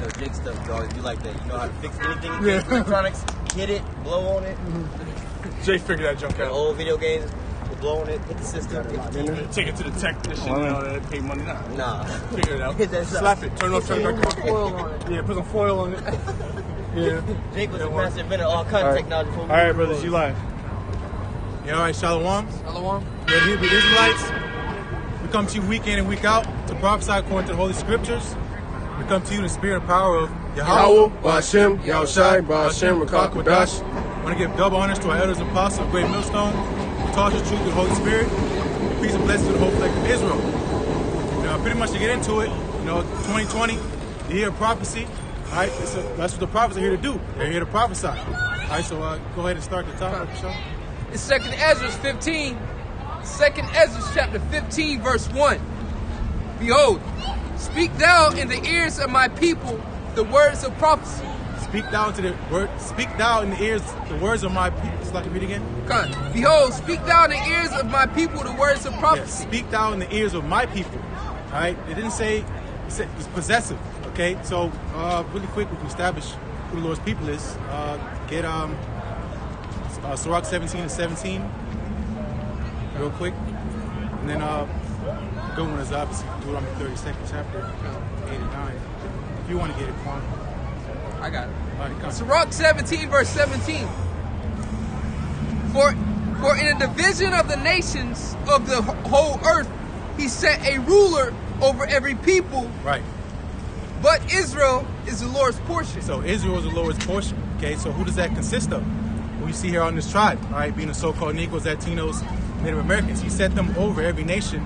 You know, Jake stuff is always be like that. You know how to fix anything in electronics, hit it, blow on it. Jake figured that junk out. Old video games, blow on it, hit the system, take it to the technician and all that, pay money. Nah. Figure it out. Slap it, turn it off, turn it back on. Foil on it. Yeah, put some foil on it. Yeah. Jake was the master inventor of all kinds of technology. All right, brothers, you live. Yeah, all right, Shalom. Shalom. We're Hebrew Israelites. We come to you week in and week out to prophesy according to the Holy Scriptures. We come to you in the spirit and power of Yahweh, Ba'ashem, Yahushai, Ba'ashem, Rakak Wadash. I want to give double honors to our elders and apostles of Great Millstone, who taught us the truth through the Holy Spirit, and peace and blessings to the whole collective of Israel. You know, pretty much to get into it, you know, 2020, the year of prophecy. All right, that's what the prophets are here to do. They're here to prophesy. All right, so go ahead and start the topic, Michelle. It's 2nd Ezra 15. 2nd Ezra chapter 15, verse 1. Behold, speak thou in the ears of my people the words of prophecy. Speak thou in the ears the words of my people. Just like to read again. Come. Behold, speak thou in the ears of my people the words of prophecy. Yeah, speak thou in the ears of my people. All right. It didn't say. It said it's possessive. Okay. So really quick, we can establish who the Lord's people is. Get Sirach 17 and 17 real quick, and then good one is obviously Deuteronomy 32nd chapter 8 and 9. If you want to get it, Quan. I got it. All right, come. Sirach 17, verse 17. For in the division of the nations of the whole earth, he set a ruler over every people. Right. But Israel is the Lord's portion. So Israel is the Lord's portion. Okay, so who does that consist of? We see here on this tribe, all right, being the so-called Negroes, Latinos, Native Americans. He set them over every nation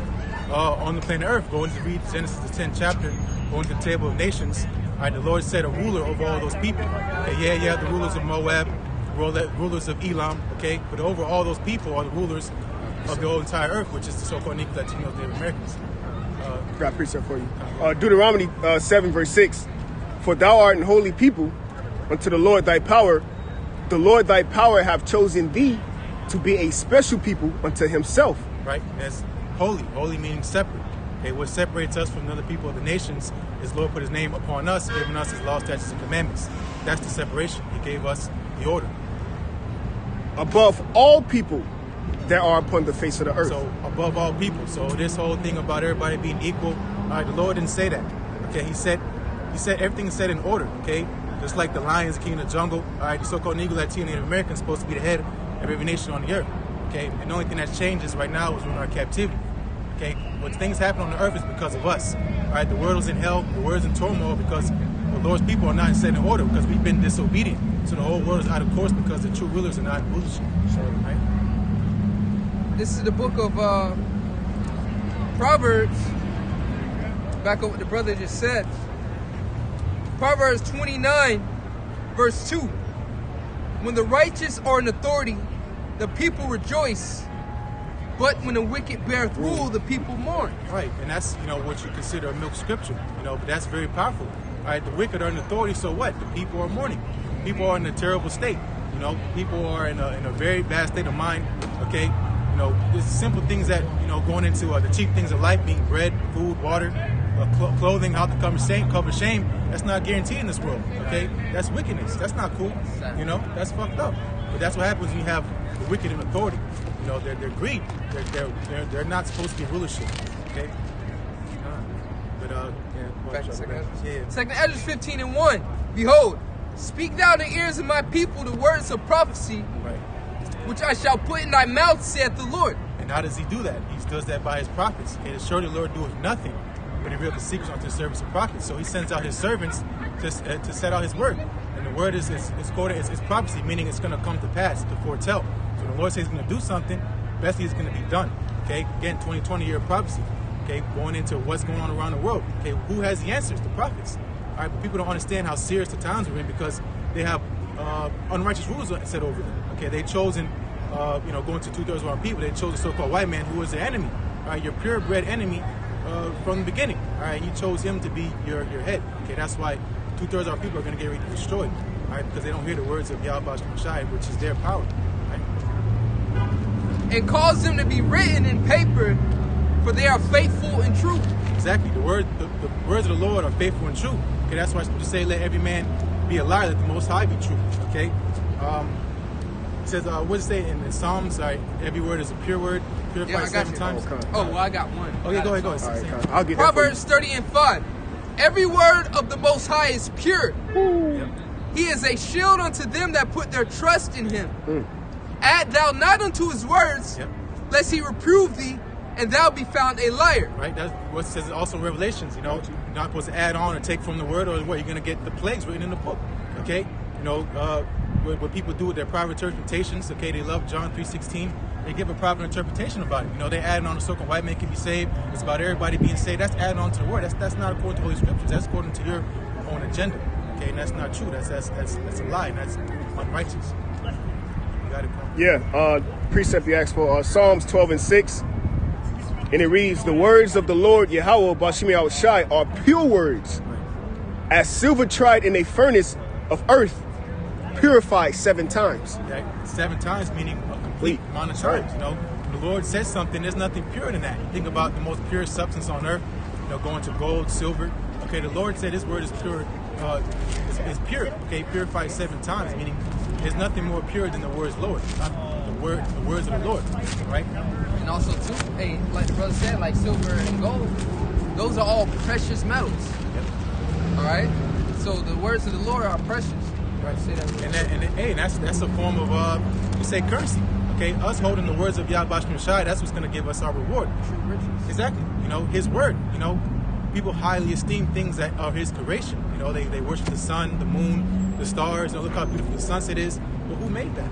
on the planet Earth. Go into read Genesis the 10th chapter, go into the table of nations. All right, the Lord set a ruler over all those people. Okay, yeah, the rulers of Moab, rulers of Elam, okay, but over all those people are the rulers of the whole entire earth, which is the so-called Negroes, Latinos, Native Americans. Got a precept for you. Deuteronomy 7, verse 6. For thou art an holy people unto the Lord thy power. The Lord thy power hath chosen thee to be a special people unto himself. Right, that's holy. Holy meaning separate. Okay, what separates us from the other people of the nations is Lord put his name upon us, giving us his laws, statutes, and commandments. That's the separation. He gave us the order. Above all people that are upon the face of the earth. So above all people. So this whole thing about everybody being equal, all right, the Lord didn't say that. Okay, he said everything is set in order. Okay, just like the lions, king of the jungle. All right, the so-called Negro, Latino, Native Americans supposed to be the head of every nation on the earth. Okay, and the only thing that's changed is right now is we're in our captivity. Okay, when things happen on the earth is because of us. All right, the world is in hell, the world is in turmoil because the Lord's people are not set in order because we've been disobedient. So the whole world is out of course because the true rulers are not in rulership. Right? This is the book of Proverbs. Back on what the brother just said. Proverbs 29, verse 2. When the righteous are in authority, the people rejoice. But when the wicked beareth rule, the people mourn. Right, and that's, you know, what you consider a milk scripture. You know, but that's very powerful. All right, the wicked are in authority, so what? The people are mourning. People are in a terrible state. You know, people are in a very bad state of mind. Okay, you know, there's simple things that, you know, going into the cheap things of life, being bread, food, water, clothing, how to cover shame. That's not guaranteed in this world. Okay, that's wickedness. That's not cool. You know, that's fucked up. But that's what happens when you have the wicked in authority. You know, they're greed. They're not supposed to be rulership. Okay. But back to 2nd Ezra. 2nd Ezra 15 and 1. Behold, speak thou in the ears of my people the words of prophecy, right, which I shall put in thy mouth, saith the Lord. And how does he do that? He does that by his prophets. And surely the Lord doeth nothing but reveal the secrets unto the servants of prophets. So he sends out his servants to set out his word. And the word is prophecy, meaning it's going to come to pass, to foretell. So when the Lord says he's going to do something, best is going to be done. Okay, again, 2020 year of prophecy. Okay, going into what's going on around the world. Okay, who has the answers? The prophets. All right, but people don't understand how serious the times we're in because they have unrighteous rulers set over them. Okay, they've chosen, you know, going to 2/3 of our people, they chose a so-called white man who is their enemy. All right, your purebred enemy from the beginning. All right, he chose him to be your head. Okay, that's why 2/3 of our people are going to get ready to destroy. All right, because they don't hear the words of Yahweh Shai, which is their power. Right? And cause them to be written in paper, for they are faithful and true. Exactly. The words of the Lord are faithful and true. Okay, that's why Scripture say, "Let every man be a liar, let the Most High be true." Okay. It says, what does it say in Psalms? Every word is a pure word, purified 7 times. Oh, well, I got one. Okay, go ahead. All right, I'll get Proverbs 30:5. Every word of the Most High is pure. Yep. He is a shield unto them that put their trust in him. Add thou not unto his words, lest he reprove thee, and thou be found a liar. Right? That's what it says also in Revelations. You're not supposed to add on or take from the word, or what? You're going to get the plagues written in the book. Okay? What people do with their private interpretations, okay, they love John 3:16. They give a private interpretation about it. They add on a so-called white man can be saved. It's about everybody being saved. That's added on to the word. That's not according to Holy Scriptures. That's according to your own agenda. Okay, and that's not true. That's a lie, and that's unrighteous. You got it, Paul. Yeah, precept you asked for Psalms 12:6, and it reads, "The words of the Lord Yahweh Bashimi Shai are pure words, as silver tried in a furnace of earth, purified 7 times." Okay? 7 times meaning a complete amount of times. The Lord says something. There's nothing pure than that. You think about the most pure substance on earth. Going to gold, silver. Okay, the Lord said His word is pure. Is pure. Okay, purified 7 times, meaning there's nothing more pure than the words Lord, not the words of the Lord, right? And also too, hey, like the brother said, like silver and gold, those are all precious metals. Yep. All right. So the words of the Lord are precious. Right. Say that. That's a form of you say currency. Okay, us holding the words of Yahweh Shai, that's what's going to give us our reward. True riches. Exactly. His word. People highly esteem things that are His creation. They worship the sun, the moon, the stars. Look how beautiful the sunset is. Well, who made that?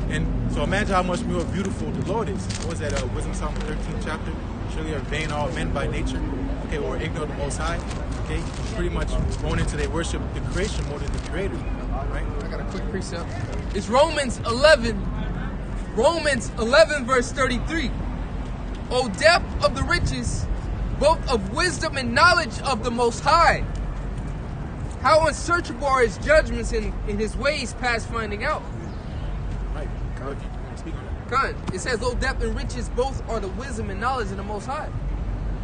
And so imagine how much more beautiful the Lord is. What was that? Wisdom Psalm 13th chapter. Surely are vain all men by nature. Okay, or ignorant of the Most High. Okay, pretty much going into they worship the creation more than the Creator. Right? I got a quick precept. It's Romans 11 verse 33. O depth of the riches, both of wisdom and knowledge of the Most High. How unsearchable are His judgments and His ways past finding out. Right. Speak on that. It says, "O depth and riches, both are the wisdom and knowledge of the Most High."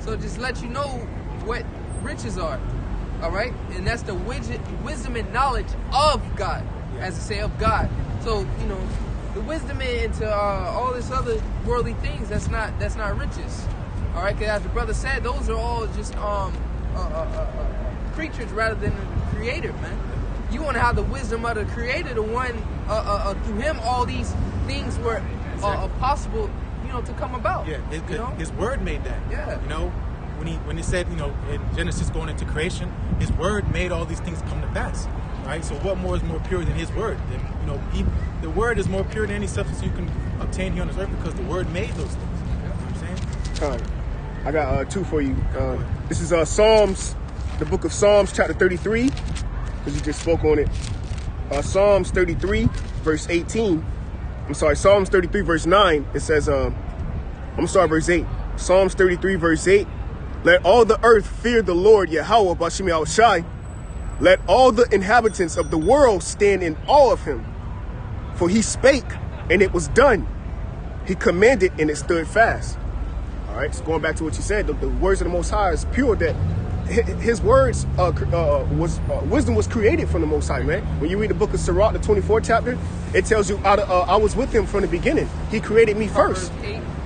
So just let you know what riches are. All right, and that's the wisdom and knowledge of God, as to say of God. So the wisdom into all this other worldly things, that's not riches. All right, because as the brother said, those are all just creatures rather than the Creator, man. You want to have the wisdom of the Creator, the one through Him all these things were possible, to come about. Yeah, His word made that. Yeah. When he said, in Genesis going into creation, His word made all these things come to pass. Right? So what more is more pure than His word? And, the word is more pure than any substance you can obtain here on this earth because the word made those things. You know what I'm saying? I got 2 for you. This is Psalms, the book of Psalms, chapter 33, because you just spoke on it. Psalms 33, verse 18. Psalms 33, verse 9. It says, verse 8. Psalms 33, verse 8. Let all the earth fear the Lord, Yahweh, Bashimi Shai. Let all the inhabitants of the world stand in awe of Him. For He spake, and it was done. He commanded, and it stood fast. All right, so going back to what you said, the words of the Most High is pure, that His words wisdom was created from the Most High, man. When you read the book of Sirach, the 24th chapter, it tells you I was with Him from the beginning. He created me first.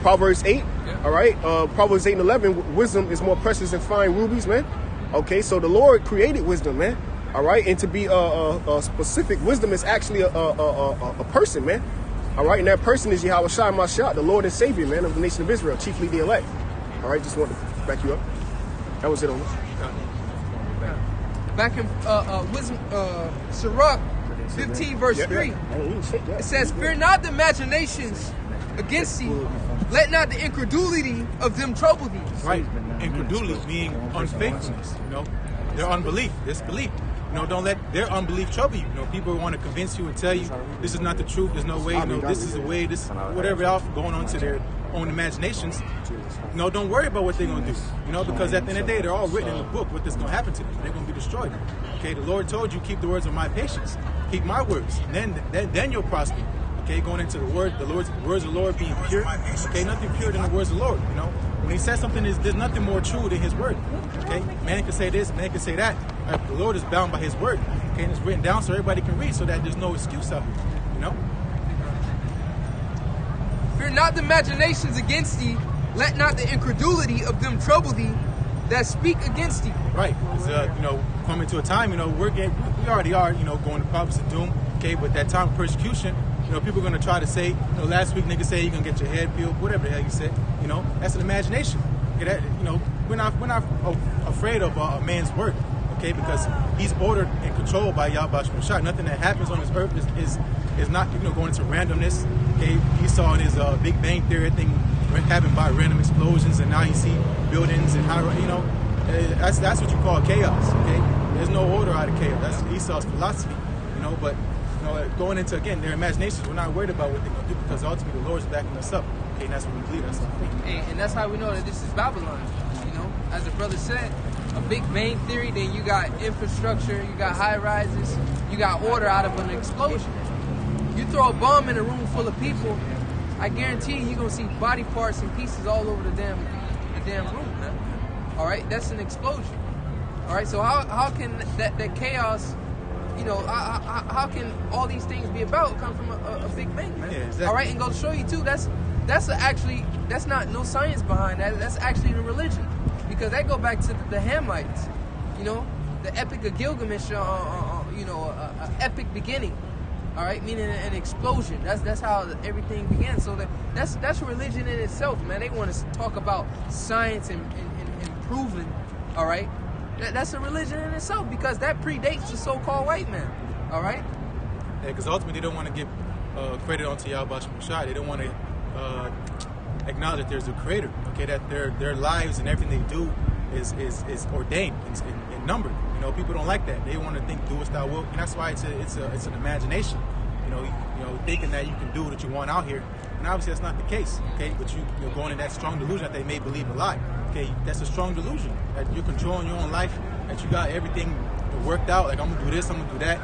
Proverbs 8. Yeah. All right, Proverbs 8 and 11, wisdom is more precious than fine rubies, man. Okay, so the Lord created wisdom, man. All right, and to be specific, wisdom is actually a person, man. All right, and that person is Yahweh Shai Mashiach, the Lord and Savior, man, of the nation of Israel, chiefly the elect. All right, just wanted to back you up. That was it on this. Back in Wisdom, Sirach 15 verse 3, it says, "Fear not the imaginations against thee, let not the incredulity of them trouble thee." Right. Incredulity meaning unfaithfulness, their unbelief, disbelief. Don't let their unbelief trouble you. People want to convince you and tell you this is not the truth, there's no way, this is the way, this whatever else going on to their own imaginations. Don't worry about what they're going to do. Because at the end of the day, they're all written in the book what is going to happen to them. They're going to be destroyed. Okay, the Lord told you, keep the words of my patience. Keep my words. Then you'll prosper. Okay, going into the words of the Lord being pure. Okay, nothing pure than the words of the Lord. when he says something, there's nothing more true than his word. Okay, man can say this, man can say that. Right? The Lord is bound by his word. Okay, and it's written down so everybody can read, so that there's no excuse out here. You know. Fear not the imaginations against thee. Let not the incredulity of them trouble thee that speak against thee. Right, because you know, coming to a time, you know, we already are, you know, going to prophets of doom. Okay, but that time of persecution, you know, people are gonna try to say, you know, last week niggas say you're gonna get your head peeled, whatever the hell you said. You know, that's an imagination. Okay, that, you know, we're not afraid of a man's word. Okay, because he's ordered and controlled by Yahweh Shemashah. Nothing that happens on this earth is not, you know, going into randomness. Okay, he saw in his Big Bang Theory thing happened by random explosions, and now you see buildings and how, you know, that's what you call chaos. Okay, there's no order out of chaos. That's Esau's philosophy. You know, but you know, going into again their imaginations, we're not worried about what they're gonna do because ultimately the Lord's backing us up. Okay, and that's what we believe. That's our faith. And that's how we know that this is Babylon. You know, as the brother said, a Big Bang Theory. Then you got infrastructure, you got high rises, you got order out of an explosion. You throw a bomb in a room full of people, I guarantee you're gonna see body parts and pieces all over the damn room, man. All right, that's an explosion. All right, so how can that chaos, you know, how can all these things be about come from a Big Bang, man? Yeah, exactly. All right, and go show you too. That's not no science behind that. That's actually the religion, because that go back to the Hamites, you know, the Epic of Gilgamesh, you know, a epic beginning. All right, meaning an explosion. That's how everything began. So that's religion in itself, man. They want us to talk about science and proving. All right, that's a religion in itself, because that predates the so-called white man. All right. Yeah, because ultimately they don't want to give credit onto Yahweh Shemashah. They don't want to acknowledge that there's a creator. Okay, that their lives and everything they do is ordained and numbered. You know, people don't like that. They want to think, do as thou wilt, and that's why it's an imagination. You know, thinking that you can do what you want out here, and obviously that's not the case. Okay, but you're going in that strong delusion that they may believe a lie. Okay, that's a strong delusion that you're controlling your own life, that you got everything worked out. Like, I'm gonna do this, I'm gonna do that.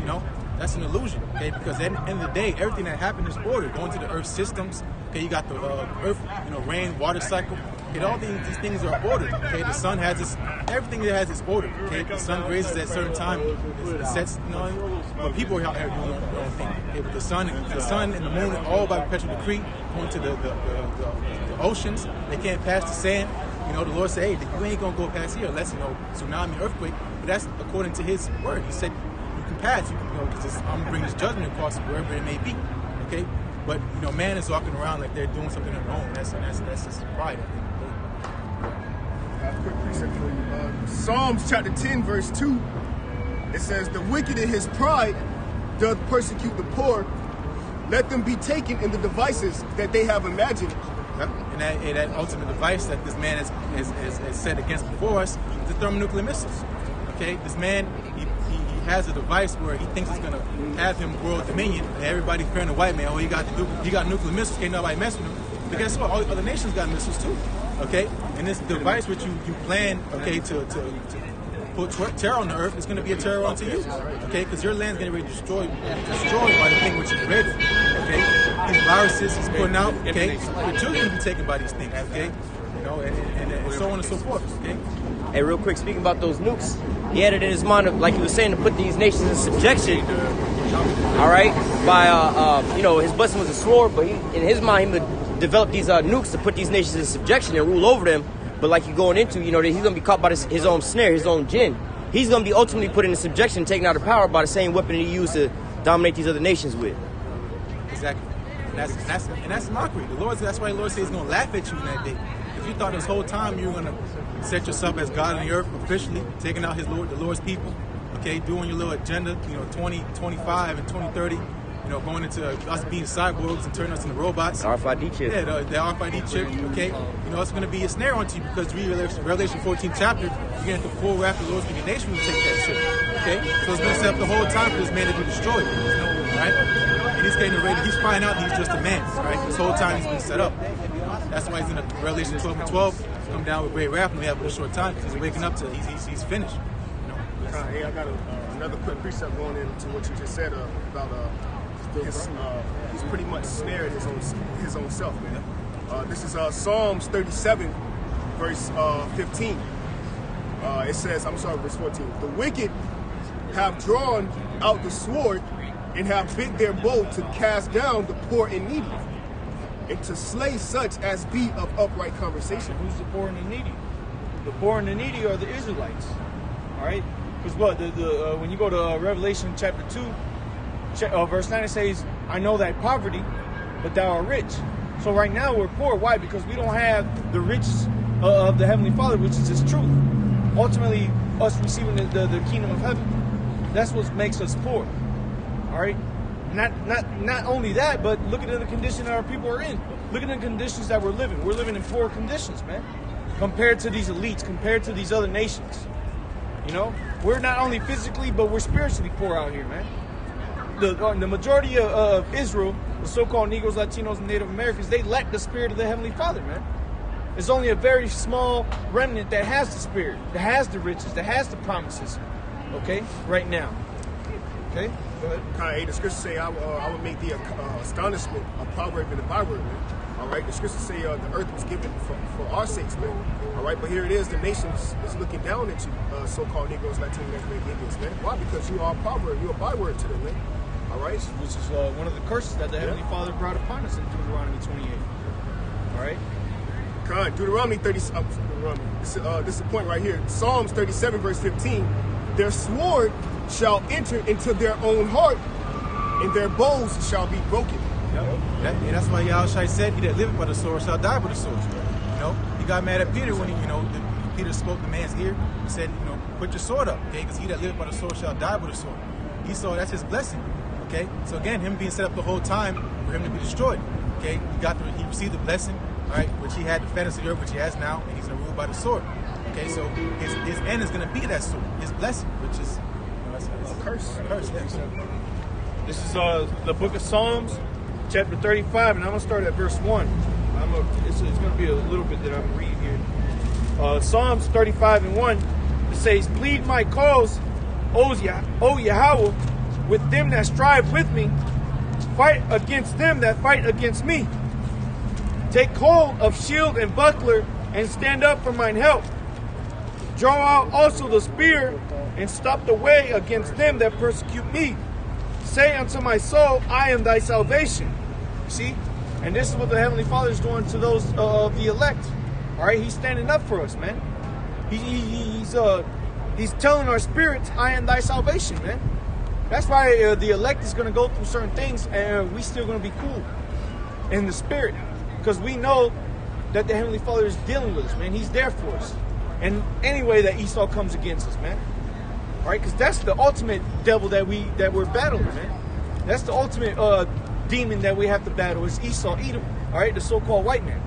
You know, that's an illusion. Okay, because at the end of the day, everything that happened is ordered. Going to the Earth systems. Okay, you got the Earth, you know, rain, water cycle. Okay, all these things are ordered. Okay, the sun has its, everything that has its order. Okay, the sun raises at a certain time, it sets, you know, but people are out there doing their own thing. Okay, but the sun and the moon, all by perpetual decree, going to the oceans. They can't pass the sand. You know, the Lord said, hey, you ain't gonna go past here unless, you know, tsunami, earthquake. But that's according to His word. He said you can pass. You know, because I'm gonna bring this judgment across wherever it may be. Okay, but you know, man is walking around like they're doing something on their own. That's just pride. Quick precept for you. Psalms chapter 10, verse 2. It says, "The wicked in his pride doth persecute the poor. Let them be taken in the devices that they have imagined." And that ultimate device that this man has set against before us is the thermonuclear missiles. Okay, this man he has a device where he thinks it's gonna have him world dominion. And everybody's fearing the white man. Oh, he got nuclear missiles. Can't nobody mess with him. But guess what? All other nations got missiles too. Okay, and this device which you plan, okay, to put terror on the earth, is going to be a terror onto you. Okay, because your land's going to be destroyed by the thing which you created. Okay, these viruses he's putting out. Okay, your children going to be taken by these things. Okay, you know, and so on and so forth. Okay. Hey, real quick, speaking about those nukes, he had it in his mind, like he was saying, to put these nations in subjection. All right, by you know, his blessing was a sword, but in his mind he would develop these nukes to put these nations in subjection and rule over them. But like you're going into, you know, that he's going to be caught by his own snare, his own jinn. He's going to be ultimately put into subjection, taken out of power by the same weapon he used to dominate these other nations with. Exactly. And that's mockery. That's why the Lord says He's going to laugh at you in that day. If you thought this whole time you were going to set yourself as God on the earth officially, taking out the Lord's people, okay, doing your little agenda, you know, 2025 and 2030, you know, going into us being cyborgs and turning us into robots. RFID chip. Yeah, the RFID chip, okay? You know, it's going to be a snare onto you, because read Revelation 14 chapter, you get the full wrath of the Lord's indignation when you take that chip, okay? So it's going to set up the whole time for this man to be destroyed, right? And he's getting ready, he's finding out he's just a man, right? This whole time he's been set up. That's why he's in Revelation 12 and 12, come down with great wrath, and we have a short time, because he's waking up to, he's finished. You know? Hey, I got another quick precept going into what you just said about he's pretty much snared his own self, man. This is Psalms 37, verse 15. It says, I'm sorry, verse 14. The wicked have drawn out the sword and have bent their bow to cast down the poor and needy, and to slay such as be of upright conversation. Who's the poor and the needy? The poor and the needy are the Israelites. All right? Because what? When you go to Revelation chapter 2, verse 9, it says, I know thy poverty, but thou art rich. So right now we're poor. Why? Because we don't have the riches of the Heavenly Father, which is His truth. Ultimately, us receiving the kingdom of heaven. That's what makes us poor. All right? Not only that, but look at the condition that our people are in. Look at the conditions that we're living. We're living in poor conditions, man. Compared to these elites, compared to these other nations. You know? We're not only physically, but we're spiritually poor out here, man. The majority of Israel, the so-called Negroes, Latinos, and Native Americans, they lack the spirit of the Heavenly Father, man. There's only a very small remnant that has the spirit, that has the riches, that has the promises. Okay? Right now. Okay? Go ahead. Hey, the scriptures say, I will make the astonishment a proverb and a byword, man. All right? The scriptures say the earth was given for our sakes, man. All right? But here it is, the nations is looking down at you, so-called Negroes, Latinos, and Indians, man. Why? Because you are a proverb, you're a byword to them, man. All right? Which is one of the curses that the Heavenly Father brought upon us in Deuteronomy 28. All right? Deuteronomy 30. This is the point right here. Psalms 37, verse 15. Their sword shall enter into their own heart, and their bows shall be broken. That's why Yahushua said, "He that liveth by the sword shall die by the sword." You know, he got mad at Peter when Peter spoke the man's ear. He said, put your sword up, okay? Because he that liveth by the sword shall die by the sword. He saw that's his blessing, okay? So again, him being set up the whole time for him to be destroyed, okay? He received the blessing. All right, which he had the fatness of the earth, which he has now, and he's going to rule by the sword. Okay, so his end is going to be that sword, his blessing, which is a curse. Yeah. This is the book of Psalms, chapter 35, and I'm going to start at verse 1. It's going to be a little bit that I'm reading here. Psalms 35 and 1, it says, Plead my cause, O Yahweh, with them that strive with me. Fight against them that fight against me. Take hold of shield and buckler, and stand up for mine help. Draw out also the spear, and stop the way against them that persecute me. Say unto my soul, I am thy salvation. See? And this is what the Heavenly Father is doing to those of the elect. All right? He's standing up for us, man. He's telling our spirits, I am thy salvation, man. That's why the elect is going to go through certain things, and we still going to be cool in the spirit. Because we know that the Heavenly Father is dealing with us, man. He's there for us. And any way that Esau comes against us, man. All right? Because that's the ultimate devil that we're battling, man. That's the ultimate demon that we have to battle is Esau, Edom. All right? The so-called white man.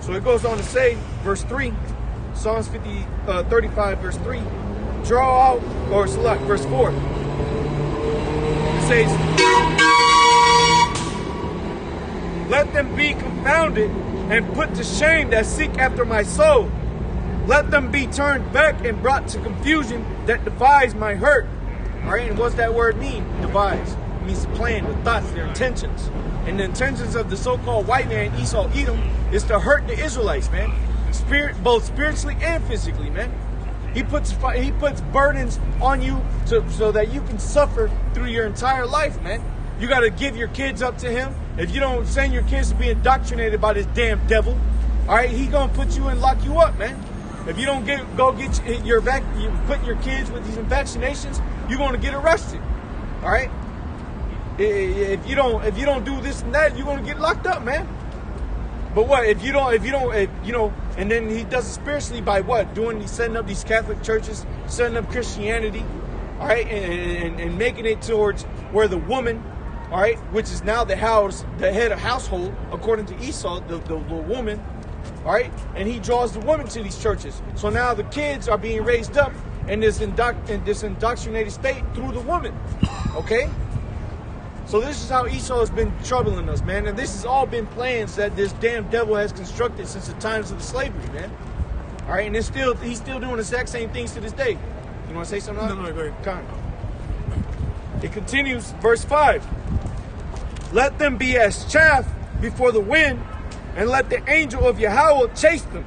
So it goes on to say, verse 3, Psalms 35, verse 3, draw out, or select, verse 4. It says, let them be confounded and put to shame that seek after my soul. Let them be turned back and brought to confusion that devise my hurt. All right, and what's that word mean? Devise. It means to plan with thoughts, their intentions. And the intentions of the so-called white man, Esau, Edom, is to hurt the Israelites, man. Both spiritually and physically, man. He puts burdens on you so that you can suffer through your entire life, man. You got to give your kids up to him. If you don't send your kids to be indoctrinated by this damn devil, all right, he gonna put you and lock you up, man. If you don't put your kids with these vaccinations, you're gonna get arrested. All right. If you don't do this and that, you're gonna get locked up, man. But what if you don't? And then he does it spiritually by what? Setting up these Catholic churches, setting up Christianity, all right, and making it towards where the woman, all right, which is now the head of household, according to Esau, the woman, all right, and he draws the woman to these churches. So now the kids are being raised up in this indoctrinated state through the woman, okay? So this is how Esau has been troubling us, man, and this has all been plans that this damn devil has constructed since the times of the slavery, man. All right, and he's still doing the exact same things to this day. You want to say something? No, go ahead. Kind. It continues, verse 5. Let them be as chaff before the wind, and let the angel of Yahweh chase them.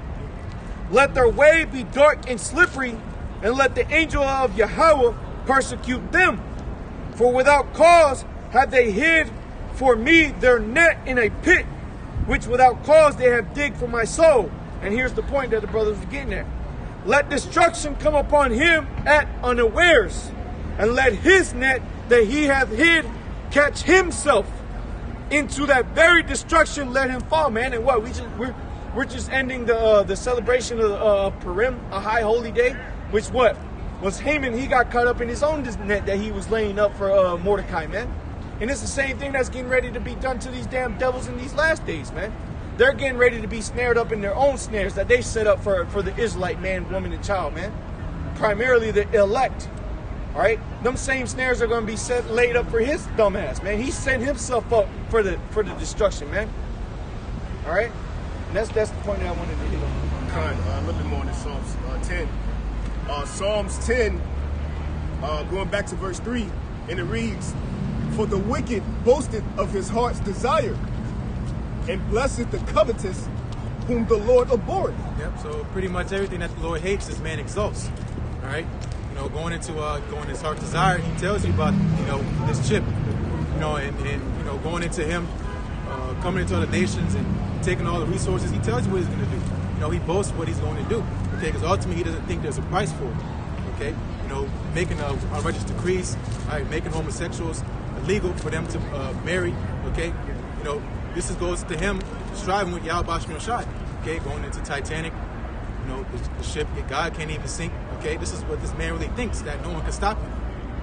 Let their way be dark and slippery, and let the angel of Yahweh persecute them. For without cause have they hid for me their net in a pit, which without cause they have digged for my soul. And here's the point that the brothers were getting at. Let destruction come upon him at unawares, and let his net that he hath hid catch himself. Into that very destruction let him fall, man. And what we're just ending the celebration of Purim, a high holy day, which what was Haman. He got caught up in his own net that he was laying up for Mordecai, man. And it's the same thing that's getting ready to be done to these damn devils in these last days, man. They're getting ready to be snared up in their own snares that they set up for the Israelite man, woman, and child, man. Primarily the elect. All right, them same snares are going to be laid up for his dumbass, man. He set himself up for the destruction, man. All right, and that's the point that I wanted to hit on. A little bit more on Psalms 10. Psalms 10, going back to verse 3, and it reads, "For the wicked boasteth of his heart's desire, and blesseth the covetous, whom the Lord abhorreth." Yep. So pretty much everything that the Lord hates, this man exalts. All right. Going into his heart's desire, he tells you about this chip, and going into him coming into other nations and taking all the resources. He tells you what he's going to do. He boasts what he's going to do. Okay, because ultimately he doesn't think there's a price for it. Okay, making unrighteous decrees, all right, making homosexuals illegal for them to marry. Okay, this goes to him striving with Yahweh Bashmi Shai. Okay, going into Titanic. The ship, God can't even sink. Okay, this is what this man really thinks, that no one can stop him.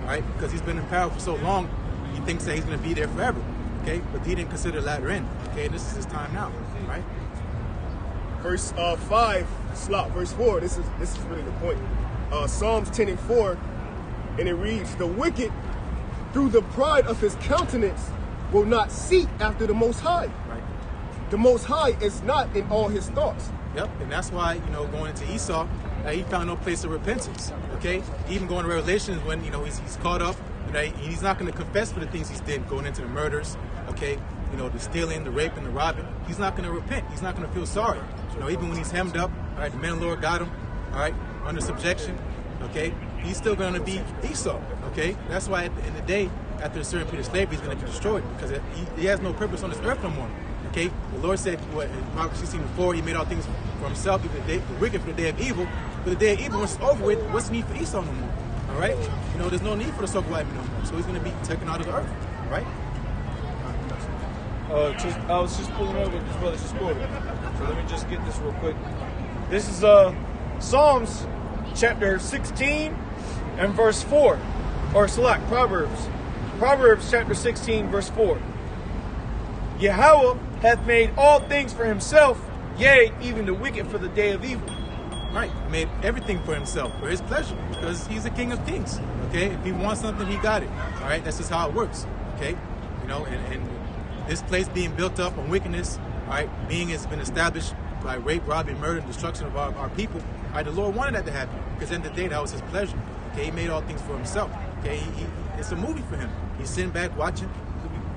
All right, because he's been in power for so long, he thinks that he's going to be there forever. Okay, but he didn't consider the latter end. Okay, and this is his time now. Right. Verse 4. This is really the point. Psalms 10 and 4, and it reads, "The wicked, through the pride of his countenance, will not seek after the Most High." Right. The Most High is not in all his thoughts. Yep, and that's why, going into Esau, he found no place of repentance, okay? Even going to Revelations when, he's caught up, he's not going to confess for the things he's did, going into the murders, okay? The stealing, the raping, the robbing. He's not going to repent. He's not going to feel sorry. Even when he's hemmed up, all right, the man of the Lord got him, all right, under subjection, okay? He's still going to be Esau, okay? That's why at the end of the day, after a certain period of slavery, he's going to be destroyed because he has no purpose on this earth no more. Okay, the Lord said, in Proverbs 16:4, he made all things for himself, even the wicked for the day of evil. But the day of evil, once it's over with, what's the need for Esau no more? All right? There's no need for the so-called no more. So he's going to be taken out of the earth. All right? I was just pulling over what this brother just quoted. So let me just get this real quick. This is Psalms chapter 16 and verse 4. Or select Proverbs. Proverbs chapter 16, verse 4. "Yahweh hath made all things for himself, yea, even the wicked for the day of evil." Right, made everything for himself, for his pleasure, because he's the King of Kings. Okay, if he wants something, he got it. All right, that's just how it works. Okay, and this place being built up on wickedness, all right, has been established by rape, robbery, murder, and destruction of our people. All right, the Lord wanted that to happen because at the end of the day, that was his pleasure. Okay, he made all things for himself. Okay, it's a movie for him. He's sitting back watching.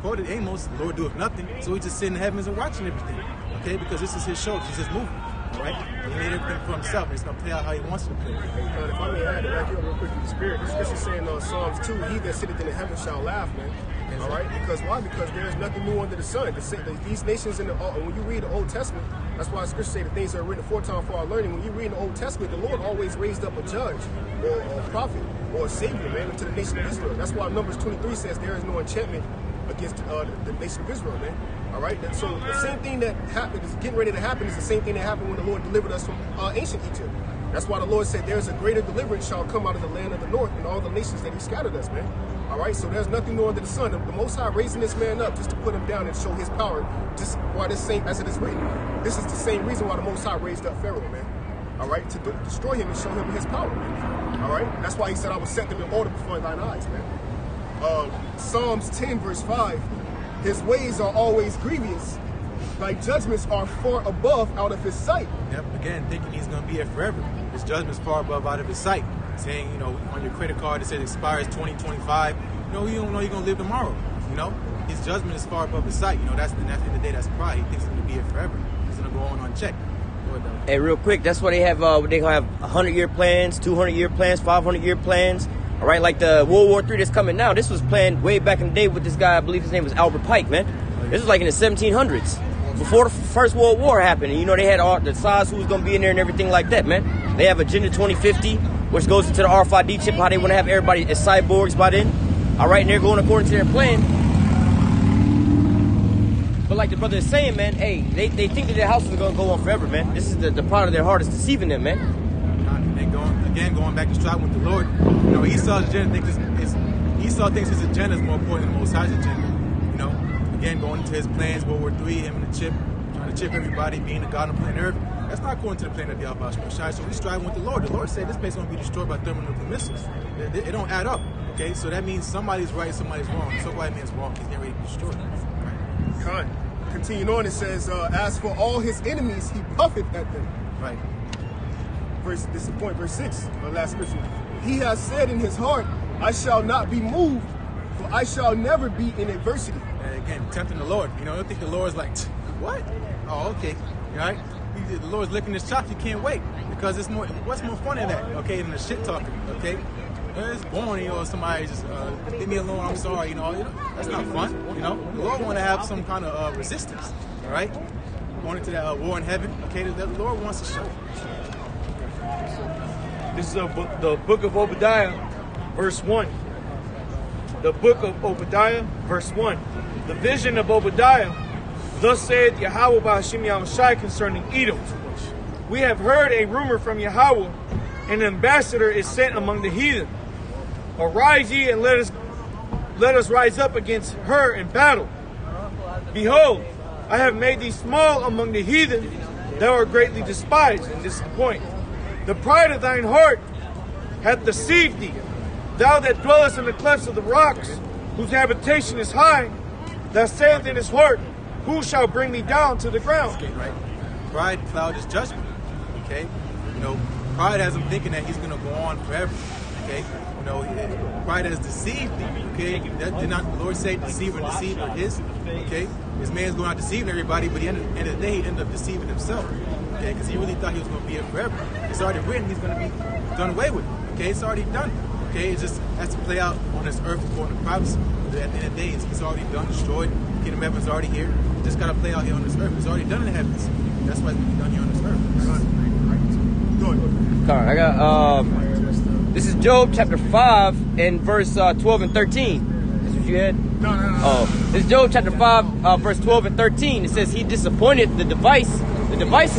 Quoted Amos, "The Lord doeth nothing," so he's just sitting in the heavens and watching everything, okay? Because this is his show, this is his movie, all right? He made everything for himself, and he's going to play out how he wants it to play. If I may add to back you up real quick in the spirit, this scripture saying Psalms 2, "He that sitteth in the heavens shall laugh," man. All right? Because why? Because there is nothing new under the sun. These nations when you read the Old Testament, that's why scripture say the things that are written aforetime for our learning. When you read the Old Testament, the Lord always raised up a judge or a prophet or a savior, man, to the nation of Israel. That's why Numbers 23 says there is no enchantment against the nation of Israel, man. All right? So the same thing that happened is getting ready to happen is the same thing that happened when the Lord delivered us from ancient Egypt. That's why the Lord said there's a greater deliverance shall come out of the land of the north and all the nations that he scattered us, man. All right? So there's nothing new under the sun. The Most High raising this man up just to put him down and show his power, just why this same, as it is written. This is the same reason why the Most High raised up Pharaoh, man. All right? To destroy him and show him his power, man. All right? That's why he said, "I will set them in order before thine eyes," man. Psalms 10 verse 5, "His ways are always grievous, thy judgments are far above out of his sight." Yep, again, thinking he's going to be here forever. His judgment's far above out of his sight. Saying, on your credit card it says expires 2025. You don't know you're going to live tomorrow. His judgment is far above his sight. That's at the end of the day, that's pride. He thinks he's going to be here forever. He's going to go on unchecked. Hey, real quick, that's why they have they gonna have 100-year plans, 200-year plans, 500-year plans. All right, like the World War III that's coming now. This was planned way back in the day with this guy. I believe his name was Albert Pike, man. This was like in the 1700s, before the First World War happened. And, you know, they had all the size who was gonna be in there and everything like that, man. They have Agenda 2050, which goes into the RFID chip. How they want to have everybody as cyborgs by then. All right, and they're going according to their plan. But like the brother is saying, man, hey, they think that their houses are gonna go on forever, man. This is the pride of their heart is deceiving them, man. And going back to striving with the Lord. You know, Esau thinks his agenda is more important than the Most High's agenda. You know, again, going into his plans, World War III, him and the chip, trying to chip everybody, being the God on planet Earth. That's not according to the plan of the Al Shai. So we striving with the Lord. The Lord said this place is going to be destroyed by thermonuclear missiles. It don't add up. Okay, so that means somebody's right, somebody's wrong. So white man's wrong. He's getting ready to destroy it. Con. Continuing on, it says, as for all his enemies, he puffeth at them. Right. This is point, verse 6, the last scripture. He has said in his heart, I shall not be moved, for I shall never be in adversity. And again, tempting the Lord. You know, I don't think the Lord's like, what? Oh, okay. Right? The Lord's licking his chops. You can't wait. Because it's more. What's more fun than that? Okay, than the shit talking. Okay? It's boring, you know, somebody just leave me alone, I'm sorry, you know, that's not fun, you know. The Lord want to have some kind of resistance, all right? Going into that war in heaven, okay, the Lord wants to show. This is the book of Obadiah, verse 1. The book of Obadiah, verse 1. The vision of Obadiah. Thus said Yahweh by Hashem Yahushai concerning Edom. We have heard a rumor from Yahweh, an ambassador is sent among the heathen. Arise ye and let us rise up against her in battle. Behold, I have made thee small among the heathen, thou art greatly despised. And this is the point. The pride of thine heart hath deceived thee. Thou that dwellest in the clefts of the rocks, whose habitation is high, that saith in his heart, who shall bring me down to the ground? Okay, right. Pride clouds his judgment. Okay? You know, pride has him thinking that he's gonna go on forever. Okay? You know, pride has deceived thee. Okay? That did not the Lord say deceiver and deceiver is? Okay? This man's going out deceiving everybody, but at the end of the day he ended up deceiving himself. Okay? Because he really thought he was gonna be here forever. It's already written he's gonna be done away with. Okay? It's already done. Okay? It just has to play out on this earth according to prophecy. But at the end of the day, it's already done, destroyed. Kingdom of heaven's already here. It just gotta play out here on this earth. It's already done in the heavens. That's why it's gonna be done here on this earth. I got this is Job chapter 5 and verse 12 and 13. That's what you had? No. Oh, this is Job chapter 5 verse 12 and 13. It says he disappointed the devices of the crafty.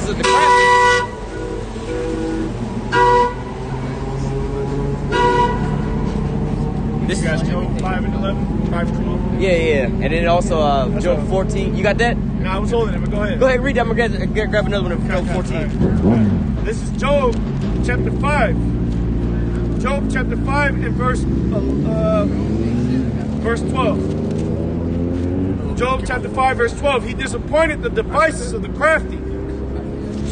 This guys Job 5 and 11, 5 and 12. Yeah. And then also Job 14. You got that? No, I was holding it, but go ahead. Go ahead, read that. I'm gonna grab another one of Job 14. This is Job chapter 5. Job chapter 5 and verse 12. Job chapter 5 verse 12. He disappointed the devices of the crafty,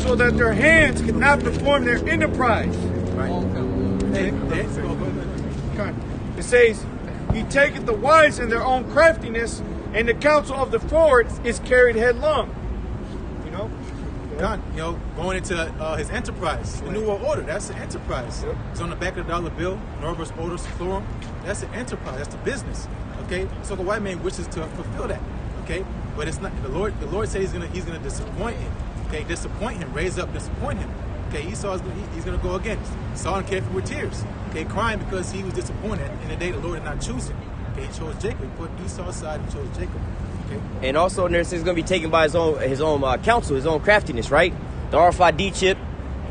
so that their hands could not perform their enterprise. It says, he taketh the wise in their own craftiness, and the counsel of the forward is carried headlong. You know? God, you know, going into his enterprise, the New World Order, that's an enterprise. It's on the back of the dollar bill, Norber's Order Seclorum. That's an enterprise, that's the business. Okay? So the white man wishes to fulfill that. Okay? But it's not the Lord said he's gonna disappoint him. Okay, disappoint him, raise up, disappoint him. Okay, Esau he's gonna go against. Esau and careful with tears. Okay, crying because he was disappointed. In the day the Lord did not choose him. Okay, he chose Jacob. He put Esau aside and chose Jacob. Okay. And also, there's going to be taken by his own counsel, his own craftiness, right? The RFID chip,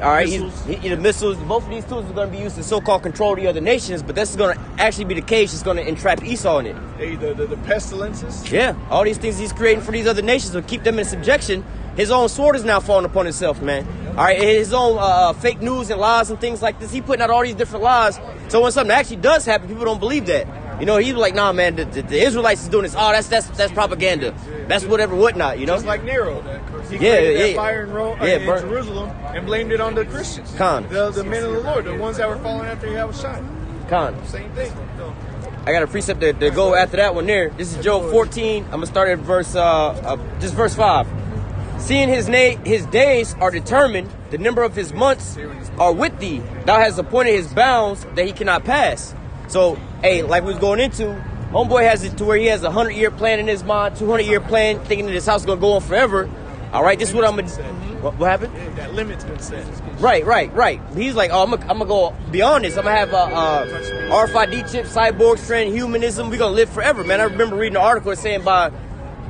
all right. The missiles. Both of these tools are going to be used to so-called control the other nations, but this is going to actually be the cage that's going to entrap Esau in it. Hey, the pestilences. Yeah, all these things he's creating for these other nations will keep them in subjection. His own sword is now falling upon himself, man. All right, his own fake news and lies and things like this. He putting out all these different lies. So when something actually does happen, people don't believe that. You know, he's like, nah, man, the Israelites is doing this. Oh, that's propaganda. That's whatnot, you know? Just like Nero. He created that fire in Jerusalem and blamed it on the Christians. The men of the Lord, the ones that were following after Yahushua. Same thing. I got a precept to go after that one there. This is Job 14. I'm going to start at verse 5. It Seeing his days are determined, the number of his months are with thee. Thou hast appointed his bounds that he cannot pass. So, hey, like we was going into, homeboy has it to where he has a 100-year plan in his mind, 200-year plan, thinking that his house is going to go on forever. All right, this is what I'm going to... What happened? Yeah, that limit's been set. Right. He's like, oh, I'm gonna go beyond this. I'm gonna have RFID chip, cyborgs, transhumanism. We're gonna live forever, man. I remember reading an article saying by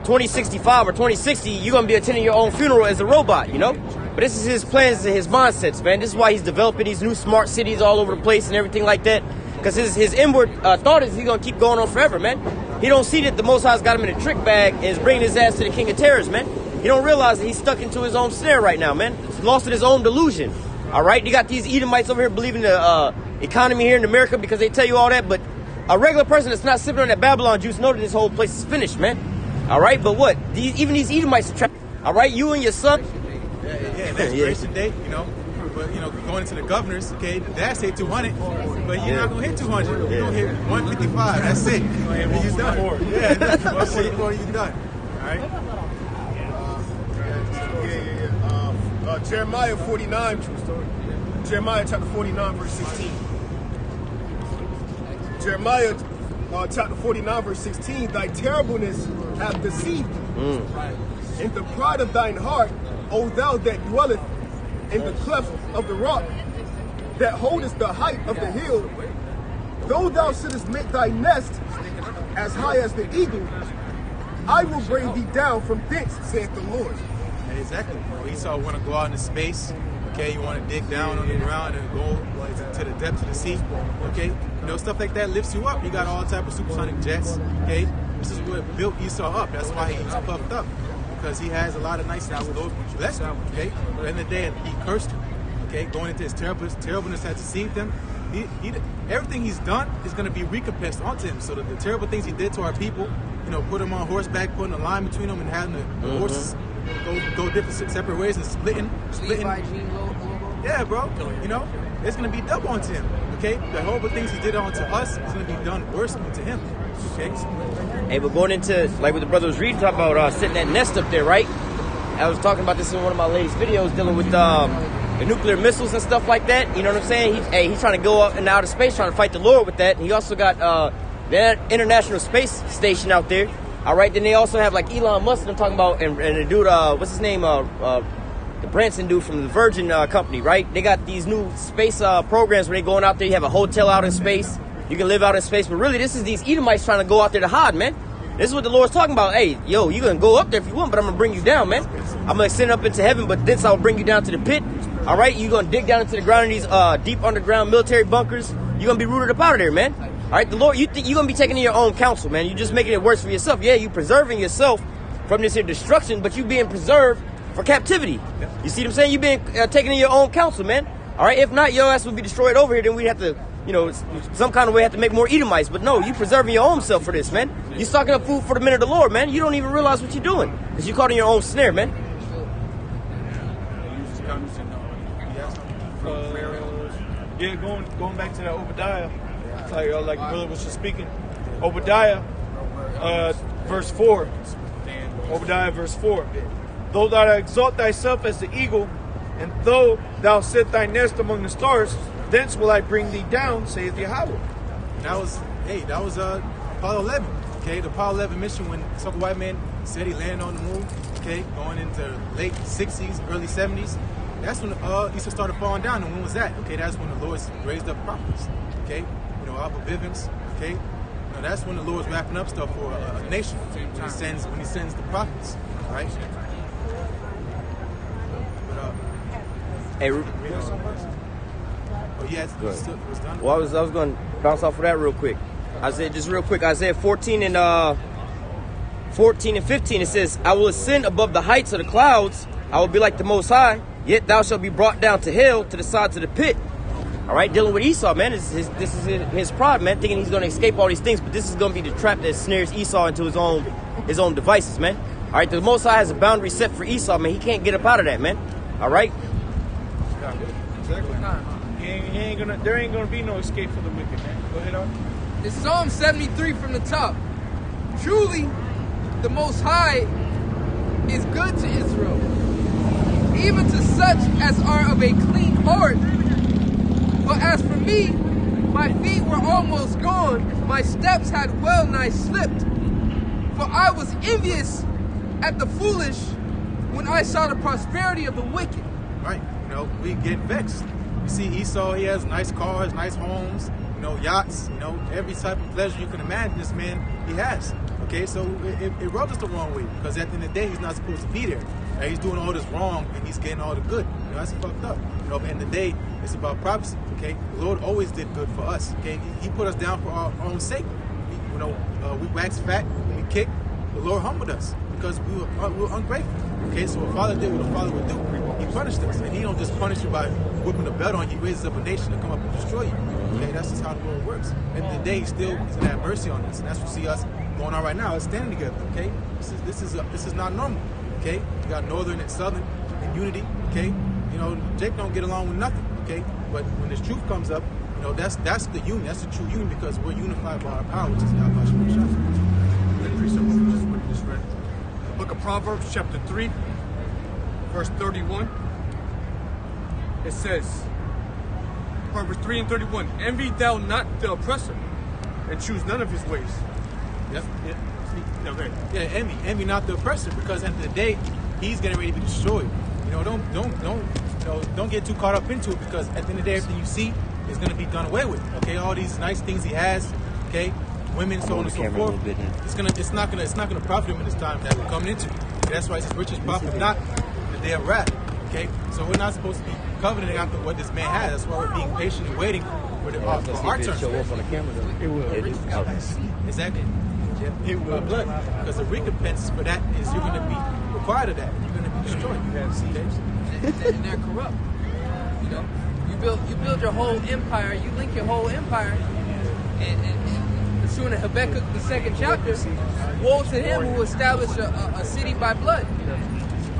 2065 or 2060, you're gonna be attending your own funeral as a robot, you know? But this is his plans and his mindsets, man. This is why he's developing these new smart cities all over the place and everything like that. Because his inward thought is he's gonna keep going on forever, man. He don't see that the Most High's got him in a trick bag and is bringing his ass to the King of Terrors, man. He don't realize that he's stuck into his own snare right now, man. He's lost in his own delusion. All right, you got these Edomites over here believing the economy here in America because they tell you all that, but a regular person that's not sipping on that Babylon juice know that this whole place is finished, man. All right, but what? Even these Edomites are trapped. All right, you and your son. Yeah, that's Gracious Day, you know. But you know, going into the governors, okay, the dad say 200, but you're not gonna hit 200. You're gonna hit 155. That's it. You're done. Yeah, that's 144. You're done. All right. Jeremiah 49, true story. Jeremiah chapter 49, verse 16. Jeremiah chapter 49, verse 16. Thy terribleness hath deceived thee. In the pride of thine heart, O thou that dwelleth in the cleft of the rock, that holdest the height of the hill, though thou shouldest make thy nest as high as the eagle, I will bring thee down from thence, saith the Lord. Exactly. Esau want to go out into space. Okay, you want to dig down on the ground and go to the depths of the sea. Okay, you know, stuff like that lifts you up. You got all type of supersonic jets. Okay, this is what built Esau up. That's why he's puffed up, because he has a lot of nice things. Those blessed him. Okay, but in the day he cursed him. Okay, going into his terribleness had deceived him. Everything he's done is going to be recompensed onto him. So the terrible things he did to our people, you know, put them on horseback, putting a line between them, and having the horses go different separate ways and splitting. Yeah, bro. You know, it's gonna be double onto him. Okay, the horrible things he did onto us is gonna be done worse onto him. Okay. Hey, but going into like what the brother was reading, talking about setting that nest up there, right? I was talking about this in one of my latest videos, dealing with the nuclear missiles and stuff like that. You know what I'm saying? He's trying to go up in outer space, trying to fight the Lord with that. And he also got the International Space Station out there. All right, then they also have like Elon Musk. I'm talking about, and the dude, what's his name? The Branson dude from the Virgin company, right? They got these new space programs where they going out there. You have a hotel out in space. You can live out in space. But really, this is these Edomites trying to go out there to hide, man. This is what the Lord's talking about. Hey, yo, you can go up there if you want, but I'm going to bring you down, man. I'm going to send up into heaven, but then I'll bring you down to the pit. All right, you're going to dig down into the ground in these deep underground military bunkers. You're going to be rooted up out of there, man. All right, the Lord, you think you're going to be taking in your own counsel, man. You're just making it worse for yourself. Yeah, you preserving yourself from this here destruction, but you being preserved for captivity. You see what I'm saying? You being taken in your own counsel, man. All right, if not, your ass would be destroyed over here. Then we'd have to, you know, some kind of way have to make more Edomites. But no, you preserving your own self for this, man. You stocking up food for the men of the Lord, man. You don't even realize what you're doing because you caught in your own snare, man. Yeah, going back to that Obadiah, like the brother was just speaking. Obadiah, verse 4. Obadiah, verse 4. Though thou exalt thyself as the eagle, and though thou set thy nest among the stars, thence will I bring thee down, saith Yahweh. That was Apollo 11. Okay, the Apollo 11 mission when some white man said he landed on the moon. Okay, going into late 60s, early 70s. That's when Esau started falling down. And when was that? Okay, that's when the Lord raised up prophets. Okay, you know, Alpha Bivens. Okay, you know, that's when the Lord's wrapping up stuff for a nation. When he sends the prophets. All right. Hey, oh yeah, it's done. Well, I was going to bounce off of that real quick. Isaiah 14 and 15, it says, I will ascend above the heights of the clouds. I will be like the Most High. Yet thou shalt be brought down to hell, to the sides of the pit. All right, dealing with Esau, man. This is his pride, man, thinking he's going to escape all these things, but this is going to be the trap that snares Esau into his own devices, man. All right, the Most High has a boundary set for Esau, man. He can't get up out of that, man. All right. Exactly. There ain't gonna be no escape for the wicked, man. Go ahead, Art. It's Psalm 73 from the top. Truly, the Most High is good to Israel. even to such as are of a clean heart. But as for me, my feet were almost gone, my steps had well nigh slipped. For I was envious at the foolish when I saw the prosperity of the wicked. Right, we get vexed. You see Esau, he has nice cars, nice homes, yachts, every type of pleasure you can imagine this man, he has. Okay, so it rubs us the wrong way, because at the end of the day, he's not supposed to be there. Right? He's doing all this wrong, and he's getting all the good. That's fucked up. At the end of the day, it's about prophecy. Okay, the Lord always did good for us. Okay, He put us down for our own sake. We waxed fat, we kicked. The Lord humbled us because we were ungrateful. Okay, so a father did what a father would do. He punished us, and He don't just punish you by whipping the belt on you. He raises up a nation to come up and destroy you. Okay, that's just how the Lord works. At the end of the day, He still is going to have mercy on us, and that's what we see us going on right now. It's standing together. Okay, this is not normal. Okay, you got northern and southern in unity. Okay, Jake don't get along with nothing. Okay, but when this truth comes up, that's the union. That's the true union, because we're unified by our power, which is Yahweh Shemashah. What we just read. The book of Proverbs, chapter 3, verse 31. It says, Proverbs 3 and 31, envy thou not the oppressor, and choose none of his ways. Yep. Okay. Yeah, envy not the oppressor, because at the end of the day, he's getting ready to be destroyed. Don't get too caught up into it, because at the end of the day, everything you see is going to be done away with. Okay, all these nice things he has. Okay, women, so on and so forth. It's not gonna profit him in this time that we're coming into. That's why it says riches profit not the day of wrath. Okay, so we're not supposed to be coveting after what this man has. That's why we're being patient and waiting for our turn. Show up on the camera though. It will. Exactly. Yeah, it will. Blood, because the recompense for that is you're going to be required of that. You're going to be destroyed. And they're corrupt. You build your whole empire. You link your whole empire. And soon in Habakkuk, the 2nd chapter, woe to him who established a city by blood.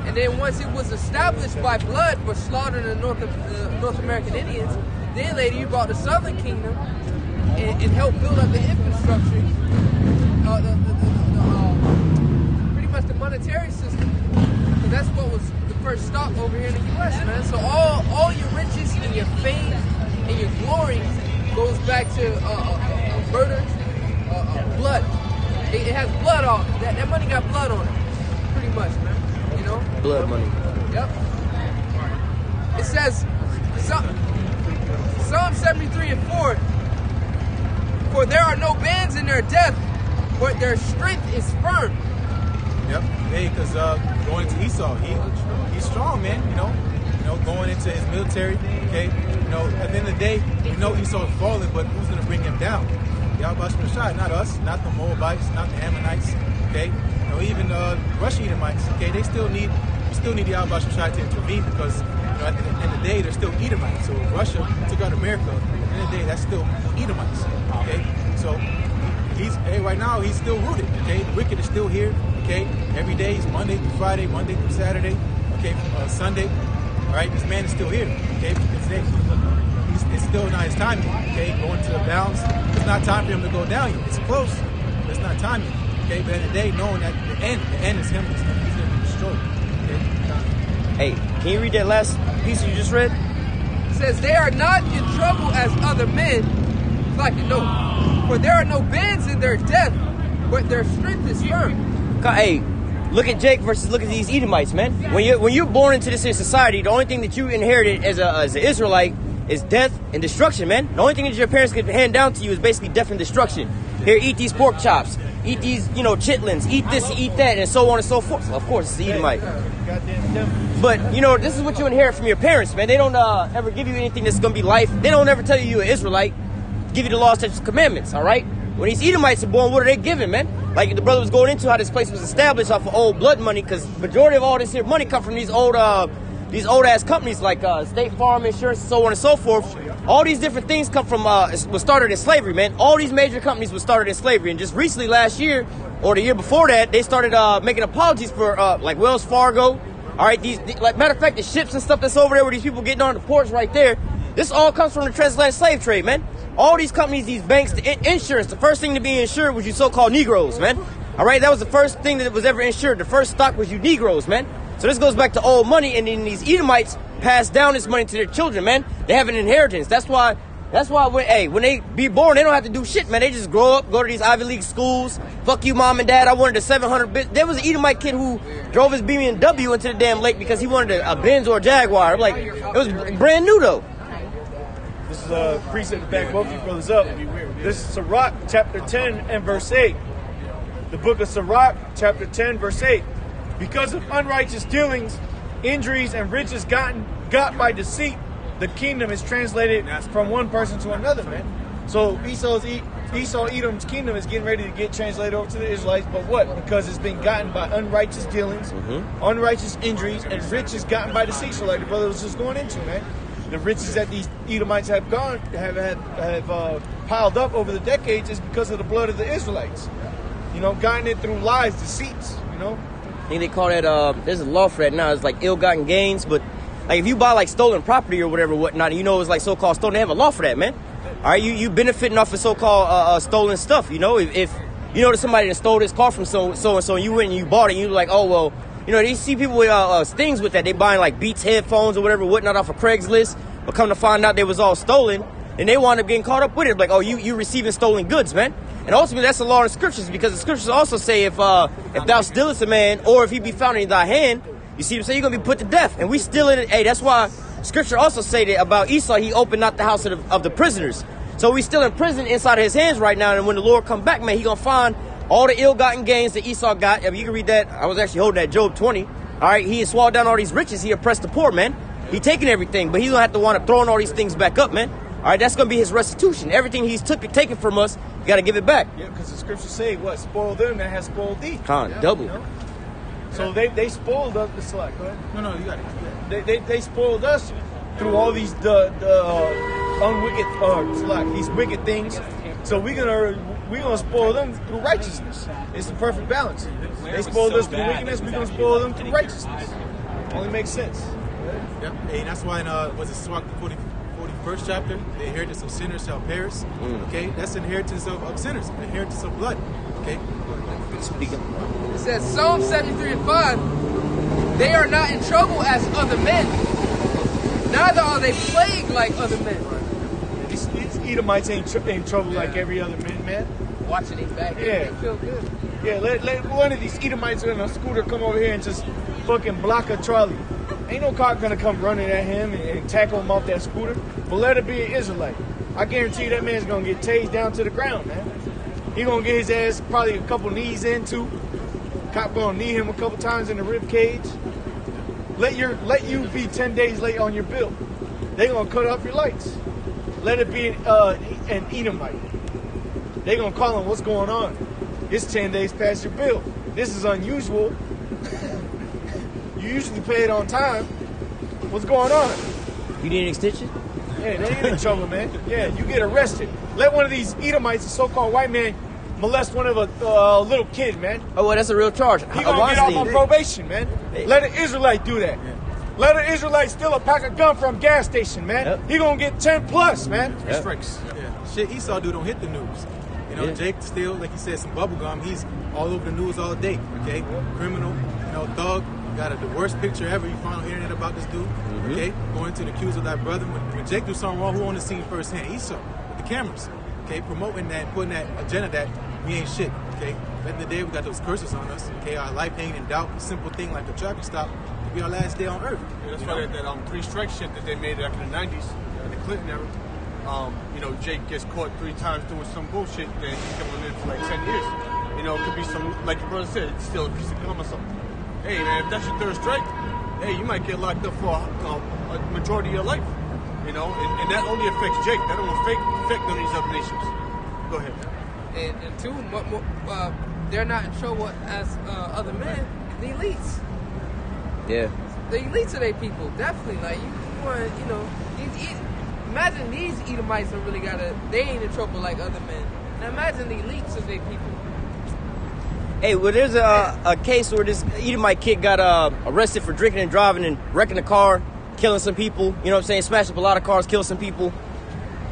And then once it was established by blood for slaughtering the North American Indians, then later you brought the Southern Kingdom and helped build up the infrastructure, pretty much the monetary system. So that's what was the first stop over here in the U.S., man. So all your riches and your fame and your glory goes back to murder, blood. It has blood on it. That money got blood on it, pretty much, man. Blood money. Yep. It says, Psalm 73 and 4, for there are no bands in their death, but their strength is firm. Yep. Hey, because going into Esau, he's strong, man. Going into his military. Okay. At the end of the day, we know Esau is falling, but who's going to bring him down? Yahweh Shemashah, not us, not the Moabites, not the Ammonites. Okay. Even Russian Edomites. Okay. We still need Yahweh Shemashah to intervene, because at the end of the day, they're still Edomites. So if Russia took out America, at the end of the day, that's still Edomites. Okay. So right now he's still rooted. Okay. The wicked is still here. Okay. Every day is Monday through Friday, Monday through Saturday. Okay. Sunday. All right. This man is still here. Okay. It's still not his time yet. Okay. Going to the bounds. It's not time for him to go down yet. It's close, but it's not time yet. Okay. But at the end of the day, knowing that the end is him. He's going to be destroyed. Hey, can you read that last piece you just read? It says, they are not in trouble as other men. It's like, for there are no bands in their death, but their strength is firm. Hey, look at Jake versus look at these Edomites, man. When you're born into this society, the only thing that you inherited as an Israelite is death and destruction, man. The only thing that your parents could hand down to you is basically death and destruction. Here, eat these pork chops, eat these, chitlins, eat this, eat that, and so on and so forth. Of course, it's the Edomite. But, this is what you inherit from your parents, man. They don't ever give you anything that's going to be life. They don't ever tell you're an Israelite, give you the laws, statutes, commandments, all right? When these Edomites are born, what are they given, man? Like the brother was going into how this place was established off of old blood money, because majority of all this here money come from these old ass companies like State Farm Insurance, and so on and so forth. All these different things come from was started in slavery, man. All these major companies were started in slavery, and just recently, last year or the year before that, they started making apologies for like Wells Fargo. All right, like matter of fact, the ships and stuff that's over there, where these people getting on the ports right there. This all comes from the transatlantic slave trade, man. All these companies, these banks, the insurance, the first thing to be insured was you so-called Negroes, man. All right, that was the first thing that was ever insured. The first stock was you Negroes, man. So So this goes back to old money, and then these Edomites pass down this money to their children, man. They have an inheritance. That's why when they be born, they don't have to do shit, man. They just grow up, go to these Ivy League schools. Fuck you, mom and dad. I wanted a 700 bit. There was an Edomite kid who drove his BMW into the damn lake because he wanted a Benz or a Jaguar. I'm like, it was brand new though. This is a precept to back both you brothers up. This is Sirach, chapter 10 and verse 8. The book of Sirach, chapter 10, verse 8. Because of unrighteous dealings, injuries, and riches got by deceit, the kingdom is translated from one person to another, man. So Edom's kingdom is getting ready to get translated over to the Israelites, but what? Because it's been gotten by unrighteous dealings, unrighteous injuries, and riches gotten by deceit. So like the brother was just going into, man. The riches that these Edomites have piled up over the decades is because of the blood of the Israelites. You know, gotten it through lies, deceits, you know. I think they call that, there's a law for that now. It's like ill-gotten gains, but like if you buy like stolen property or whatnot, you know it's like so-called stolen, they have a law for that, man. All right, you benefiting off of so-called stolen stuff, you know. If you know that somebody that stole this car from so and so, and you went and you bought it, and you're like, oh well, you know, they see people with stings with that. They buying like Beats headphones or whatnot off of Craigslist, but come to find out they was all stolen, and they wind up getting caught up with it. Like, oh, you receiving stolen goods, man. And ultimately, that's the law in the scriptures, because the scriptures also say if thou stealest a man, or if he be found in thy hand, you see what I'm saying, you're gonna be put to death. And we still in it. Hey, that's why scripture also say that about Esau, he opened not the house of the prisoners. So we still in prison inside of his hands right now. And when the Lord come back, man, he gonna find all the ill-gotten gains that Esau got. I mean, you can read that. I was actually holding that Job 20. All right, he has swallowed down all these riches. He oppressed the poor, man. He taking everything, but he's gonna have to want to throw all these things back up, man. All right, that's gonna be his restitution. Everything he's taken from us, you gotta give it back. Yeah, because the scriptures say, what? Spoil them that has spoiled thee. Double. You know? So they spoiled us. It's like, go ahead. No, you got it. They spoiled us through all these these wicked things. So we're gonna spoil them through righteousness. It's the perfect balance. They spoiled us through wickedness. We're gonna spoil them through righteousness. Only makes sense. Yep. Hey, that's why in Sirach the 41st chapter, the inheritance of sinners shall perish. Okay, that's the inheritance of sinners, the inheritance of blood. Okay. It says Psalm 73 and 5. They are not in trouble as other men, neither are they plagued like other men. These Edomites ain't in trouble like every other man. Watching his back, yeah, they feel good. Yeah, let one of these Edomites on a scooter come over here and just fucking block a trolley. Ain't no cop gonna come running at him and tackle him off that scooter. But let it be an Israelite. I guarantee you that man's gonna get tased down to the ground, man. He gonna get his ass probably a couple knees in too. Cop gonna knee him a couple times in the rib cage. Let you be 10 days late on your bill. They gonna cut off your lights. Let it be an Edomite. They gonna call him, what's going on? It's 10 days past your bill. This is unusual. You usually pay it on time. What's going on? You need an extension? Yeah, they ain't in trouble, man. Yeah, you get arrested. Let one of these Edomites, a so-called white man, molest one of a little kid, man. Oh, well, that's a real charge. He gonna get off on probation, man. Let an Israelite do that. Yeah. Let an Israelite steal a pack of gum from a gas station, man. Yep. He gonna get 10 plus, man. Yep. Strikes. Yeah. Shit Esau do don't hit the news. You know, Jake still, like you said, some bubble gum. He's all over the news all day. Okay, criminal, thug. Got the worst picture ever you find on the internet about this dude. Okay, going to the accuse of that brother. When Jake do something wrong, who on the scene firsthand? Esau with the cameras. Okay, promoting that, putting that agenda that we ain't shit. Okay, at the end of the day, we got those curses on us. Okay, our life hanging in doubt. A simple thing like a traffic stop could be our last day on earth. Yeah, that's why that 3 strike shit that they made back in the 90s, the Clinton era. Jake gets caught 3 times doing some bullshit, then he's coming in for like 10 years. It could be some, like your brother said, it's still a piece of gum or something. Hey man, if that's your 3rd strike, hey, you might get locked up for a majority of your life. And that only affects Jake. That don't affect none of these other nations. Go ahead. And two, they're not in trouble as other men. The elites. Yeah. The elites of their people, definitely. Like imagine these Edomites don't really they ain't in trouble like other men. Now imagine the elites of their people. Hey, well, there's a case where this Edomite kid got arrested for drinking and driving and wrecking a car, killing some people. You know what I'm saying? Smashed up a lot of cars, killed some people.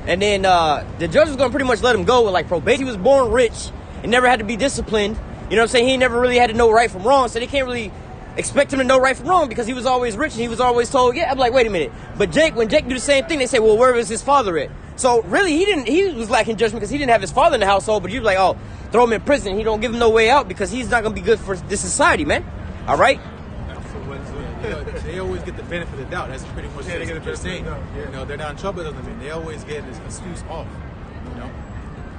And then the judge was going to pretty much let him go with like probation. He was born rich and never had to be disciplined. You know what I'm saying? He never really had to know right from wrong, so they can't really expect him to know right from wrong because he was always rich and he was always told, yeah. I'm like, wait a minute. But when Jake do the same thing, they say, well, where was his father at? So really, he was lacking judgment because he didn't have his father in the household. But you're like, oh, throw him in prison. He don't give him no way out because he's not gonna be good for this society, man. All right. They always get the benefit of the doubt. That's pretty much what they're saying. You know, they're not in trouble with them. They always get this excuse off. You know,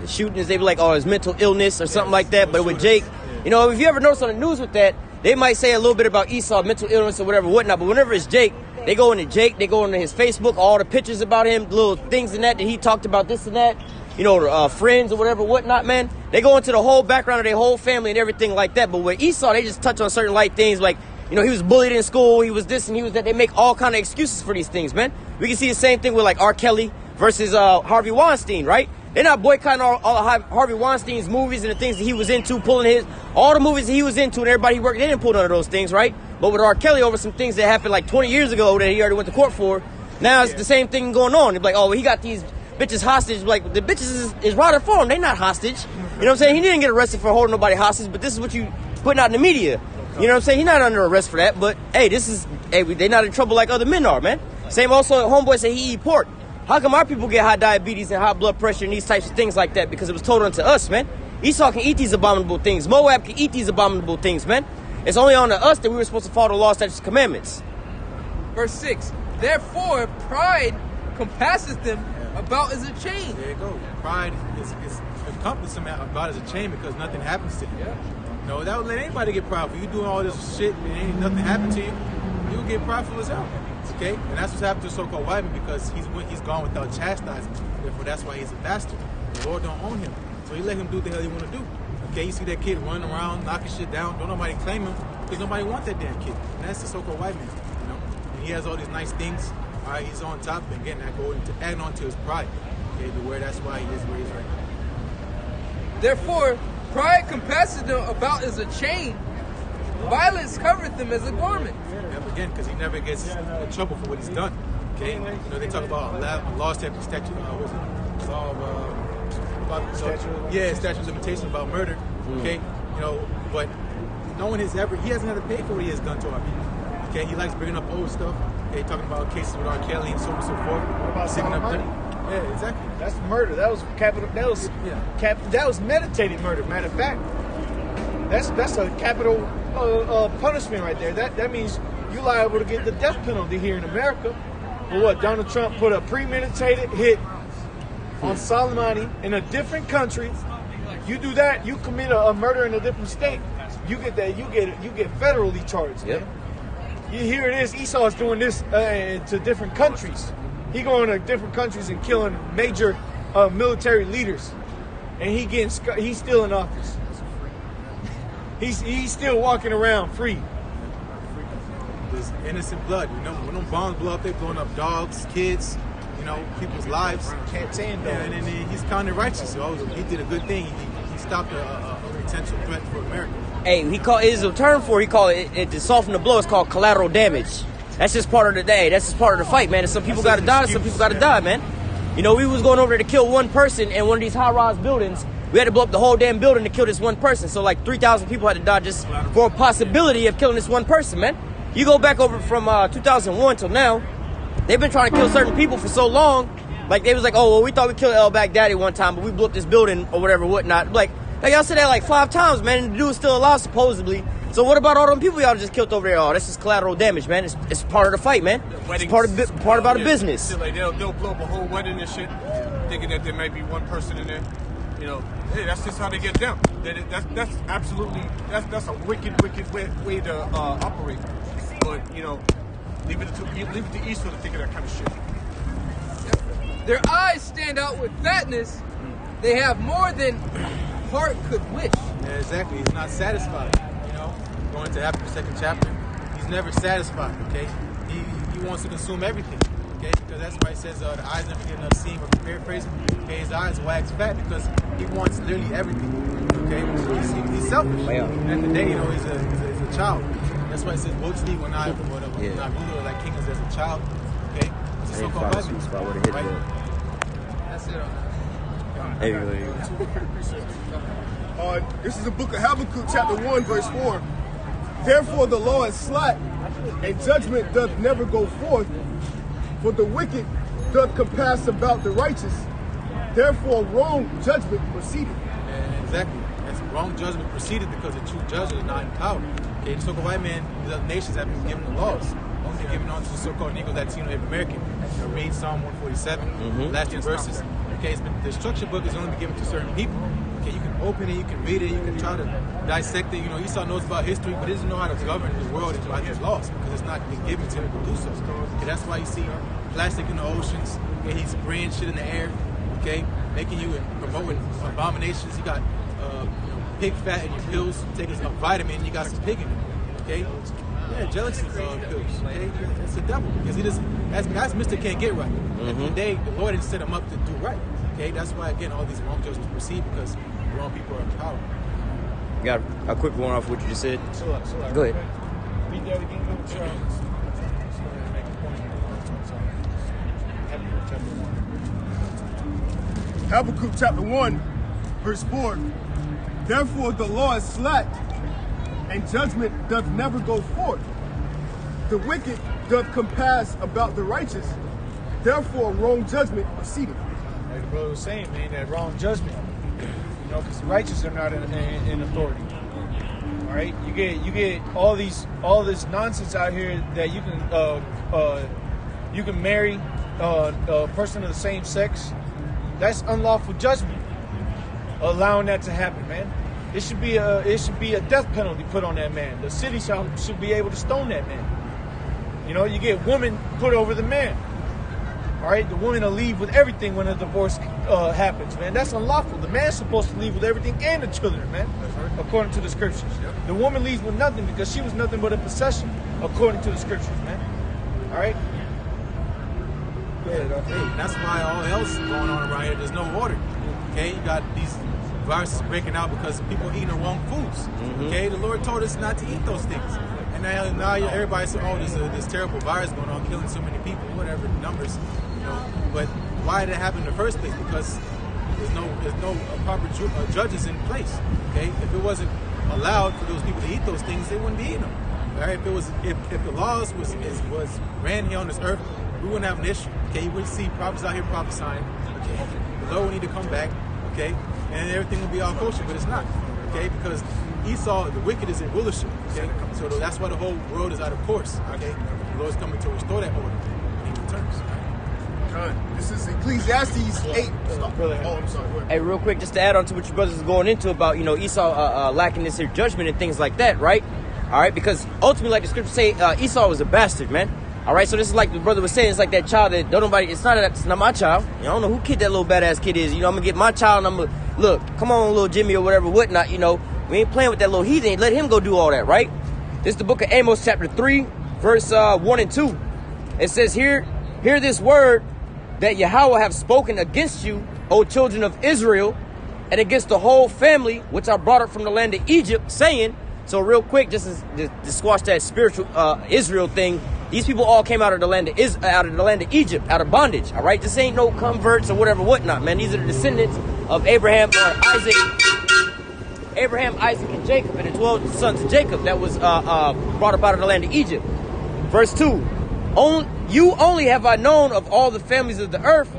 the shootings, they be like, oh, it's mental illness or something like that. But with Jake, you know, if you ever notice on the news with that, they might say a little bit about Esau, mental illness or whatever, whatnot. But whenever it's Jake, they go into Jake, they go into his Facebook, all the pictures about him, little things and that he talked about this and that. You know, friends or whatever, whatnot, man. They go into the whole background of their whole family and everything like that. But with Esau, they just touch on certain light things like, you know, he was bullied in school, he was this and he was that. They make all kind of excuses for these things, man. We can see the same thing with like R. Kelly versus Harvey Weinstein, right? They're not boycotting all of Harvey Weinstein's movies and the things that he was into, all the movies that he was into and everybody he worked, they didn't pull none of those things, right? But with R. Kelly, over some things that happened like 20 years ago that he already went to court for, now it's the same thing going on. They're like, oh, well, he got these bitches hostage. Like, the bitches is routed for him. They not hostage. You know what I'm saying? He didn't get arrested for holding nobody hostage, but this is what you putting out in the media. You know what I'm saying? He's not under arrest for that, but hey, they not in trouble like other men are, man. Same also, homeboy say he eat pork. How come our people get high diabetes and high blood pressure and these types of things like that? Because it was told unto us, man. Esau can eat these abominable things. Moab can eat these abominable things, man. It's only on us that we were supposed to follow the law, statutes, and commandments. Verse 6. Therefore, pride compasses them about as a chain. There you go. Pride is encompassing about as a chain because nothing happens to you. Yeah. No, that would let anybody get prideful. You doing all this shit and ain't nothing happened to you, you'll get prideful as hell. Okay? And that's what's happened to the so-called white man because he's gone without chastisement. Therefore, that's why he's a bastard. The Lord don't own him. So he let him do what the hell he want to do. Okay? You see that kid running around, knocking shit down. Don't nobody claim him because nobody wants that damn kid. And that's the so-called white man. You know? And he has all these nice things. All right? He's on top and getting that going to add on to his pride. Okay? To where that's why he is where he is right now. Therefore, pride compasses them about as a chain. Violence covereth them as a garment. Yeah, again, because he never gets in trouble for what he's done. Okay, you know they talk about statute of limitation about murder. Okay, you know, but no one he hasn't had to pay for what he has done to our people. Okay, he likes bringing up old stuff. Okay, talking about cases with R. Kelly and so on and so forth. What about sticking up money? Yeah, exactly. That's murder. That was capital. That was meditated murder. Matter of fact, that's a capital punishment right there. That means you're liable to get the death penalty here in America. But what Donald Trump put a premeditated hit on Soleimani in a different country. You do that, you commit a murder in a different state. You get that. You get federally charged. Yep. Man. You hear it is Esau's doing this to different countries. He going to different countries and killing major military leaders, and he's still in office. He's still walking around free. There's innocent blood. You know, when them bombs blow up, they blowing up dogs, kids, you know, people's lives. Can't stand that. And then he's counted righteous. So he did a good thing. He stopped a potential threat for America. Hey, he called it to soften the blow. It's called collateral damage. That's just part of the day. That's just part of the fight, man. And some people got to die. Some people got to die, man. You know, we was going over there to kill one person in one of these high-rise buildings. We had to blow up the whole damn building to kill this one person. So like 3,000 people had to die just for a possibility of killing this one person, man. You go back over from 2001 till now, they've been trying to kill certain people for so long. Like they was like, oh, well, we thought we killed El Baghdadi one time, but we blew up this building or whatever, whatnot. Like y'all said that like 5 times, man, and the dude's still alive supposedly. So what about all them people y'all just killed over there? Oh, that's just collateral damage, man. It's part of the fight, man. It's part about the business. Like they'll blow up a whole wedding and shit, thinking that there might be one person in there. You know, hey, that's just how they get down. That's absolutely that's a wicked way to operate. But you know, leave it to Esau to think of that kind of shit. Their eyes stand out with fatness. They have more than heart could wish. Yeah, exactly. He's not satisfied. Going to after the 2nd chapter, he's never satisfied. Okay, he wants to consume everything. Okay, because that's why he says the eyes never get enough seeing. But paraphrasing, okay, his eyes wax fat because he wants literally everything. Okay, so he's selfish. At the end of the day, you know, he's a child. That's why it says, "Woe to thee when I rule like king as a child." Okay, it's a so-called Bible. Right? That's it. This is the book of Habakkuk, chapter 1, verse 4. Therefore the law is slack, and judgment doth never go forth. For the wicked doth compass about the righteous. Therefore wrong judgment proceeded. Exactly. That's wrong judgment proceeded because the true judge is not in power. Okay, the so-called white man, the other nations have been given the laws. Only been given on to the so-called Negro, Latino, and American. Read Psalm 147, last two verses. Okay, it's been, the instruction book is only been given to certain people. Okay, you can open it, you can read it, you can try to dissect it. You know, Esau knows about history, but he doesn't know how to govern the world by his laws because it's not been given to him to do so. Okay, that's why you see plastic in the oceans. Okay, he's spraying shit in the air. Okay, making you and promoting abominations. You got pig fat in your pills. Take a vitamin, you got some pig in it. Okay, yeah, jealousy pills. Okay, it's the devil because he doesn't. That's Mr. Can't get right. And today the Lord didn't set him up to do right. Okay, that's why again all these wrong judgments proceed because the wrong people are in power. Got a quick one off what you just said. Go ahead. Read that again. Habakkuk chapter 1, verse 4. Therefore the law is slack, and judgment doth never go forth. The wicked doth compass about the righteous. Therefore wrong judgment proceeded. Like the brother was saying, man, that wrong judgment. You know, because the righteous are not in authority. All right, you get all this nonsense out here that you can marry a person of the same sex. That's unlawful judgment. Allowing that to happen, man. It should be a death penalty put on that man. The city should be able to stone that man. You know, you get woman put over the man. All right, the woman will leave with everything when a divorce happens, man. That's unlawful. The man's supposed to leave with everything and the children, man, according to the scriptures. Yep. The woman leaves with nothing because she was nothing but a possession, according to the scriptures, man. All right. Hey, that's why all else is going on around here. There's no order. Okay, you got these viruses breaking out because people are eating the wrong foods. Okay, the Lord told us not to eat those things, and now everybody's saying, "Oh, there's this terrible virus going on, killing so many people, whatever the numbers." You know, but why did it happen in the first place? Because there's no proper judges in place. Okay, if it wasn't allowed for those people to eat those things, they wouldn't be eating them. All right, if the laws was ran here on this earth, we wouldn't have an issue. Okay, you wouldn't see prophets out here prophesying. Okay, the Lord would need to come back. Okay, and everything will be all kosher, but it's not. Okay, because Esau, the wicked, is in rulership. Okay, so that's why the whole world is out of course. Okay, the Lord's coming to restore that order when He returns. This is Ecclesiastes 8. Oh, I'm sorry. Hey, real quick, just to add on to what your brothers is going into about, Esau lacking this here judgment and things like that, right? All right, because ultimately, like the scriptures say, Esau was a bastard, man. All right, so this is like the brother was saying, it's like that child that don't nobody, it's not my child. I don't know who kid that little badass kid is. I'm gonna get my child and I'm gonna, look, come on, little Jimmy or whatever, whatnot, we ain't playing with that little heathen. Let him go do all that, right? This is the book of Amos, chapter 3, verse 1 and 2. It says, hear this word that Yahweh have spoken against you, O children of Israel, and against the whole family, which I brought up from the land of Egypt, saying, so real quick, just to squash that spiritual Israel thing, these people all came out of the land of Egypt, out of bondage. All right, this ain't no converts or whatever, whatnot, man. These are the descendants of Abraham, Isaac, and Jacob, and the 12 sons of Jacob that was brought up out of the land of Egypt. Verse 2: You only have I known of all the families of the earth,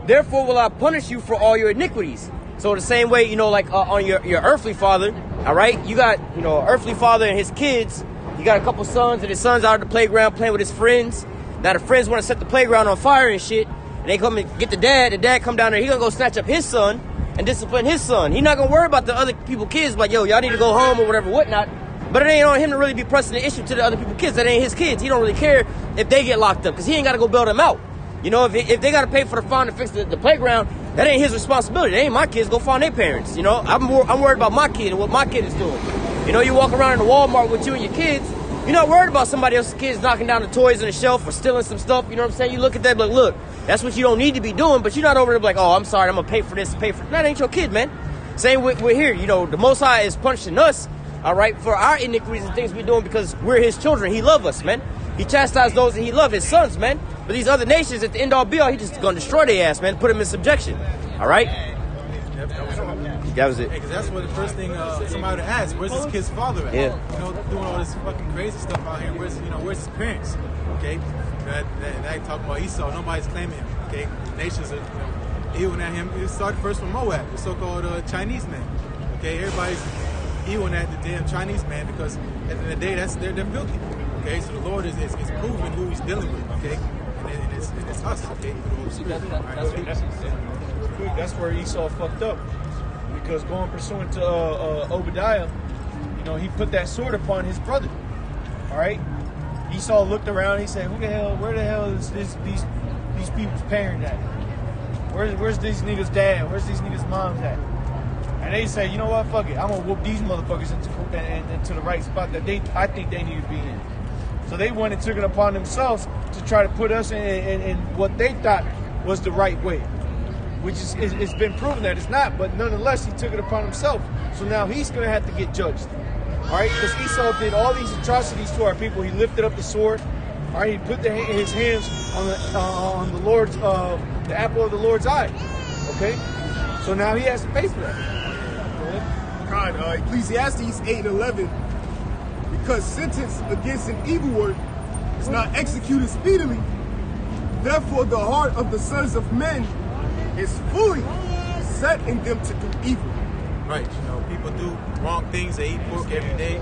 therefore will I punish you for all your iniquities. So the same way, like on your earthly father, all right, you got earthly father and his kids. You got a couple sons, and his son's out at the playground playing with his friends. Now the friends want to set the playground on fire and shit, and they come and get the dad. The dad come down there, he gonna go snatch up his son and discipline his son. He not gonna worry about the other people kids, like, yo, y'all need to go home or whatever, whatnot. But it ain't on him to really be pressing the issue to the other people kids. That ain't his kids. He don't really care if they get locked up, because he ain't gotta go bail them out. If they gotta pay for the fine to fix the playground, that ain't his responsibility. They ain't my kids. Go find their parents. I'm worried about my kid and what my kid is doing. You walk around in the Walmart with you and your kids. You're not worried about somebody else's kids knocking down the toys on the shelf or stealing some stuff. You know what I'm saying? You look at that, like, look, that's what you don't need to be doing. But you're not over there like, oh, I'm sorry, I'm gonna pay for this, That ain't your kid, man. Same with here. The Most High is punishing us, all right, for our iniquities and things we're doing because we're His children. He loves us, man. He chastised those that He loved, His sons, man. But these other nations, at the end all be all, He just gonna destroy their ass, man. Put them in subjection, all right. That was it. Because that's what the first thing somebody would ask. Where's this kid's father at? Yeah. You know, doing all this fucking crazy stuff out here. Where's his parents? Okay. That talking about Esau. Nobody's claiming him. Okay. Nations are evil at him. It started first from Moab, the so-called Chinese man. Okay. Everybody's evil at the damn Chinese man because at the end of the day, they're filthy. Okay. So the Lord is proving who He's dealing with. Okay. And it's us. Okay. Real quick, that's where Esau fucked up. Because going pursuant to Obadiah, you know, he put that sword upon his brother. All right. Esau looked around. He said, where the hell is these people's parents at? Where's these niggas' dad? Where's these niggas' moms at? And they say, you know what? Fuck it. I'm gonna whoop these motherfuckers into the right spot that I think they need to be in. So they went and took it upon themselves to try to put us in what they thought was the right way. Which it's been proven that it's not, but nonetheless, he took it upon himself. So now he's going to have to get judged. All right? Because Esau did all these atrocities to our people. He lifted up the sword. All right? He put his hands on the Lord's, the apple of the Lord's eye. Okay? So now he has to pay for that. God, Ecclesiastes 8:11. Because sentence against an evil work is not executed speedily, therefore the heart of the sons of men is fully set in them to do evil. Right, you know, people do wrong things. They eat pork every day.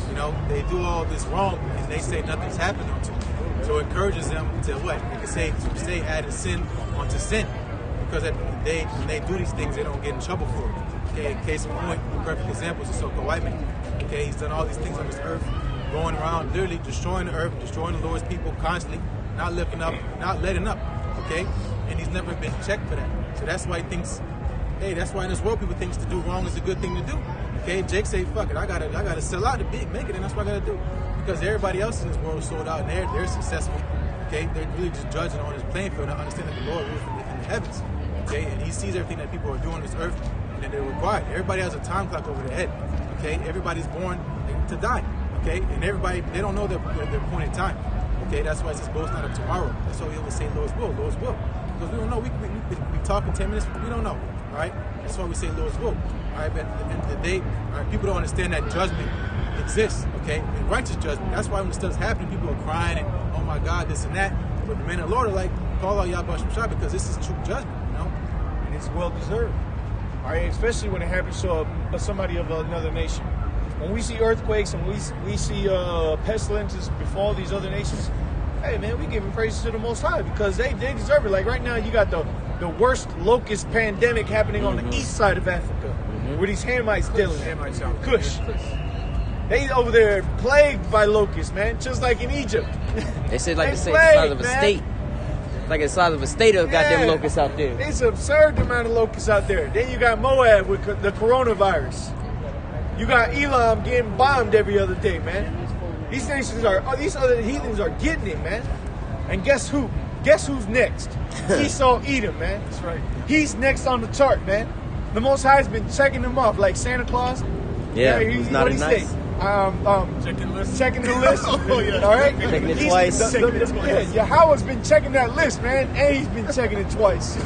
You know, they do all this wrong, and they say nothing's happened to them. So it encourages them to what? They can say adding sin onto sin, because at the end of the day, when they do these things, they don't get in trouble for it. Okay, case in point, a perfect example is the so-called white man. Okay, he's done all these things on this earth, going around, literally destroying the earth, destroying the Lord's people constantly, not looking up, not letting up. Okay, and he's never been checked for that. So that's why he thinks, hey, that's why in this world people think to do wrong is a good thing to do. Okay, Jake say, fuck it, I gotta sell out to make it, and that's what I gotta do. Because everybody else in this world is sold out and they're successful. Okay, they're really just judging on his playing field, not understanding the Lord rules in the heavens. Okay, and he sees everything that people are doing on this earth and that they're required. Everybody has a time clock over their head. Okay, everybody's born to die. Okay, and everybody, they don't know their appointed time. Okay, that's why it says boast not of tomorrow. That's why we always say Lord's will, Lord's will. Because we don't know. We talk in 10 minutes, we don't know. All right? That's why we say Lord's will. All right? But at the end of the day, all right, people don't understand that judgment exists. Okay? And righteous judgment. That's why when stuff's happening, people are crying and, oh my God, this and that. But the men of the Lord are like, call out Yahweh Shah because this is true judgment, you know? And it's well deserved. All right? Especially when it happens to somebody of another nation. When we see earthquakes and we see pestilences befall these other nations, hey man, we give praises to the Most High because they deserve it. Like right now, you got the worst locust pandemic happening on the east side of Africa, where these Hamites dealing with Kush. They over there plagued by locusts, man, just like in Egypt. They said like the size of a state. Like the size of a state of goddamn locusts out there. It's an absurd amount of locusts out there. Then you got Moab with the coronavirus. You got Elam getting bombed every other day, man. These other heathens are getting it, man. And guess who? Guess who's next? Esau Edom, man. That's right. He's next on the chart, man. The Most High's been checking them off like Santa Claus. Yeah, he's not what nice. Say? Checking the list. Oh, yeah. All right? Checking it twice. Yahweh's been checking that list, man, and he's been checking it twice.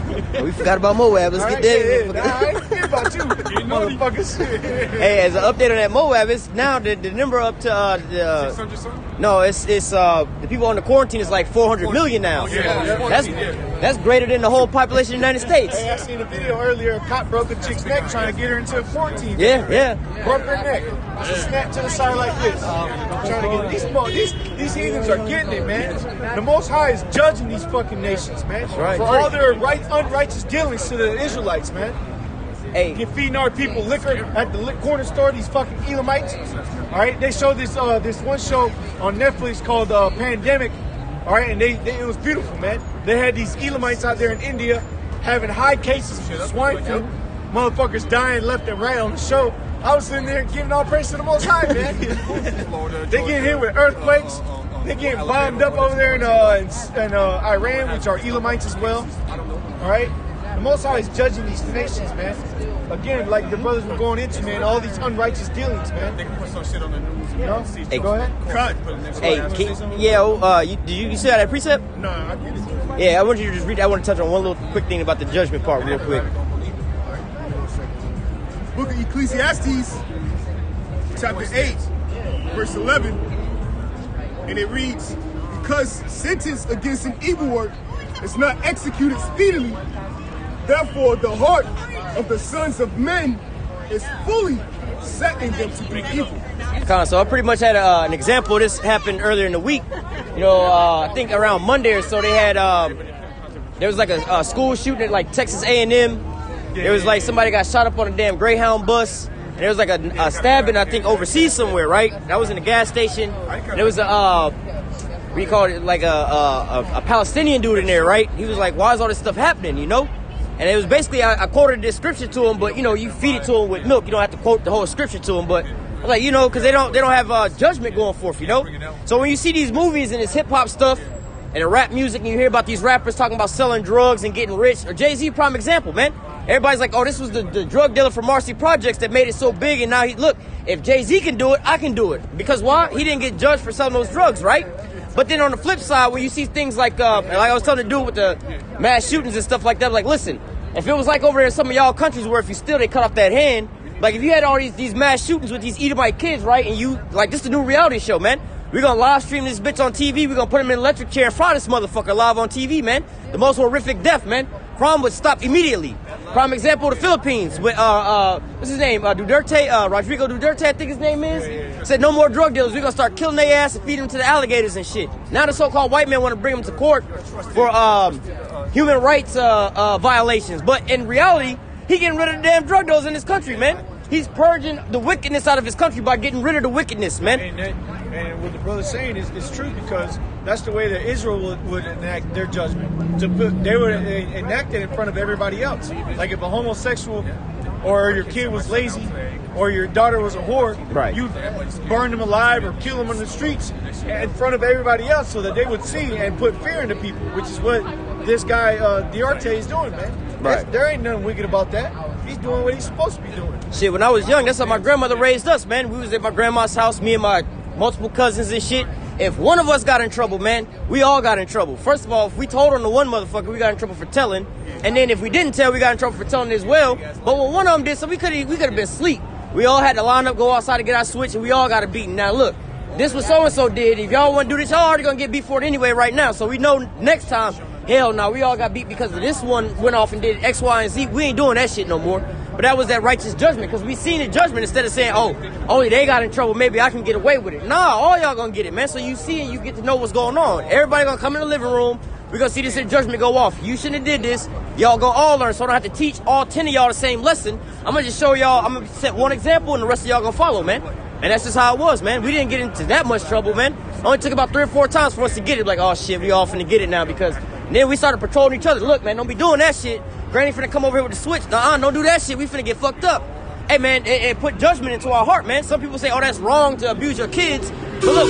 We forgot about Moab. Let's get there. I ain't forget about you, motherfuckers. Hey, as an update on that Moab, it's now the number up to 600 something? no, it's the people on the quarantine is like 400 million now. That's greater than the whole population of the United States. Hey, I seen a video earlier. A cop broke a chick's neck trying to get her into a quarantine. Yeah. Broke her neck. Just snap to the side like this. Trying to get these heathens are getting it, man. The Most High is judging these fucking nations, man, right. for all their unrighteous dealings to the Israelites, man. Hey, You're feeding our people liquor at the corner store. These fucking Elamites. All right, they showed this one show on Netflix called Pandemic. All right, and it was beautiful, man. They had these Elamites out there in India having high cases of swine flu. Motherfuckers dying left and right on the show. I was sitting there giving all praise to the Most High, man. They getting hit with earthquakes. They getting bombed up over there in Iran, which are Elamites as well. All right, the Most High is judging these nations, man. Again, like the brothers were going into, man, all these unrighteous dealings, man. They can put some shit on the news. You know? Hey, go ahead. Cut. hey, you see that precept? No, I get it. Yeah, I want you to just read. I want to touch on one little quick thing about the judgment part, real quick. book of Ecclesiastes, chapter 8, verse 11, and it reads, because sentence against an evil work is not executed speedily, therefore the heart of the sons of men is fully set in them to do evil. So I pretty much had an example. This happened earlier in the week. You know, I think around Monday or so, they had there was like a school shooting at like Texas A&M. There was like somebody got shot up on a damn Greyhound bus. And there was like a stabbing, I think, overseas somewhere, right? That was in a gas station. And there was we call it like a Palestinian dude in there, right? He was like, why is all this stuff happening, you know? And it was basically, I quoted this scripture to him, but, you know, you feed it to him with milk. You don't have to quote the whole scripture to him, but, like, you know, because they don't have judgment going forth, you know? So when you see these movies and this hip-hop stuff and the rap music and you hear about these rappers talking about selling drugs and getting rich, or Jay-Z, prime example, man. Everybody's like, oh, this was the drug dealer from Marcy Projects that made it so big, and now look, if Jay-Z can do it, I can do it. Because why? He didn't get judged for selling those drugs, right? But then on the flip side, when you see things like I was telling the dude with the mass shootings and stuff like that, like, listen, if it was like over there in some of y'all countries where if you steal, they cut off that hand, like if you had all these mass shootings with these Edomite kids, right, and you, like, this is the new reality show, man. We're going to live stream this bitch on TV. We're going to put him in an electric chair and fry this motherfucker live on TV, man. The most horrific death, man. Crime would stop immediately. Prime example, the Philippines with what's his name? Duterte, Rodrigo Duterte, I think his name is. Said no more drug dealers. We're gonna start killing their ass and feeding them to the alligators and shit. Now the so-called white men want to bring them to court for human rights violations. But in reality, he getting rid of the damn drug dealers in this country, man. He's purging the wickedness out of his country by getting rid of the wickedness, man. And what the brother's saying is true, because that's the way that Israel would enact their judgment. They would enact it in front of everybody else. Like if a homosexual or your kid was lazy or your daughter was a whore, right, you burn them alive or kill them on the streets in front of everybody else so that they would see and put fear into people, which is what this guy Duarte is doing, man. Right. There ain't nothing wicked about that. He's doing what he's supposed to be doing. Shit, when I was young, that's how my grandmother raised us, man. We was at my grandma's house, me and my multiple cousins and shit. If one of us got in trouble, man, we all got in trouble. First of all, if we told on the one motherfucker, we got in trouble for telling. And then if we didn't tell, we got in trouble for telling as well. But when one of them did, so we could have been asleep. We all had to line up, go outside to get our switch, and we all got a beating. Now look, this was so-and-so did. If y'all want to do this, y'all already going to get beat for it anyway right now. So we know next time, hell no, we all got beat because of this one went off and did X, Y, and Z. We ain't doing that shit no more. But that was that righteous judgment, because we seen the judgment instead of saying, oh, only they got in trouble, maybe I can get away with it. Nah, all y'all gonna get it, man. So you see and you get to know what's going on. Everybody gonna come in the living room. We're gonna see this judgment go off. You shouldn't have did this. Y'all gonna all learn, so I don't have to teach all 10 of y'all the same lesson. I'm gonna just show y'all, I'm gonna set one example and the rest of y'all gonna follow, man. And that's just how it was, man. We didn't get into that much trouble, man. It only took about 3 or 4 times for us to get it. Like, oh shit, we all finna get it now, because then we started patrolling each other. Look, man, don't be doing that shit. Granny finna come over here with the switch. Nuh-uh, don't do that shit. We finna get fucked up. Hey, man, it put judgment into our heart, man. Some people say, oh, that's wrong to abuse your kids. But look,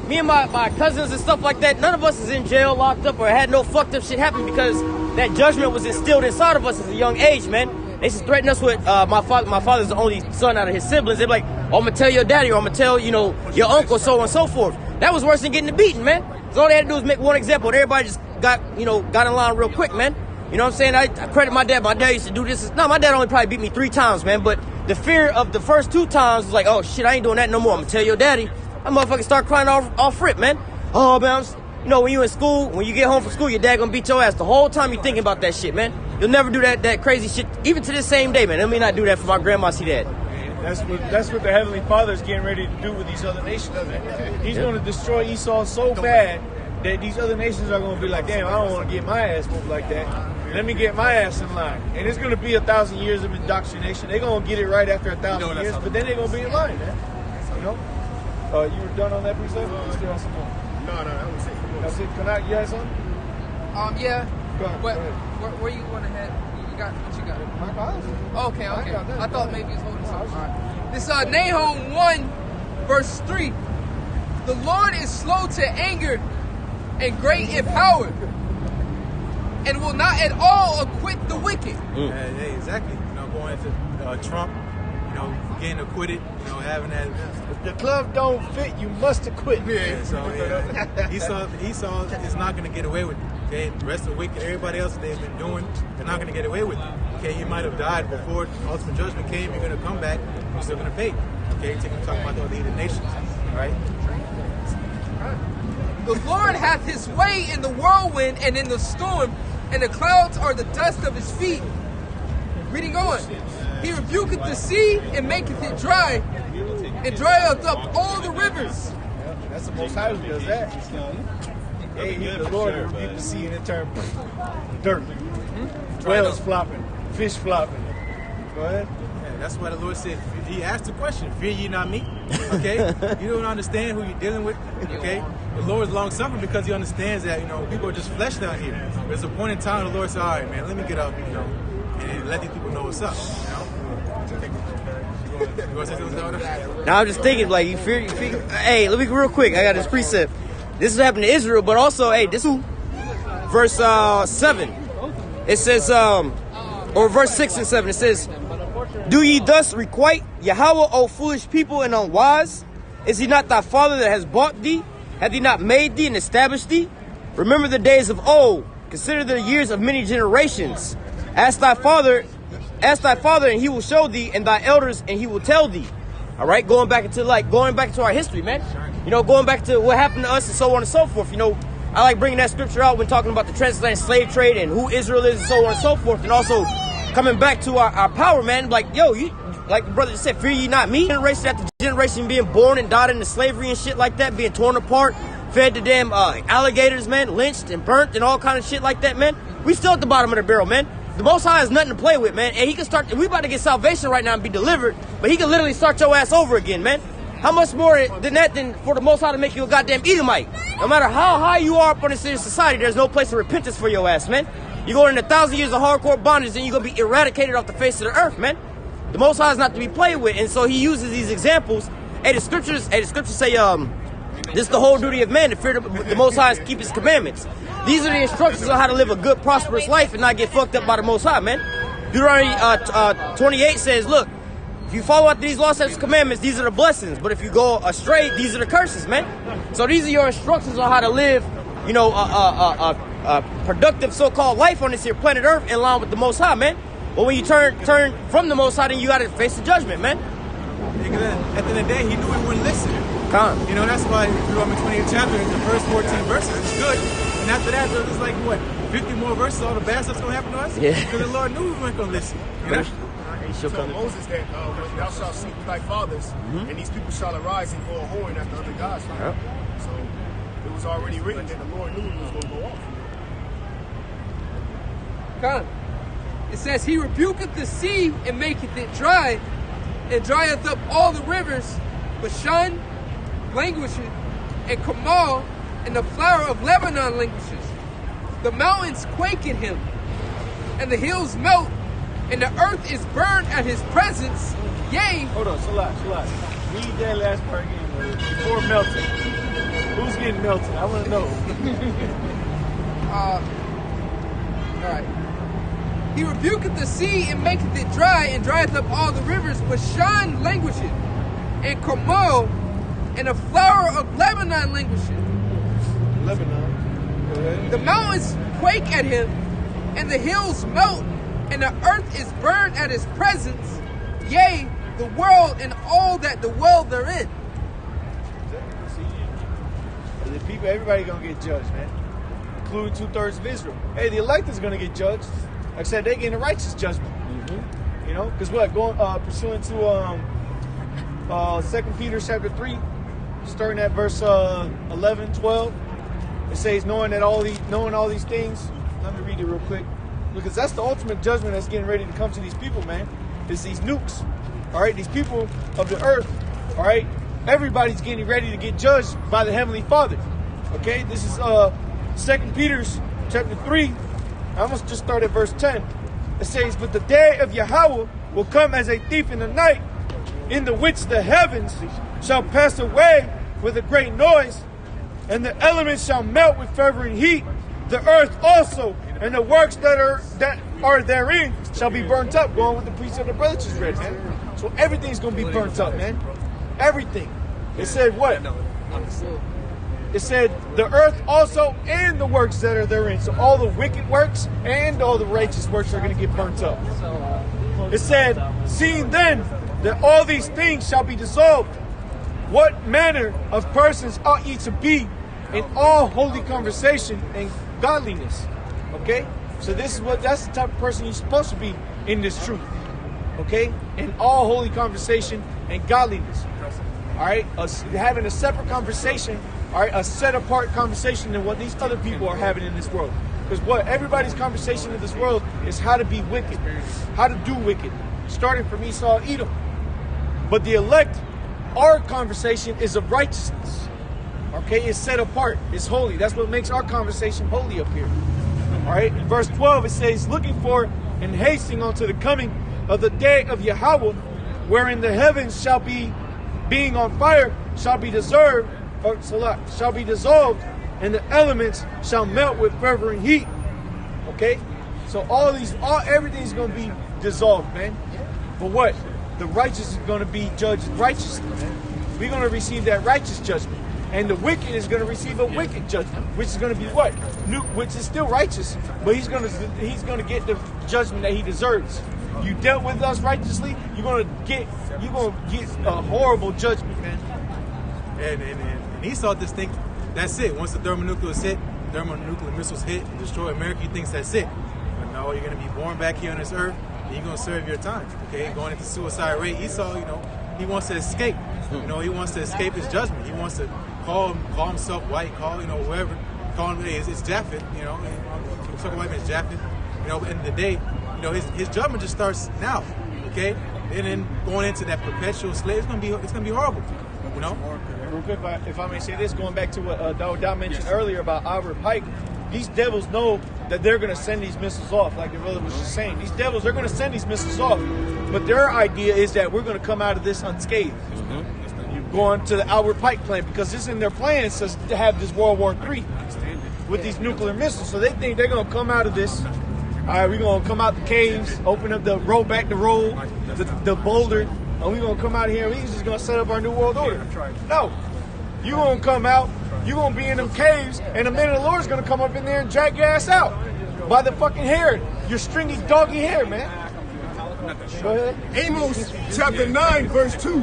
me and my cousins and stuff like that, none of us is in jail, locked up, or had no fucked up shit happen, because that judgment was instilled inside of us at a young age, man. They just threatened us with, my father's the only son out of his siblings. They're like, oh, I'm gonna tell your daddy, or I'm gonna tell, you know, your uncle, so on and so forth. That was worse than getting the beating, man. So all they had to do was make one example, and everybody just got in line real quick, man. You know what I'm saying? I credit my dad. My dad used to do this. No, my dad only probably beat me 3 times, man. But the fear of the first 2 times was like, oh shit, I ain't doing that no more. I'm gonna tell your daddy. That motherfucker start crying off rip, man. Oh man, you know, when you in school, when you get home from school, your dad gonna beat your ass. The whole time you thinking about that shit, man. You'll never do that crazy shit, even to this same day, man. Let me not do that for my grandma. See that. That's what the Heavenly Father is getting ready to do with these other nations. He's going to destroy Esau so bad that these other nations are going to be like, damn, I don't want to get my ass moved like that. Let me get my ass in line. And it's going to be 1,000 years of indoctrination. They're going to get it right after 1,000 years, but then they're going to be in line, man. You know? You were done on that precept? You still have some more? No, I was saying. That's it. Can you have some? Yeah. Go ahead. Where you want to head? You got what you got? Okay. I thought maybe it's holding something. All right. This Nahum 1, verse 3. The Lord is slow to anger and great in power, and will not at all acquit the wicked. Hey, exactly. You know, going into Trump, you know, getting acquitted, you know, having that. If the glove don't fit, you must acquit. Yeah, so Esau is not going to get away with it. Okay, the rest of the wicked, everybody else they've been doing, they're not going to get away with it. okay, he might have died before ultimate judgment came. You're going to come back. You're still going to pay. Okay, talking about the heathen nations. All right. The Lord hath his way in the whirlwind and in the storm, and the clouds are the dust of his feet. Reading on. He rebuketh the sea and maketh it dry, and drieth up all the rivers. That's the Most High who does that. Hey, the Lord will rebuke the sea and it turn dirt. Whales flopping, fish flopping. Go ahead. Yeah, that's why the Lord said, he asked the question, fear ye not me? Okay? You don't understand who you're dealing with. Okay? The Lord is long-suffering because he understands that, people are just flesh down here. There's a point in time the Lord said, all right, man, let me get up, and let these people know what's up. You want to say something, daughter? Now I'm just thinking, like, you fear. Hey, let me real quick. I got this precept. This is happening to Israel, but also, hey, this is verse 7. It says, or verse 6 and 7. It says, do ye thus requite Yahweh, O foolish people and unwise? Is he not thy father that has bought thee? Hath he not made thee and established thee? Remember the days of old. Consider the years of many generations. Ask thy father, and he will show thee, and thy elders, and he will tell thee. All right, going back into our history, man. Going back to what happened to us and so on and so forth. I like bringing that scripture out when talking about the transatlantic slave trade and who Israel is and so on and so forth, and also coming back to our power, man. Like, yo, you, like the brother just said, fear ye not me. Generation after generation being born and died into slavery and shit like that, being torn apart, fed to damn alligators, man, lynched and burnt and all kind of shit like that, man. We still at the bottom of the barrel, man. The Most High has nothing to play with, man. And he can start, we about to get salvation right now and be delivered, but he can literally start your ass over again, man. How much more than that than for the Most High to make you a goddamn Edomite? No matter how high you are up on this society, there's no place of repentance for your ass, man. You go in 1,000 years of hardcore bondage and you're going to be eradicated off the face of the earth, man. The Most High is not to be played with. And so he uses these examples. Hey, the scriptures say, this is the whole duty of man, to fear the Most High is keep his commandments. These are the instructions on how to live a good, prosperous life and not get fucked up by the Most High, man. Deuteronomy 28 says, look, if you follow after these laws, statutes, commandments, these are the blessings. But if you go astray, these are the curses, man. So these are your instructions on how to live, a productive so-called life on this here planet Earth in line with the Most High, man. But when you turn from the Most High, then you got to face the judgment, man. At the end of the day, he knew he wouldn't listen. Come. That's why Deuteronomy 28 chapter, the first 14 verses, it's good. And after that, there's like, 50 more verses, all the bad stuff's going to happen to us? Yeah. Because the Lord knew we weren't going to listen. So Moses that thou shalt sleep with thy fathers, and these people shall arise and go a whoring after other gods. Right? So it was already written that the Lord knew he was going to go off. God. It says, he rebuketh the sea and maketh it dry, and drieth up all the rivers. Bashan languisheth, and Carmel and the flower of Lebanon languishes. The mountains quake in him, and the hills melt, and the earth is burned at his presence. Yea. Hold on, chill out. Read that last part again. Before melting. Who's getting melted? I want to know. All right. He rebuketh the sea and maketh it dry, and drieth up all the rivers. Bashan languisheth, and Carmel and the flower of Lebanon languisheth. Lebanon. Go ahead. The mountains quake at him, and the hills melt, and the earth is burned at his presence. Yea, the world and all that dwell therein. The people, everybody gonna get judged, man, including 2/3 of Israel. Hey, the elect is gonna get judged. Like I said, they getting a righteous judgment. Because pursuant to 2 Peter chapter 3, starting at verse 11, 12, it says, knowing all these things. Let me read it real quick, because that's the ultimate judgment that's getting ready to come to these people, man. It's these nukes, all right? These people of the earth, all right? Everybody's getting ready to get judged by the Heavenly Father, okay? This is 2 Peter chapter 3. I must just start at verse 10. It says, but the day of Yahweh will come as a thief in the night, in the which the heavens shall pass away with a great noise, and the elements shall melt with fervent heat. The earth also, and the works that are therein shall be burnt up. Going with the precept the brother just read, man. So everything's going to be burnt up, man. Everything. It said what? it said, the earth also and the works that are therein. So all the wicked works and all the righteous works are going to get burnt up. It said, seeing then that all these things shall be dissolved, what manner of persons ought ye to be in all holy conversation and godliness? Okay? So that's the type of person you're supposed to be in this truth. Okay? In all holy conversation and godliness. All right? Having a separate conversation, all right, a set apart conversation than what these other people are having in this world. Because what everybody's conversation in this world is how to be wicked, how to do wicked, starting from Esau, Edom. But the elect, our conversation is of righteousness. Okay, it's set apart, it's holy. That's what makes our conversation holy up here. All right, in verse 12 it says, looking for and hasting unto the coming of the day of Yahweh, wherein the heavens shall be, being on fire, shall be dissolved, and the elements shall melt with fervent heat. Okay, so everything's going to be dissolved, man. But what? The righteous is going to be judged righteously, man. We're going to receive that righteous judgment. And the wicked is going to receive a wicked judgment, which is going to be what? Which is still righteous, but he's going to get the judgment that he deserves. You dealt with us righteously, you're going to get a horrible judgment, man. And Esau just think that's it. Once the thermonuclear missiles hit and destroy America, he thinks that's it. But no, you're going to be born back here on this earth, and you're going to serve your time. Okay, going into suicide rate. Esau, he wants to escape. He wants to escape his judgment. He wants to call himself white, whoever, call him, hey, it's Japheth, talk about him as Japheth. At the end of the day, his judgment just starts now, okay? And then going into that perpetual slave, it's gonna be horrible, Real quick, if I may say this, going back to what Dawud mentioned earlier about Albert Pike, these devils know that they're going to send these missiles off, like the brother was just saying. These devils, they're going to send these missiles off, but their idea is that we're going to come out of this unscathed. Going to the Albert Pike plan, because it's in their plans to have this World War III with these nuclear missiles. So they think they're going to come out of this. All right, we're going to come out the caves, open up the road, the boulder, and we're going to come out here and we're just going to set up our new world order. No. You're going to come out, you're going to be in them caves, and the man of the Lord is going to come up in there and drag your ass out by the fucking hair, your stringy doggy hair, man. Go ahead. Amos chapter 9, verse 2.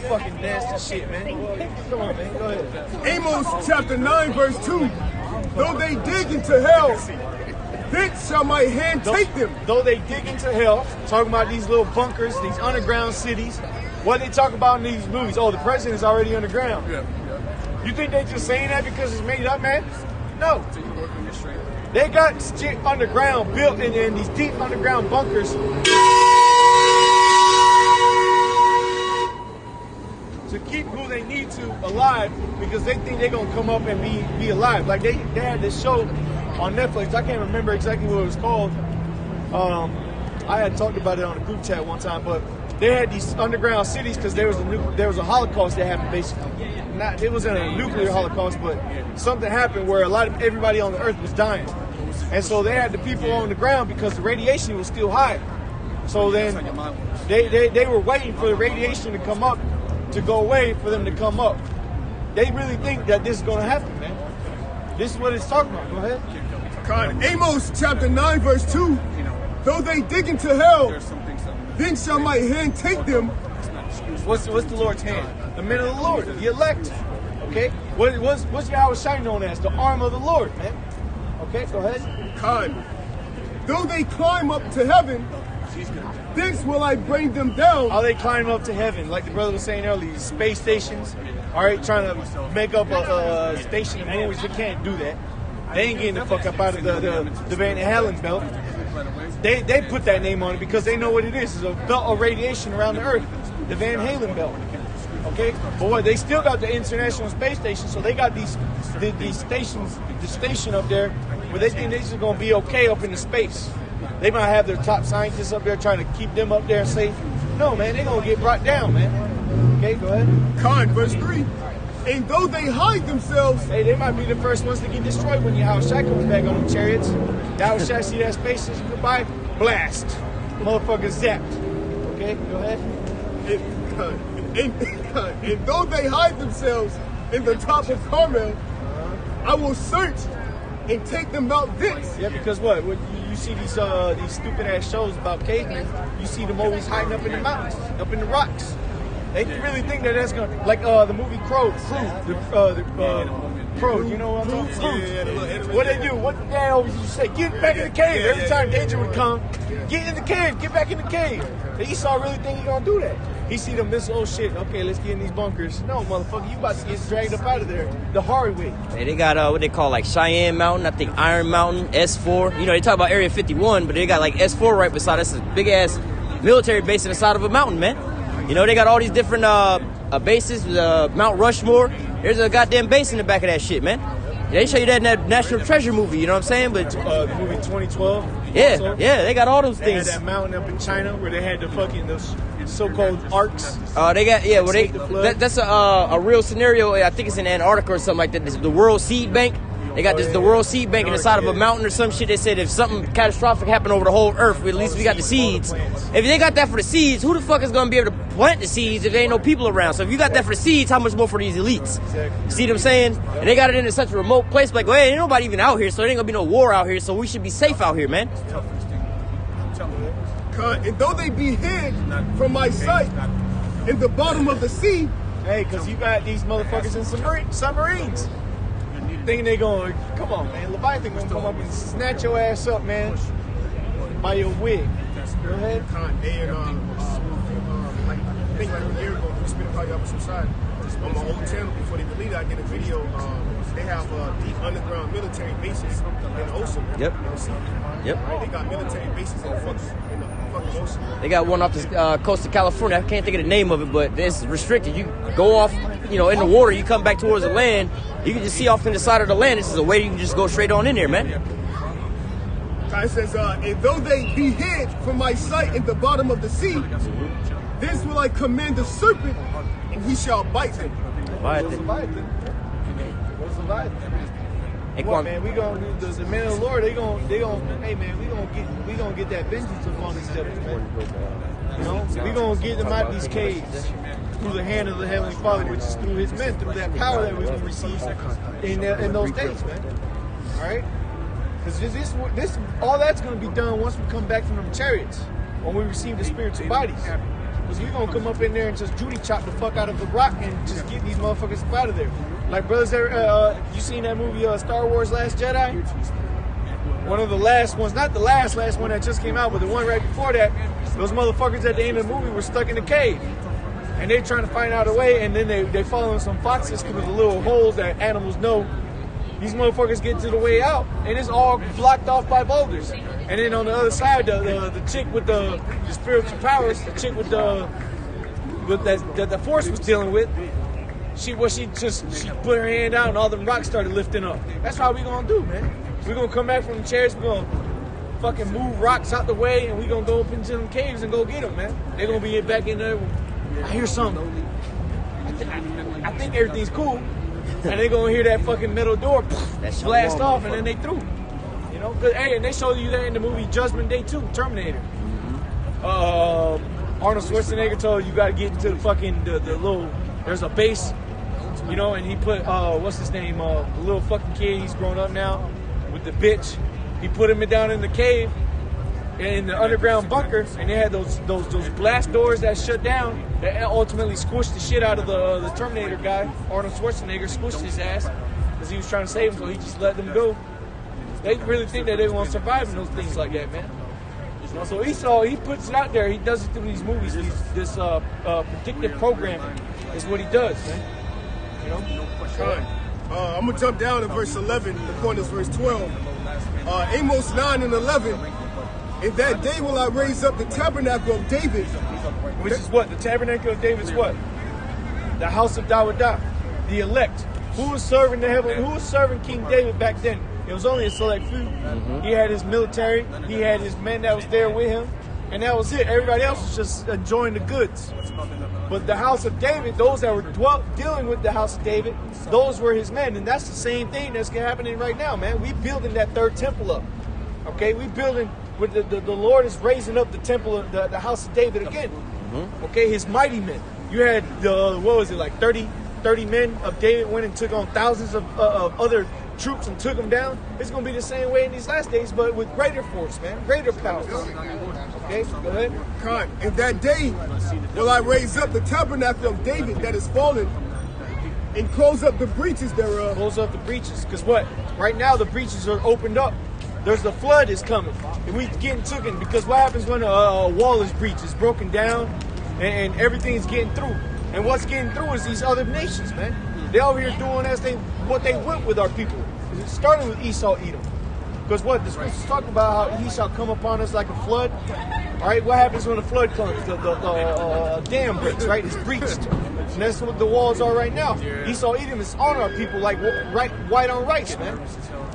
Fucking nasty shit, man. Come on, man. Go ahead. Amos chapter 9, verse 2. Though they dig into hell, thence shall my hand take them. Though they dig into hell, talking about these little bunkers, these underground cities. What they talk about in these movies? Oh, the president is already underground. You think they just saying that because it's made up, man? No. They got shit underground built in these deep underground bunkers to keep who they need to alive, because they think they're going to come up and be alive. Like they had this show on Netflix. I can't remember exactly what it was called. I had talked about it on a group chat one time, but they had these underground cities because there was a Holocaust that happened, basically. It wasn't a nuclear Holocaust, but something happened where everybody on the earth was dying. And so they had the people on the ground because the radiation was still high. So then they were waiting for the radiation to come up, to go away, for them to come up. They really think that this is going to happen, man. This is what it's talking about. Go ahead. Amos chapter 9, verse 2. Though they dig into hell, then shall my hand take them. What's the Lord's hand? The men of the Lord, the elect. Okay? What's Yahweh Shai known as? The arm of the Lord, man. Okay, go ahead. Though they climb up to heaven, thence will I bring them down. How they climb up to heaven, like the brother was saying earlier, space stations, all right, trying to make up a station in the moon, which they can't do that. They ain't getting the fuck up out of the Van Halen belt. They put that name on it because they know what it is. It's a belt of radiation around the earth, the Van Halen belt. Okay, but what, they still got the International Space Station, so they got these stations, the station up there, where they think they're just gonna be okay up into space. They might have their top scientists up there trying to keep them up there safe. No, man, they're gonna get brought down, man. Okay, go ahead. Verse 3. And though they hide themselves, hey, they might be the first ones to get destroyed when Yahweh Shai comes back on the chariots. Yahweh Shai see that space station goodbye, blast. Motherfucker zapped. Okay, go ahead. And though they hide themselves, in the top of Carmel, I will search and take them out thence. Yeah, because what? When you see these stupid ass shows about cavemen, you see them always hiding up in the mountains, up in the rocks. They really think that that's gonna, like the movie Crow, Crow. You know what I'm talking about? Yeah. What they do? What the guy always used to say? Get back in the cave. Every time danger would come, get in the cave. Get back in the cave. And Esau really think he gonna do that. He see them miss, oh shit, okay, let's get in these bunkers. No, motherfucker, you about to get dragged up out of there the hard way. Hey, they got what they call like Cheyenne Mountain, I think Iron Mountain, S4. You know, they talk about Area 51, but they got like S4 right beside us. This big ass military base in the side of a mountain, man. You know, they got all these different bases, Mount Rushmore. There's a goddamn base in the back of that shit, man. They show you that in that National Treasure movie, you know what I'm saying? But the movie 2012. Yeah, also, yeah, they got all those they things. Had that mountain up in China where they had the fucking those so-called arcs. They got that's a real scenario. I think it's in Antarctica or something like that. This, the World Seed Bank. They got the World Seed Bank in the side of a mountain or some shit. They said if something catastrophic happened over the whole earth, at least we got the seeds. If they got that for the seeds, who the fuck is going to be able to plant the seeds if there ain't no people around? So if you got that for the seeds, how much more for these elites? Exactly. See what I'm saying? And they got it in such a remote place. Like, well, hey, ain't nobody even out here, so there ain't going to be no war out here, so we should be safe out here, man. And though they be hid from my sight in the bottom of the sea. Hey, because you got these motherfuckers in submarines. Thinking they going, come on, man. Leviathan gonna come up and snatch your ass up, man, by your wig. Go ahead. I think like a year ago, we spent probably up some side on my old channel before they deleted. I did a video. They have deep underground military bases in the ocean. Yep. Yep. Right? They got military bases in the fucking ocean. They got one off the coast of California. I can't think of the name of it, but it's restricted. You go off, in the water. You come back towards the land. You can just see off to the side of the land. This is a way you can just go straight on in there, man. It says, and though they be hid from my sight in the bottom of the sea, this will I command the serpent, and he shall bite them. What's Leviathan? Hey, what, man? We gonna do the men of the Lord. They gonna. Hey, man, we gonna get that vengeance upon these devils, man. We gonna get them out of these caves through the hand of the Heavenly Father, which is through His men, through that power that we're gonna receive in those days, man. All right. Because this all that's going to be done once we come back from them chariots, when we receive the spiritual bodies. Because we're going to come up in there and just Judy chop the fuck out of the rock and just get these motherfuckers out of there. Like, brothers, you seen that movie Star Wars Last Jedi? One of the last ones, not the last one that just came out, but the one right before that, those motherfuckers at the end of the movie were stuck in a cave. And they're trying to find out a way, and then they follow in some foxes because of the little holes that animals know. These motherfuckers get to the way out, and it's all blocked off by boulders. And then on the other side, the chick with the spiritual powers, the chick with that the force was dealing with, she put her hand out, and all them rocks started lifting up. That's how we gonna do, man. We gonna come back from the chairs, we gonna fucking move rocks out the way, and we gonna go up into them caves and go get them, man. They gonna be back in there. I hear something. I think everything's cool. And they gonna hear that fucking metal door blast off, and then they through. Hey, and they showed you that in the movie Judgment Day 2, Terminator. Arnold Schwarzenegger told you gotta get into the fucking the little. There's a base, and he put what's his name? The little fucking kid. He's grown up now with the bitch. He put him down in the cave, in the underground bunker, and they had those blast doors that shut down. That ultimately squished the shit out of the Terminator guy. Arnold Schwarzenegger squished his ass because he was trying to save him, so he just let them go. They really think that they want to survive in those things like that, man. So he puts it out there. He does it through these movies. This predictive programming is what he does, man. I'm gonna jump down to verse 11. The point is verse 12. Amos 9 and 11. In that day will I raise up the tabernacle of David. Which is what? The tabernacle of David is what? The house of Dawadah, the elect. Who was serving the heaven? Who was serving King David back then? It was only a select few. He had his military. He had his men that was there with him. And that was it. Everybody else was just enjoying the goods. But the house of David, those that were dealing with the house of David, those were his men. And that's the same thing that's happening right now, man. We building that third temple up. Okay? We building... The Lord is raising up the temple of the house of David again. Okay, his mighty men. You had 30 30 men of David went and took on thousands of other troops and took them down. It's going to be the same way in these last days, but with greater force, man, greater power. Okay, go ahead. God, in that day will I raise up the tabernacle of David that is fallen and close up the breaches thereof. Close up the breaches, because what? Right now the breaches are opened up. There's the flood is coming, and we getting taken, because what happens when a wall is breached? It's broken down, and everything's getting through. And what's getting through is these other nations, man. They over here doing what they went with our people. It started with Esau, Edom. Because what? The scriptures talk about how he shall come upon us like a flood. All right, what happens when the flood comes? The dam breaks, right? It's breached. And that's what the walls are right now. Esau, Edom is on our people like white on rice, man.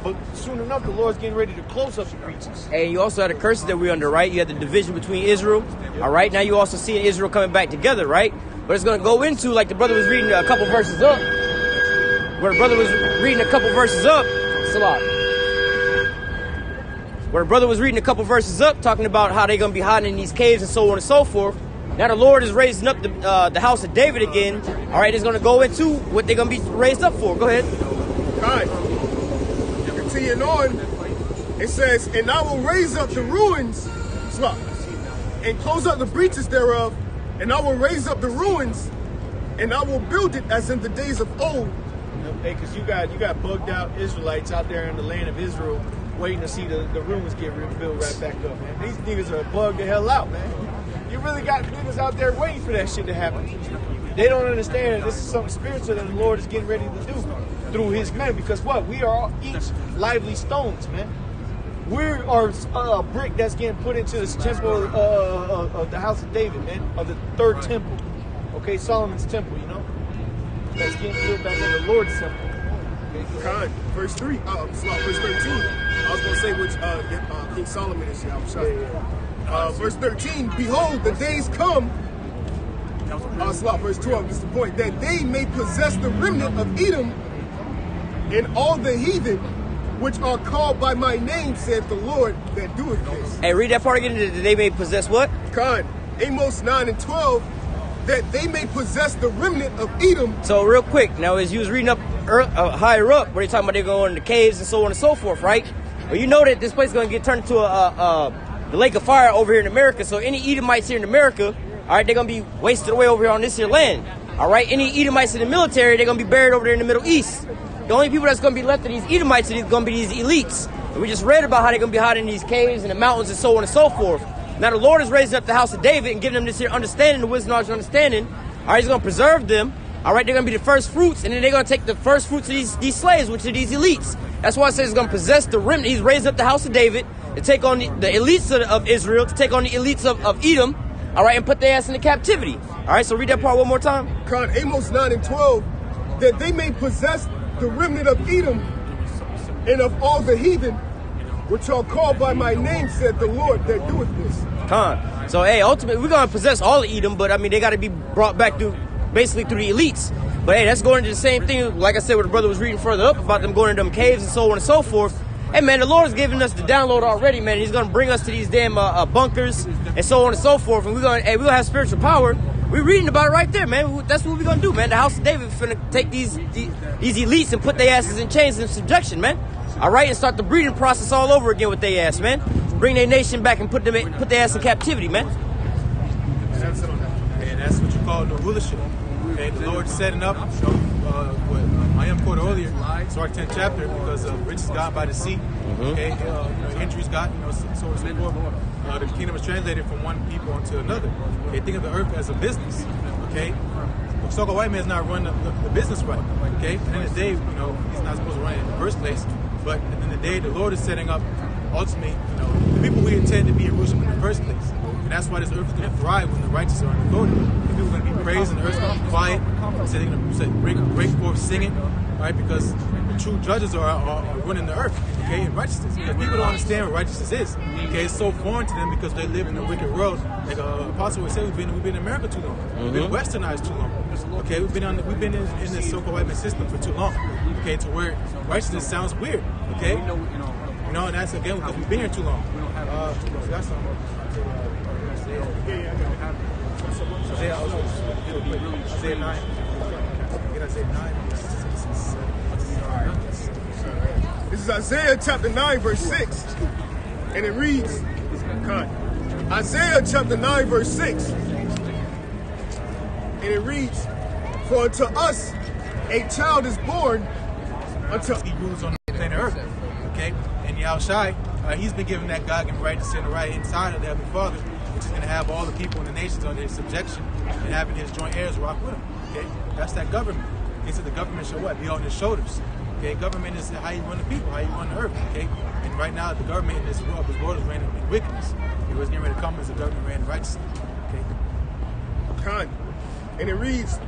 But soon enough, the Lord's getting ready to close up the breaches. And you also had the curses that we're under, right? You had the division between Israel. All right, now you also see Israel coming back together, right? But it's going to go into, like the brother was reading a couple verses up. Where the brother was reading a couple verses up. Salah. Where the brother was reading a couple verses up, talking about how they're going to be hiding in these caves and so on and so forth. Now the Lord is raising up the house of David again. All right, it's going to go into what they're going to be raised up for. Go ahead. All right. Continuing on, it says, and I will raise up the ruins, and close up the breaches thereof, and I will raise up the ruins, and I will build it as in the days of old. Hey, because you got bugged out Israelites out there in the land of Israel waiting to see the ruins get rebuilt right back up, man. These niggas are bugged the hell out, man. You really got niggas out there waiting for that shit to happen. They don't understand that this is something spiritual that the Lord is getting ready to do through his men. Because what? We are each lively stones, man. We are a brick that's getting put into this temple of the house of David, man. Of the third temple. Okay, Solomon's temple, you know? That's getting built back in the Lord's temple. Okay, verse 3, verse 13. I was going to say which King Solomon is here. I'm sorry. Verse 13, behold, the days come, verse 12, this is the point, that they may possess the remnant of Edom and all the heathen which are called by my name, saith the Lord that doeth this. Hey, read that part again. That they may possess what? Amos 9 and 12, that they may possess the remnant of Edom. So real quick, now as you was reading up higher up, where they talking about they going to caves and so on and so forth, right? Well, you know that this place is going to get turned into the lake of fire over here in America. So any Edomites here in America, all right, they're going to be wasted away over here on this here land. All right, any Edomites in the military, they're going to be buried over there in the Middle East. The only people that's going to be left of these Edomites are going to be these elites. And we just read about how they're going to be hiding in these caves and the mountains and so on and so forth. Now the Lord is raising up the house of David and giving them this here understanding, the wisdom, knowledge, and understanding. All right, he's going to preserve them. All right, they're going to be the first fruits, and then they're going to take the first fruits of these slaves, which are these elites. That's why it says he's going to possess the remnant. He's raised up the house of David to take on the elites of Israel, to take on the elites of Edom, all right, and put their ass into captivity. All right, so read that part one more time. Amos 9 and 12, that they may possess the remnant of Edom and of all the heathen, which are called by my name, said the Lord that doeth this. So, hey, ultimately, we're going to possess all of Edom, but, I mean, they got to be brought back basically through the elites. But, hey, that's going into the same thing, like I said, what the brother was reading further up about them going into them caves and so on and so forth. Hey, man, the Lord is giving us the download already, man. He's going to bring us to these damn bunkers and so on and so forth. And we're going to have spiritual power. We're reading about it right there, man. That's what we're going to do, man. The house of David is going to take these elites and put their asses in chains and subjection, man. All right, and start the breeding process all over again with their ass, man. Bring their nation back and put their ass in captivity, man. And that's what you call the rulership. Okay, the Lord setting up what I quoted earlier, Sirach 10th chapter, because riches got by the sea. Okay, injuries got, so on and so forth. The kingdom is translated from one people onto another. Okay, think of the earth as a business. Okay, the so-called white man is not running the business right. Okay, at the end of the day, he's not supposed to run it in the first place. But at the end of the day, the Lord is setting up ultimately, the people we intend to be in Jerusalem in the first place. And that's why this earth is going to thrive when the righteous are undevoted. People are going to be praised and the earth's going to be quiet. So they're going to break forth singing, right? Because the true judges are running the earth, okay, in righteousness. Because people don't understand what righteousness is. Okay, it's so foreign to them because they live in a wicked world. Like Apostle would say, we've been in America too long. We've been westernized too long. Okay, we've been in this so-called white man system for too long. Okay, to where righteousness sounds weird. Okay, and that's again because we've been here too long. That's something. Isaiah 9. Get Isaiah 9, verse 6 and 7. This is Isaiah chapter 9, verse 6. And it reads, Isaiah chapter 9, verse 6. And it reads, for unto us a child is born, unto He rules on the planet Earth. Okay? And Yahushai, he's been given that God-given right to sit right inside of the Heavenly Father, which is going to have all the people in the nations under his subjection and having his joint heirs walk with him. Okay? That's that government. Okay, so the government should what? Be on his shoulders. Okay, government is how you run the people, how you run the earth. Okay, and right now the government in this world is reigning in wickedness. It was getting ready to come as the government ran righteously. Okay. And it reads,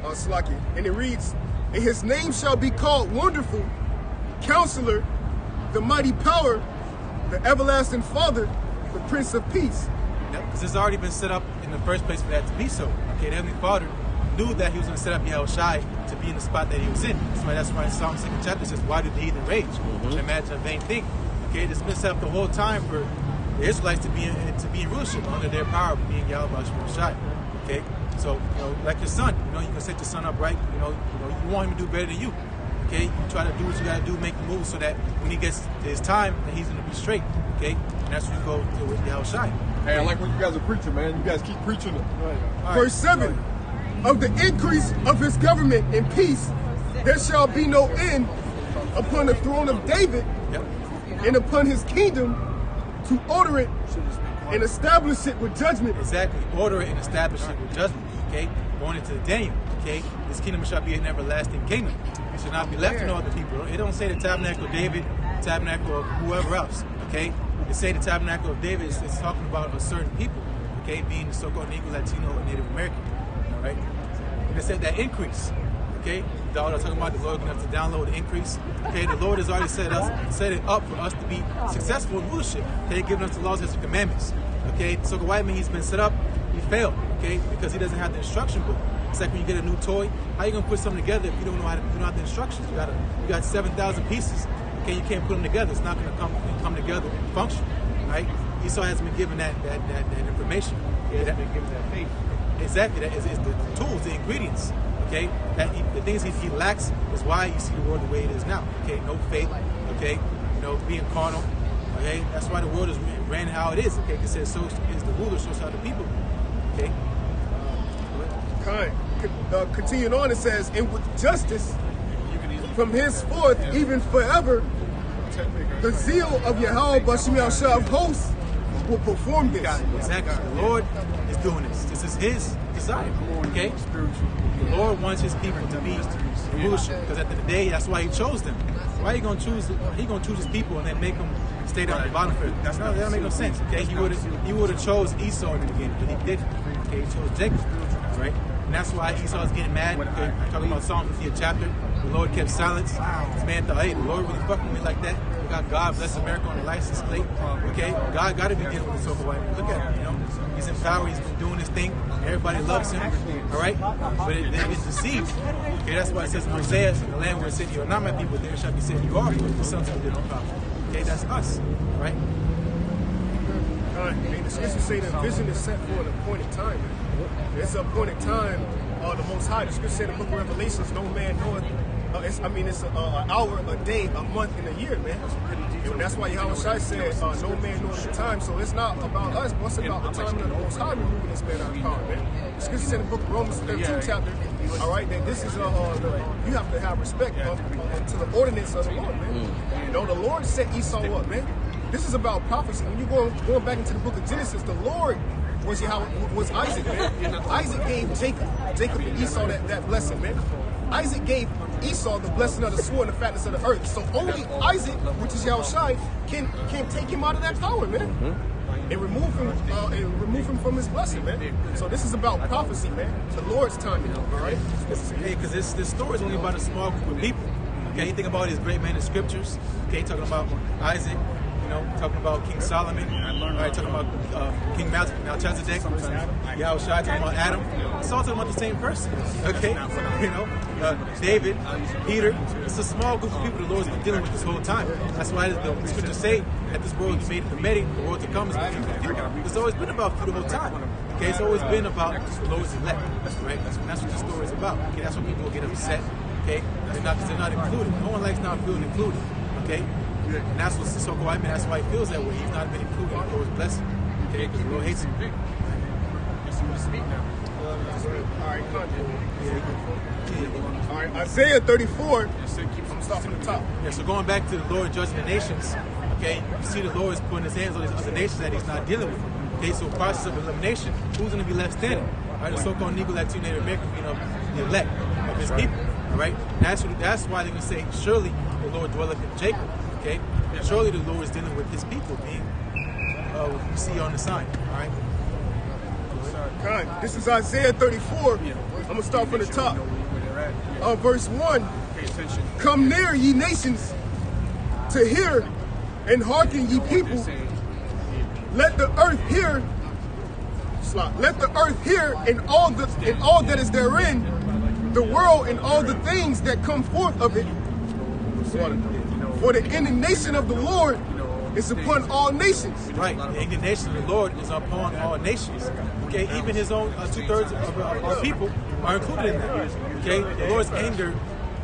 Slaki, and it reads, and his name shall be called Wonderful, Counselor, the Mighty Power, the Everlasting Father, the Prince of Peace. Yep, because it's already been set up in the first place for that to be so. Okay, the Heavenly Father knew that he was going to set up Yahushai to be in the spot that he was in. That's why in Psalm 2nd chapter says, why did the heathen rage? Which imagine a vain thing. Okay, it's been set up the whole time for the Israelites to be in rulership under their power of being Yahushai. Okay, so like your son, you can set your son up right. You want him to do better than you. Okay, you try to do what you got to do, make the move so that when he gets to his time, that he's going to be straight. Okay, and that's when you go to with Yahushai. Hey, I like when you guys are preaching, man. You guys keep preaching it. Right. Verse 7, of the increase of his government and peace, there shall be no end upon the throne of David and upon his kingdom, to order it and establish it with judgment. Exactly. Order it and establish it with judgment. Okay? Going into Daniel. Okay? This kingdom shall be an everlasting kingdom. It should not be left to no other people. It don't say the tabernacle of David, tabernacle of whoever else. Okay? It say the tabernacle of David is talking about a certain people. Okay? Being the so-called Negro, Latino, and Native American. All right? And it said that increase. Okay? The Lord talking about the Lord going to have to download the increase. Okay? The Lord has already set it up for us to be successful in rulership. Okay? Giving us the laws and the commandments. Okay? So the white man, he's been set up. He failed. Okay? Because he doesn't have the instruction book. It's like when you get a new toy. How you gonna put something together if you don't know how to? You don't have the instructions. You got 7,000 pieces. Okay, you can't put them together. It's not gonna come together and function. Right? Esau hasn't been given that information. He hasn't been given that faith. Exactly. That is the tools, the ingredients. Okay. The things he lacks is why you see the world the way it is now. Okay. No faith. Okay. Being carnal. Okay. That's why the world is ran how it is. Okay. Because it says so is the ruler, so shall the people. Okay. Continuing on, it says, and with justice from henceforth, even forever, the zeal of Yahweh Bashim Yahshua of hosts will perform this. Exactly. The Lord is doing this. This is his desire. Okay? The Lord wants his people to be in rulership. Because at the end of the day, that's why he chose them. Why are you going to choose? He going to choose his people and then make them stay down at the bottom for it. That don't make no sense. Okay? He would have chose Esau in the beginning, but he didn't. Okay? He chose Jacob. Right? And that's why Esau is getting mad. Okay? Talking about Psalm 50th chapter. The Lord kept silence. This man thought, hey, the Lord really fucking with me like that. We got God bless America on the license plate. Okay? God got to be dealing with the so-called white man. Look at him, He's in power. He's been doing his thing. Everybody loves him. All right? But they get deceived. Okay? That's why it says in Hosea, the land where it said, you are not my people, there shall be said, you are the sons of the living power. Okay? That's us. All right? The scriptures say that vision is set for an appointed time. It's an appointed time. The Most High, the scripture said in the book of Revelations, no man knoweth. It's an hour, a day, a month, and a year, man. And that's why Yahushua said, no man knoweth the time. So it's not about us, but it's about the time of the Most High removing this man out of power, man. The scripture said in the book of Romans 13 chapter, all right, that this is, you have to have respect to the ordinance of the Lord, man. The Lord set Esau up, man. This is about prophecy. When you're going back into the book of Genesis, the Lord was Isaac, man. Isaac gave Jacob and Esau that blessing, man. Isaac gave Esau the blessing of the sword and the fatness of the earth. So only Isaac, which is Yahushua, can take him out of that power, man. And remove him from his blessing, man. So this is about prophecy, man. The Lord's timing, all right? Because this story is only about a small group of people. Okay, you think about his great man in scriptures. Okay, talking about Isaac, talking about King Solomon, right? Talking about King Melchizedek, Yahushua, talking about Adam. It's all talking about the same person, okay? David, Peter. It's a small group of people the Lord's been dealing with this whole time. That's why the scriptures say that this world is made for many, the world to come is made for few. It's always been about few the whole time. Okay, it's always been about the Lord's elect, right? That's what the story is about. Okay, that's when people get upset. Okay, because they're not included. No one likes not feeling included. Okay, and that's what's so cool. I mean, that's why he feels that way. He's not been included in the Lord's blessing. Okay, because the Lord hates him. All right, Isaiah 34. I'm starting from the top. Yeah, so going back to the Lord judging the nations, okay, you see the Lord is putting his hands on these other nations that he's not dealing with. Okay, so process of elimination, who's going to be left standing? All right, the so-called Negro, Latino, Native American, the elect of his people. All right, that's why they're going to say, surely the Lord dwelleth in Jacob. Okay, surely the Lord is dealing with his people, being what you see on the sign. All right. God, this is Isaiah 34. I'm going to start from the top. Verse 1. Come near, ye nations, to hear, and hearken, ye people. Let the earth hear. Let the earth hear, and all that is therein, the world and all the things that come forth of it. For the indignation of the Lord is upon all nations. Right, the indignation of the Lord is upon all nations. Okay, even his own 2/3 of our people are included in that. Okay, the Lord's anger,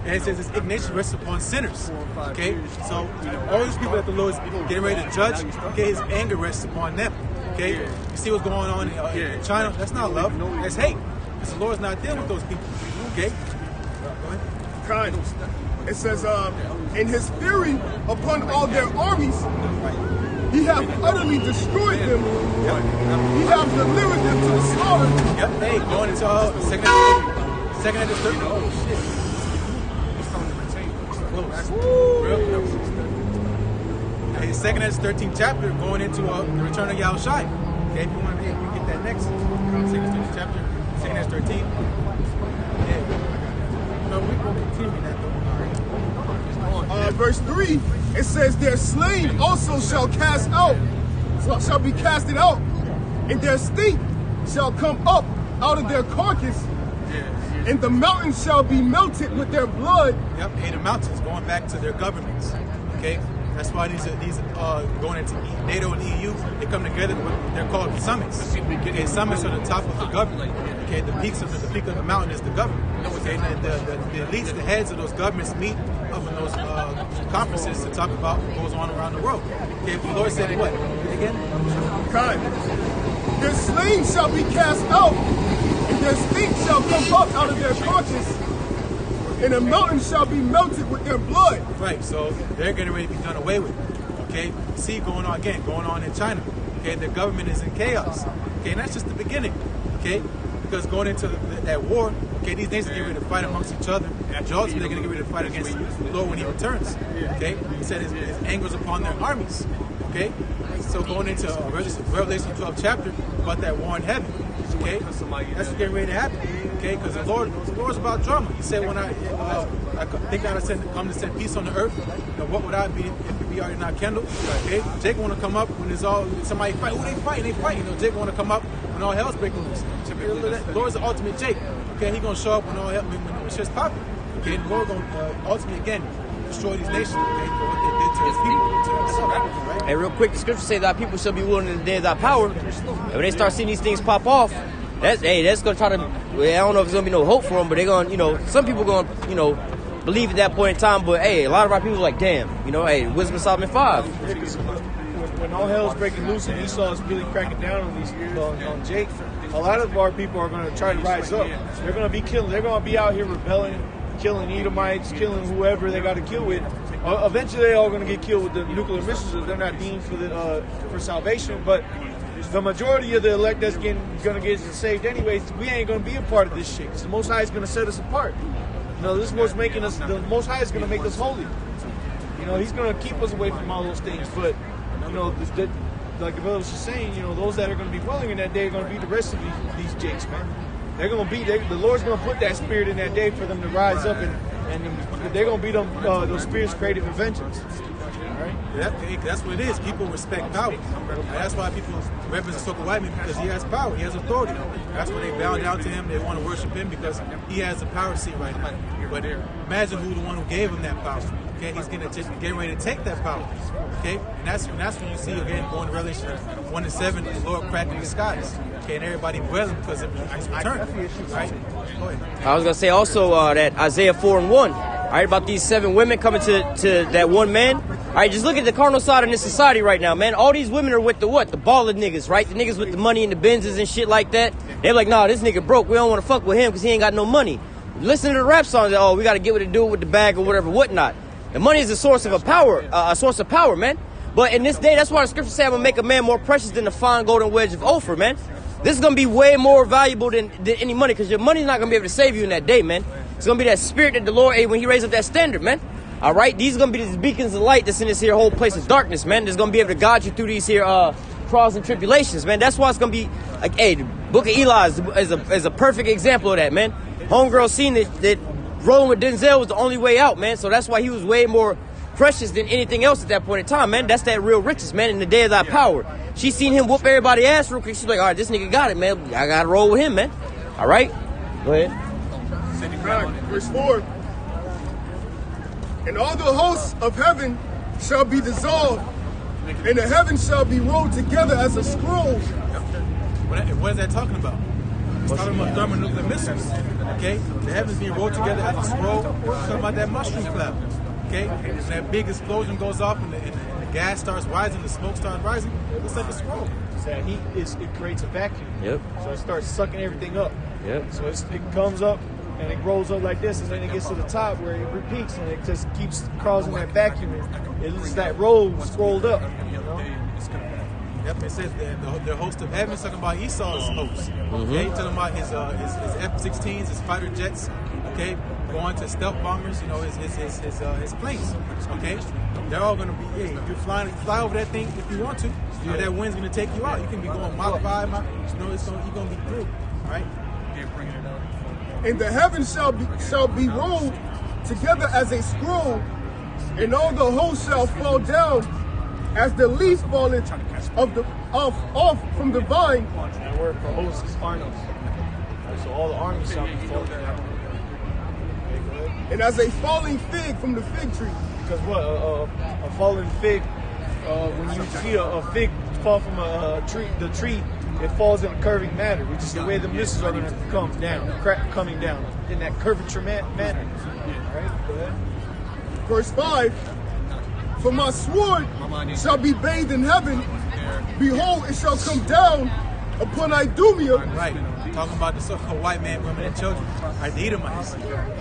and it says his indignation rests upon sinners. Okay, so all these people that the Lord is getting ready to judge, okay, his anger rests upon them. Okay, you see what's going on in China? That's not love, that's hate. Because the Lord's not dealing with those people. Okay, go ahead. Kind. It says, in his fury upon all their armies, he hath utterly destroyed them. He hath delivered them to the slaughter. Yep, hey, going into second and the third. Oh, shit. Hey, second and 13th chapter, going into the return of Yahushua. Okay, if you want to get that next. Second and 13th chapter, second and 13th. Yeah. No, we will continue that though. Verse 3, it says, their slain also shall be casted out, and their stink shall come up out of their carcass, and the mountains shall be melted with their blood. Yep, hey, the mountains going back to their governments. Okay, that's why these going into NATO and EU, they come together. They're called summits. Okay, summits are the top of the government. Okay, the peak of the mountain is the government. Okay, and the elites, the heads of those governments meet up in those conferences to talk about what goes on around the world. Okay, the Lord said what? Again? Kind. Their slain shall be cast out, and their stink shall come up out of their carcass, and the mountain shall be melted with their blood. Right, so they're getting ready to be done away with. Okay, see going on in China. Okay, the government is in chaos. Okay, and that's just the beginning. Okay, because going into that war, okay, these nations are getting ready to fight amongst each other. And ultimately, they're going to get ready to fight against the Lord when he returns. Okay, he said his anger is upon their armies. Okay, so going into Revelation 12 chapter about that war in heaven. Okay, that's what's getting ready to happen. Okay, because the Lord's about drama. He said, when I think that I come to set peace on the earth, what would I be if it be already not kindled? Okay, Jake want to come up when there's all somebody fight. Who they fighting? They fighting. Jake want to come up when all hell's breaking loose. The Lord's the ultimate Jake. Okay, he gonna show up when all hell, when shit's popping. Okay, the Lord gonna ultimately again destroy these nations. Okay, for what they did to his people, to himself. Right? Hey, real quick, the scripture say that people shall be willing in the day of thy power. And when they start seeing these things pop off, that's gonna try to. Well, I don't know if there's gonna be no hope for them, but they're gonna, some people gonna, believe at that point in time. But hey, a lot of our people are like, damn, hey, Wisdom of Solomon 5. When all hell's breaking loose and Esau is really cracking down on on Jake, a lot of our people are going to try to rise up. They're going to be killing. They're going to be out here rebelling, killing Edomites, killing whoever they got to kill with. Eventually, they're all going to get killed with the nuclear missiles if they're not deemed for salvation. But the majority of the elect that's going to get saved anyways, we ain't going to be a part of this shit. The Most High is going to set us apart. This is what's making us. The Most High is going to make us holy. He's going to keep us away from all those things. But like the brother was just saying, those that are going to be willing in that day are going to be the rest of these jakes, man. They're going to be. The Lord's going to put that spirit in that day for them to rise up, and they're going to be those spirits created for vengeance. That's what it is. People respect power. And that's why people reverence the white man, because he has power. He has authority. That's why they bow down to him. They want to worship him because he has the power seat right now. But imagine who the one who gave him that power. Okay, he's getting ready to take that power. Okay, and that's when you see again going to Revelation 1:7, the Lord cracking the skies. Okay, and everybody wailing because of his return. Right? Go ahead. I was gonna say also that Isaiah 4:1. All right, about these 7 women coming to that one man. All right, just look at the carnal side in this society right now, man. All these women are with the what? The baller niggas, right? The niggas with the money and the Benzes and shit like that. They're like, nah, this nigga broke. We don't want to fuck with him because he ain't got no money. Listen to the rap songs. Oh, we got to get what to do with the bag or whatever, whatnot. The money is a source of a source of power, man. But in this day, that's why the scripture say I'm gonna make a man more precious than the fine golden wedge of Ophir, man. This is gonna be way more valuable than any money, because your money's not gonna be able to save you in that day, man. It's gonna be that spirit that the Lord ate when He raised up that standard, man. All right, these are gonna be these beacons of light that's in this here whole place of darkness, man. That's gonna be able to guide you through these here trials and tribulations, man. That's why it's gonna be like, hey, the Book of Eli is a perfect example of that, man. Homegirl seen that rolling with Denzel was the only way out, man. So that's why he was way more precious than anything else at that point in time, man. That's that real riches, man, in the day of thy power. She seen him whoop everybody ass real quick. She's like, all right, this nigga got it, man. I gotta roll with him, man. All right, go ahead. Verse 4. And all the hosts of heaven shall be dissolved, and the heavens shall be rolled together as a scroll. What is that talking about? It's talking about thermonuclear missiles. Okay? The heavens being rolled together as a scroll. It's talking about that mushroom cloud. Okay? And that big explosion goes off and the gas starts rising, the smoke starts rising. It's like a scroll. That heat it creates a vacuum. Yep. So it starts sucking everything up. Yep. So it comes up and it rolls up like this, and then it gets to the top where it repeats, and it just keeps causing that vacuum. It's that roll scrolled up. You know? Yep, it says the host of heaven is talking about Esau's host. Okay, talking about his F-16s, his fighter jets. Okay, going to stealth bombers. You know, his planes. Okay, they're all going to be. Hey, you fly over that thing if you want to. You know, that wind's going to take you out. You can be going Mach 5. You know, you're going to be through. All right. And the heavens shall be rolled together as a scroll, and all the hosts shall fall down as the leaf falleth off from the vine. That word for host is arnos. So all the armies shall be falling down. And as a falling fig from the fig tree. Because what? A fallen fig, when you see a fig fall from the tree, it falls in a curving manner, which is the way the missiles are going to come down, coming down in that curvature manner. All right, go ahead. Verse 5. For my sword shall be bathed in heaven. Behold, it shall come down upon Idumea. Right. Talking about the so-called white man, women, and children. Are the Edomites.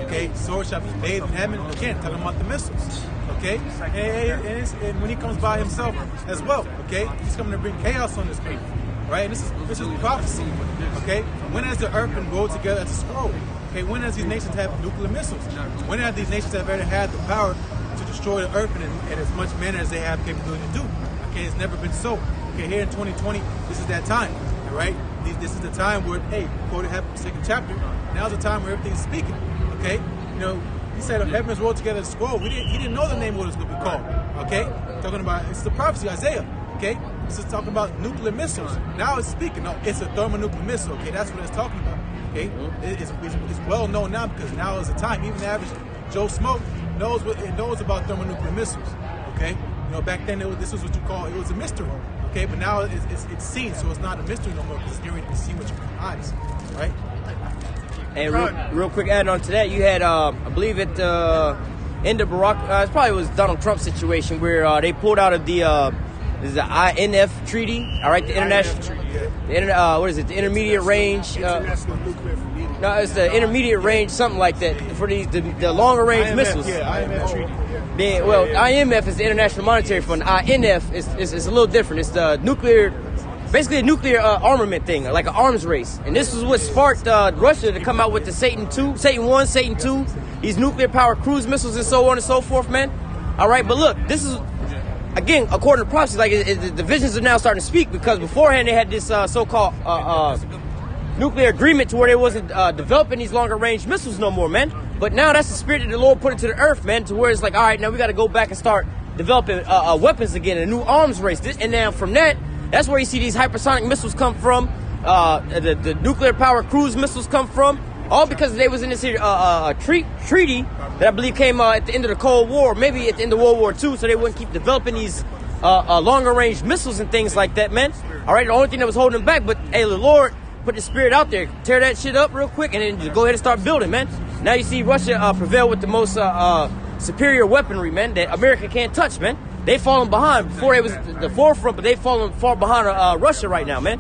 Okay. Sword shall be bathed in heaven. Again, talking about the missiles. Okay. And when he comes by himself as well. Okay. He's coming to bring chaos on this people. Right. And this is prophecy. Okay. When has the earth been rolled together as a scroll? Okay. When has these nations have nuclear missiles? When have these nations ever had the power to destroy the earth in as much manner as they have capability to do? Okay, it's never been so. Okay, here in 2020, this is that time, all right? This is the time where, hey, quoted the 2nd chapter, now's the time where everything's speaking, okay? You know, he said if heavens rolled together as a scroll, he didn't know the name of what it was going to be called, okay? Talking about, it's the prophecy, Isaiah, okay? This is talking about nuclear missiles. Now it's speaking, no, it's a thermonuclear missile, okay? That's what it's talking about, okay? It's well known now because now is the time. Even the average Joe Smoke knows about thermonuclear missiles, okay? You know, back then this was what you call, it was a mystery, okay? But now it's seen, so it's not a mystery no more because it's getting ready to see with your eyes, right? And real quick add on to that, you had, I believe at the end of Barack, it probably was Donald Trump's situation where they pulled out of the INF treaty, all right, the international, what is it, the intermediate range, no, it's the intermediate range, something like that, for the longer range missiles. Yeah, IMF treaty. Well, IMF is the International Monetary Fund. INF is a little different. It's the nuclear, basically a nuclear armament thing, like an arms race. And this is what sparked Russia to come out with the Satan 1, Satan 2, these nuclear powered cruise missiles and so on and so forth, man. All right, but look, this is, again, according to prophecy, like the visions are now starting to speak, because beforehand they had this so-called nuclear agreement to where they wasn't developing these longer range missiles no more, man. But now that's the spirit that the Lord put into the earth, man, to where it's like, all right, now we got to go back and start developing weapons again, a new arms race. And then from that's where you see these hypersonic missiles come from, the nuclear power cruise missiles come from, all because they was in this treaty that I believe came at the end of the Cold War, maybe at the end of World War II, so they wouldn't keep developing these longer range missiles and things like that, man. All right, the only thing that was holding them back, but hey, the Lord put the spirit out there, tear that shit up real quick, and then just go ahead and start building, man. Now you see Russia prevail with the most superior weaponry, man, that America can't touch, man. They falling behind. Before they was the forefront, but they falling far behind Russia right now, man.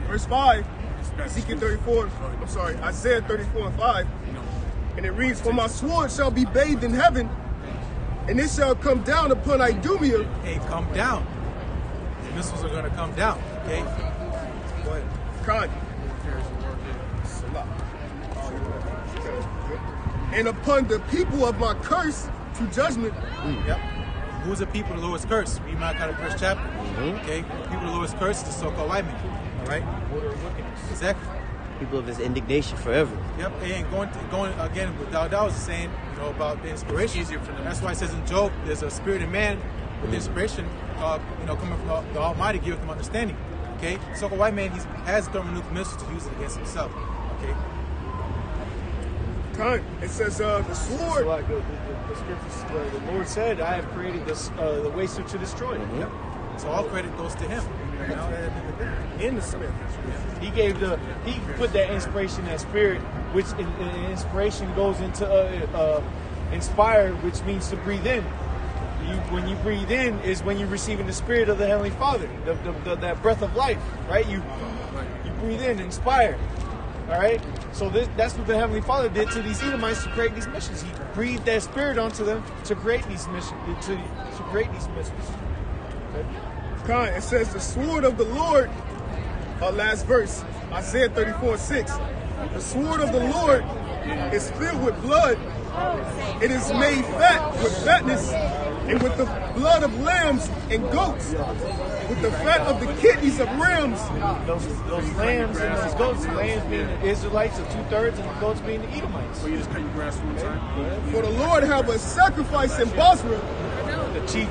Verse 5, Ezekiel 34, I'm sorry, Isaiah 34 and 5, and it reads, "For my sword shall be bathed in heaven, and it shall come down upon Idumea." Hey, come down. The missiles are going to come down, okay? Go ahead. Con. And upon the people of my curse to judgment. Yep. Who's the people of the Lord's curse? Read Malachi the first chapter. Okay? People of the Lord's curse is the so-called white man. All right? Order of wickedness. Exactly. People of his indignation forever. Yep. And going again, what Dawda was saying, about the inspiration. Easier for them. That's why it says in Job, there's a spirit in man with inspiration, coming from the Almighty, giveth him understanding. Okay? So-called white man, he has thermonuclear missiles to use it against himself. Okay? It says the sword. So like the scriptures, the Lord said, "I have created this the waster to destroy it." Yep. So all credit goes to him. In the spirit. He put that inspiration, that spirit, which inspiration goes into inspire, which means to breathe in. When you breathe in is when you're receiving the spirit of the Heavenly Father, that breath of life, right? You breathe in, inspire. All right, so that's what the Heavenly Father did to these Edomites to create these missions. He breathed that spirit onto them to create these missions. To create these missions. Okay. It says the sword of the Lord. Last verse, Isaiah 34:6. The sword of the Lord is filled with blood. It is made fat with fatness, and with the blood of lambs and goats, with the fat of the kidneys of rams. Those lambs and those goats, the lambs being the Israelites, the 2/3, and the goats being the Edomites. So you just cut your grass full time? For the Lord have a sacrifice in Bosra.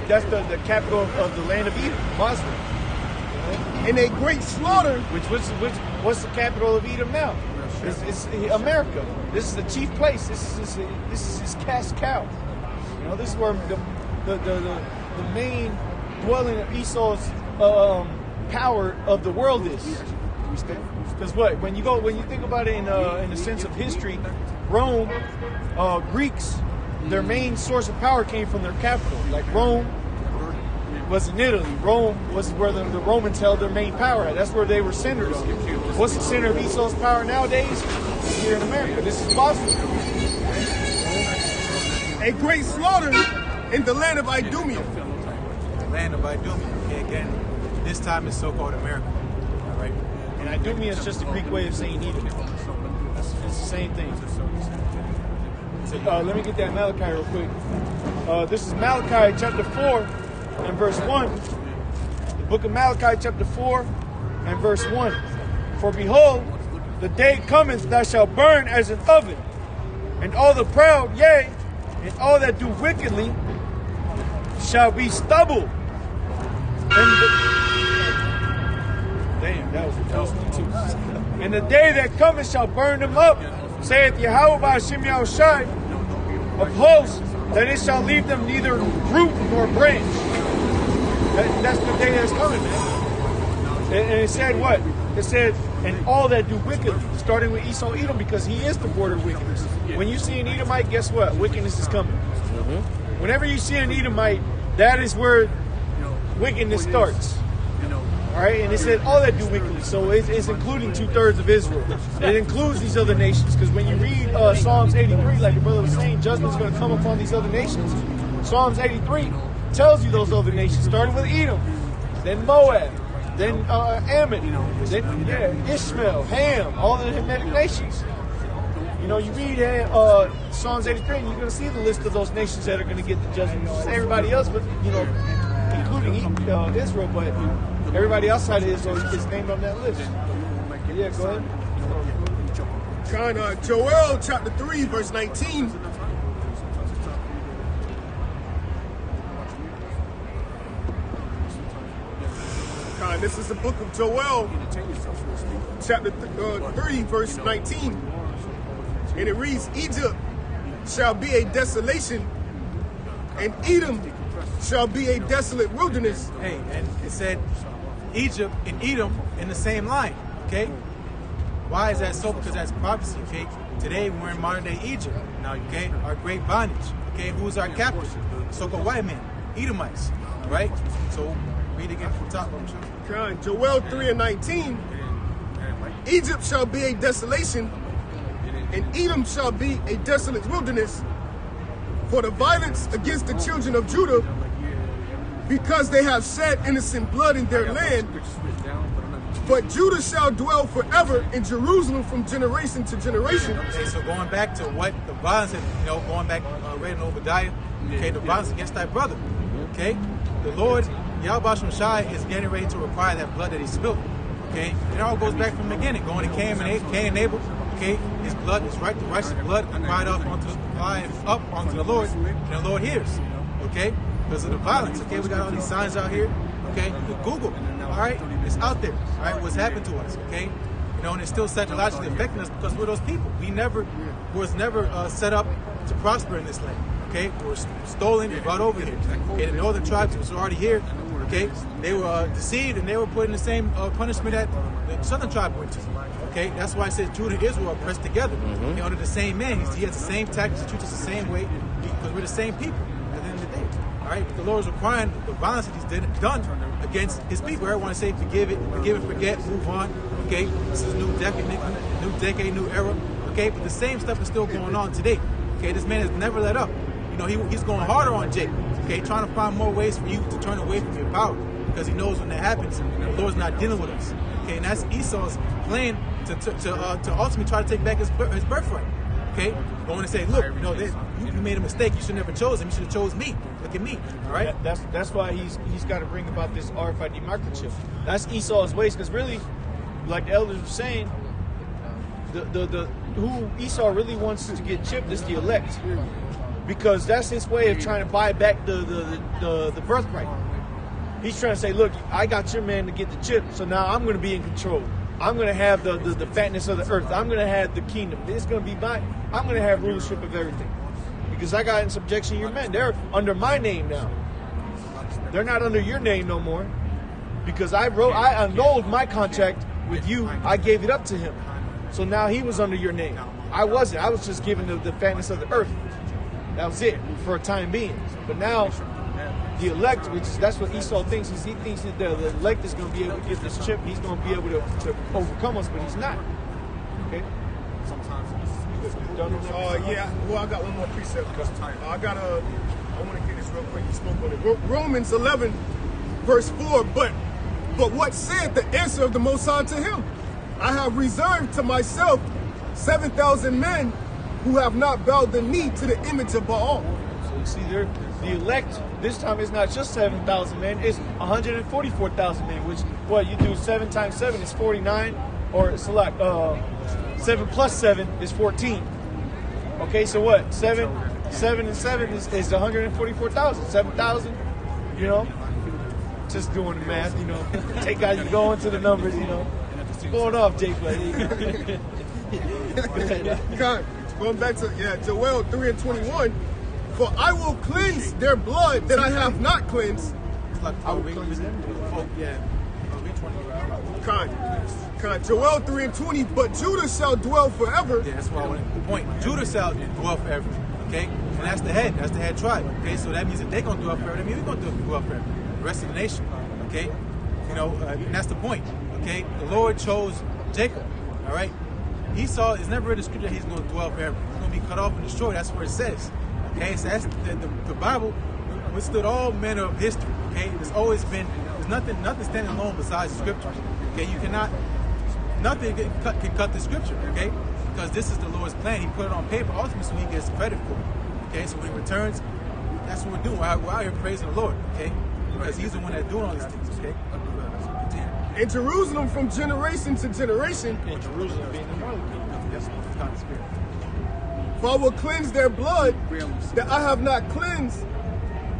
That's the capital of the land of Edom, Bosra. And a great slaughter. What's the capital of Edom now? It's America. This is the chief place. This is his cash cow. This is where the main dwelling of Esau's power of the world is. Because when you think about it in the sense of history, Rome, Greeks, their main source of power came from their capital. Like Rome was in Italy. Rome was where the Romans held their main power at. That's where they were centered on. What's the center of Esau's power nowadays? Here in America. This is Boston. A great slaughter in the land of Idumea. The land of Idumea. Okay, again, this time it's so-called America. All right? And Idumea is just a Greek way of saying Edom. It's the same thing. Let me get that Malachi real quick. This is Malachi chapter 4 and verse 1. The book of Malachi chapter 4 and verse 1. For behold, the day cometh that shall burn as an oven, and all the proud, yea, and all that do wickedly shall be stubble. And the day that cometh shall burn them up, saith Yahweh by Hashem Yahushai of hosts, that it shall leave them neither root nor branch. That's the day that's coming, man. And it said what? It said, and all that do wickedly, starting with Esau Edom, because he is the border of wickedness. When you see an Edomite, guess what? Wickedness is coming. Whenever you see an Edomite, that is where wickedness starts. All right, and it said all that do wickedly, so it's including 2/3 of Israel. It includes these other nations, because when you read Psalms 83, like the brother was saying, judgment's going to come upon these other nations. Psalms 83 tells you those other nations, starting with Edom, then Moab, then Ammon, then Ishmael, Ham, all the Hamitic nations. You read Psalms 83, and you're going to see the list of those nations that are going to get the judgment. Just everybody else, but including Israel, but everybody outside of Israel is named on that list. Yeah, go ahead. Joel chapter 3, verse 19. This is the book of Joel, chapter 3, verse 19. And it reads, Egypt shall be a desolation, and Edom shall be a desolate wilderness. Hey, and it said Egypt and Edom in the same line, okay? Why is that so? Because that's prophecy, okay? Today we're in modern day Egypt now, okay? Our great bondage, okay? Who's our captive? So-called white men, Edomites, right? So read again from the top. Joel 3 and 19. Egypt shall be a desolation, and Edom shall be a desolate wilderness for the violence against the children of Judah, because they have shed innocent blood in their land. But Judah shall dwell forever in Jerusalem from generation to generation. Okay, so going back to what the violence, going back, reading Obadiah, okay, the violence against thy brother, okay? The Lord, Yahweh Shai, is getting ready to require that blood that he spilled, okay? It all goes back from the beginning, going to Cain and Abel, okay? His blood, his righteous blood cried up onto the Lord, and the Lord hears, okay? Because of the violence, okay? We got all these signs out here, okay? You can Google, all right? It's out there, all right? What's happened to us, okay? And it's still psychologically affecting us because we're those people. We was never set up to prosper in this land, okay? We were stolen and brought over here. Okay, the northern tribes was already here, okay? They were deceived and they were put in the same punishment that the southern tribe went to, okay? That's why it says Judah and Israel are pressed together, okay, under the same man. He has the same tactics, he treats us the same way because we're the same people at the end of the day. All right, but the Lord is requiring the violence that He's done against His people. Everyone say, forgive and forget, move on. Okay, this is new decade, new era. Okay, but the same stuff is still going on today. Okay, this man has never let up. He's going harder on Jacob. Okay, trying to find more ways for you to turn away from your power, because he knows when that happens, the Lord's not dealing with us. Okay, and that's Esau's plan to ultimately try to take back his birthright. Okay, going to say, look, you made a mistake. You should never chose him. You should have chose me. Look at me. All right. That's why he's got to bring about this RFID microchip. That's Esau's ways, because really, like the elders were saying, the who Esau really wants to get chipped is the elect, because that's his way of trying to buy back the birthright. He's trying to say, look, I got your man to get the chip, so now I'm going to be in control. I'm going to have the fatness of the earth. I'm going to have the kingdom. It's going to be mine. I'm going to have rulership of everything, because I got in subjection your men. They're under my name now. They're not under your name no more, because I annulled my contract with you. I gave it up to him. So now he was under your name. I wasn't. I was just given the fatness of the earth. That was it for a time being. But now the elect, that's what Esau thinks. He thinks that the elect is going to be able to get this chip. He's going to be able to overcome us, but he's not. Okay? Yeah. Well, I got one more precept. I want to get this real quick. You spoke on it. Romans 11, verse 4. But what said the answer of the Most High to him? I have reserved to myself 7,000 men who have not bowed the knee to the image of Baal. So you see, the elect, this time it's not just 7,000 men, it's 144,000 men, which, you do 7 times 7 is 49, or select 7 plus 7 is 14. Okay, so what? 7 and 7 is 144,000. 7,000, just doing the math, take how you go into the numbers, Going off, Jake. Going back to Joel 3 and 21. For I will cleanse their blood that I have not cleansed. I will cleanse them. Joel 3 and 20. But Judah shall dwell forever. Yeah, that's why I wanted the point. Judah shall dwell forever. Okay, and that's the head. That's the head tribe. Okay, so that means if they're gonna dwell forever, that means we're gonna dwell forever. The rest of the nation. Okay, and that's the point. Okay, the Lord chose Jacob, all right? Esau is never in the scripture he's going to dwell forever. He's going to be cut off and destroyed. That's where it says. Okay, so that's the Bible withstood all manner of history. Okay, there's always been, there's nothing standing alone besides the scriptures. Okay, nothing can cut the scripture. Okay, because this is the Lord's plan. He put it on paper, ultimately, so He gets credit for it. Okay, so when He returns, that's what we're doing. We're out here praising the Lord. Okay, because He's the one that's doing all these things. Okay. In Jerusalem from generation to generation. In Jerusalem being the northern kingdom. That's the kind of spirit. For I will cleanse their blood that I have not cleansed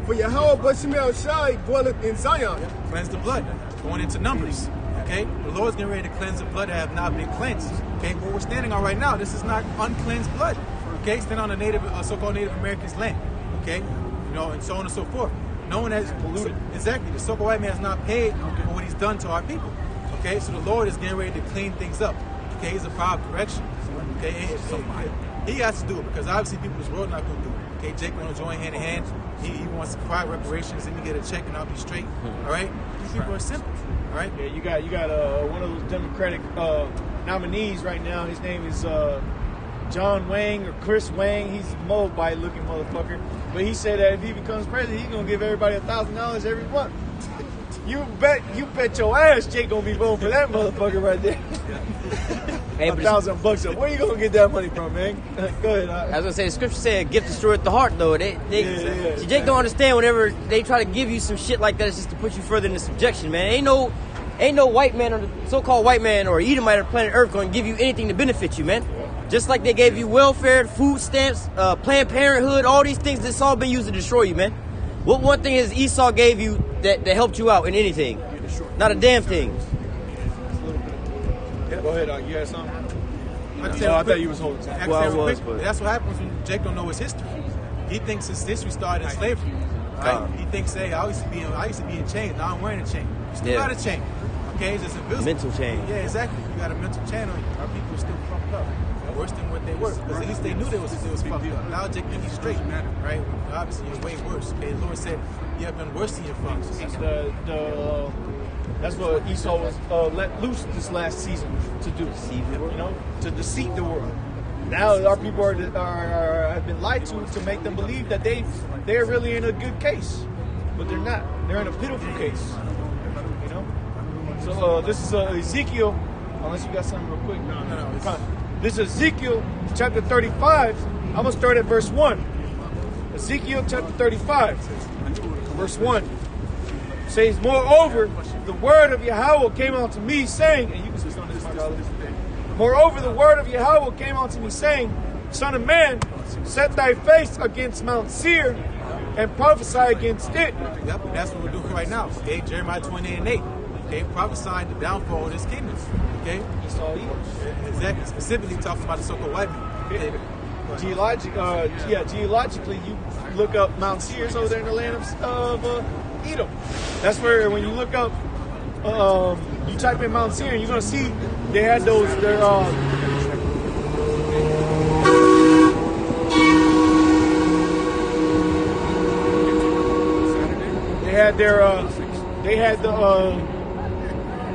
For Yahweh Bashim Shai dwelleth in Zion. Cleanse the blood. Going into Numbers. Okay? The Lord's getting ready to cleanse the blood that have not been cleansed. Okay? What we're standing on right now, this is not uncleansed blood. Okay? Standing on the native, so-called Native Americans' land. Okay? You know, and so on and so forth. No one has polluted. Exactly. The so-called white man has not paid for what he's done to our people. Okay? So the Lord is getting ready to clean things up. Okay? He's a power of correction. Okay? He has to do it because obviously people in this world are not going to do it. Okay? Jake want to join hand in hand. He wants to provide reparations. Let me get a check and I'll be straight. All right? These people are simple. All right? Yeah, you got one of those Democratic nominees right now. His name is John Wang or Chris Wang. He's a Moabite looking motherfucker. But he said that if he becomes president, he's gonna give everybody $1,000 every month. You bet your ass Jake gonna be voting for that motherfucker right there. Hey, $1,000 up. Where you gonna get that money from, man? Go ahead. I was gonna say the scripture said, "Gift destroyeth the heart." Though Yeah. See, Jake don't understand. Whenever they try to give you some shit like that, it's just to put you further into subjection, man. Ain't no white man or the so-called white man or Edomite on planet Earth gonna give you anything to benefit you, man. Just like they gave you welfare, food stamps, Planned Parenthood, all these things that's all been used to destroy you, man. What one thing is Esau gave you that helped you out in anything? Not a damn thing. Go ahead, you had something? I thought you was holding something. That's what happens when Jake don't know his history. He thinks his history started in slavery. Right? He thinks, hey, I used to be in chains. Now I'm wearing a chain. You still got a chain. Okay, it's just invisible. Mental chain. Yeah, exactly. You got a mental chain on you. Our people are still fucked up. Worse than what they were. Because at least they knew they was fucked up. Now Jake think he's straight. Right? Obviously, you're way worse. Okay, the Lord said, you have been worse than your fathers. That's what Esau was let loose this last season to do. You know, to deceive the world. Now our people have been lied to make them believe that they're really in a good case, but they're not. They're in a pitiful case. You know. So this is Ezekiel. Unless you got something real quick. No. This is Ezekiel chapter 35. I'm gonna start at verse 1. Ezekiel chapter 35, verse 1 says, "Moreover, the word of Yahweh came unto me, saying," and you can speak on this, my brother. "Moreover, the word of Yahweh came unto me, saying, Son of man, set thy face against Mount Seir, and prophesy against it." Yep, and that's what we're doing right now. Okay, Jeremiah 28:8. Okay, prophesying the downfall of this kingdom. Okay, exactly. Specifically talking about the so-called white man. Okay. Geologically, you look up Mount Seir over there in the land of Edom. That's where when you look up, you type in Mount Seir, you're gonna see they had those. They had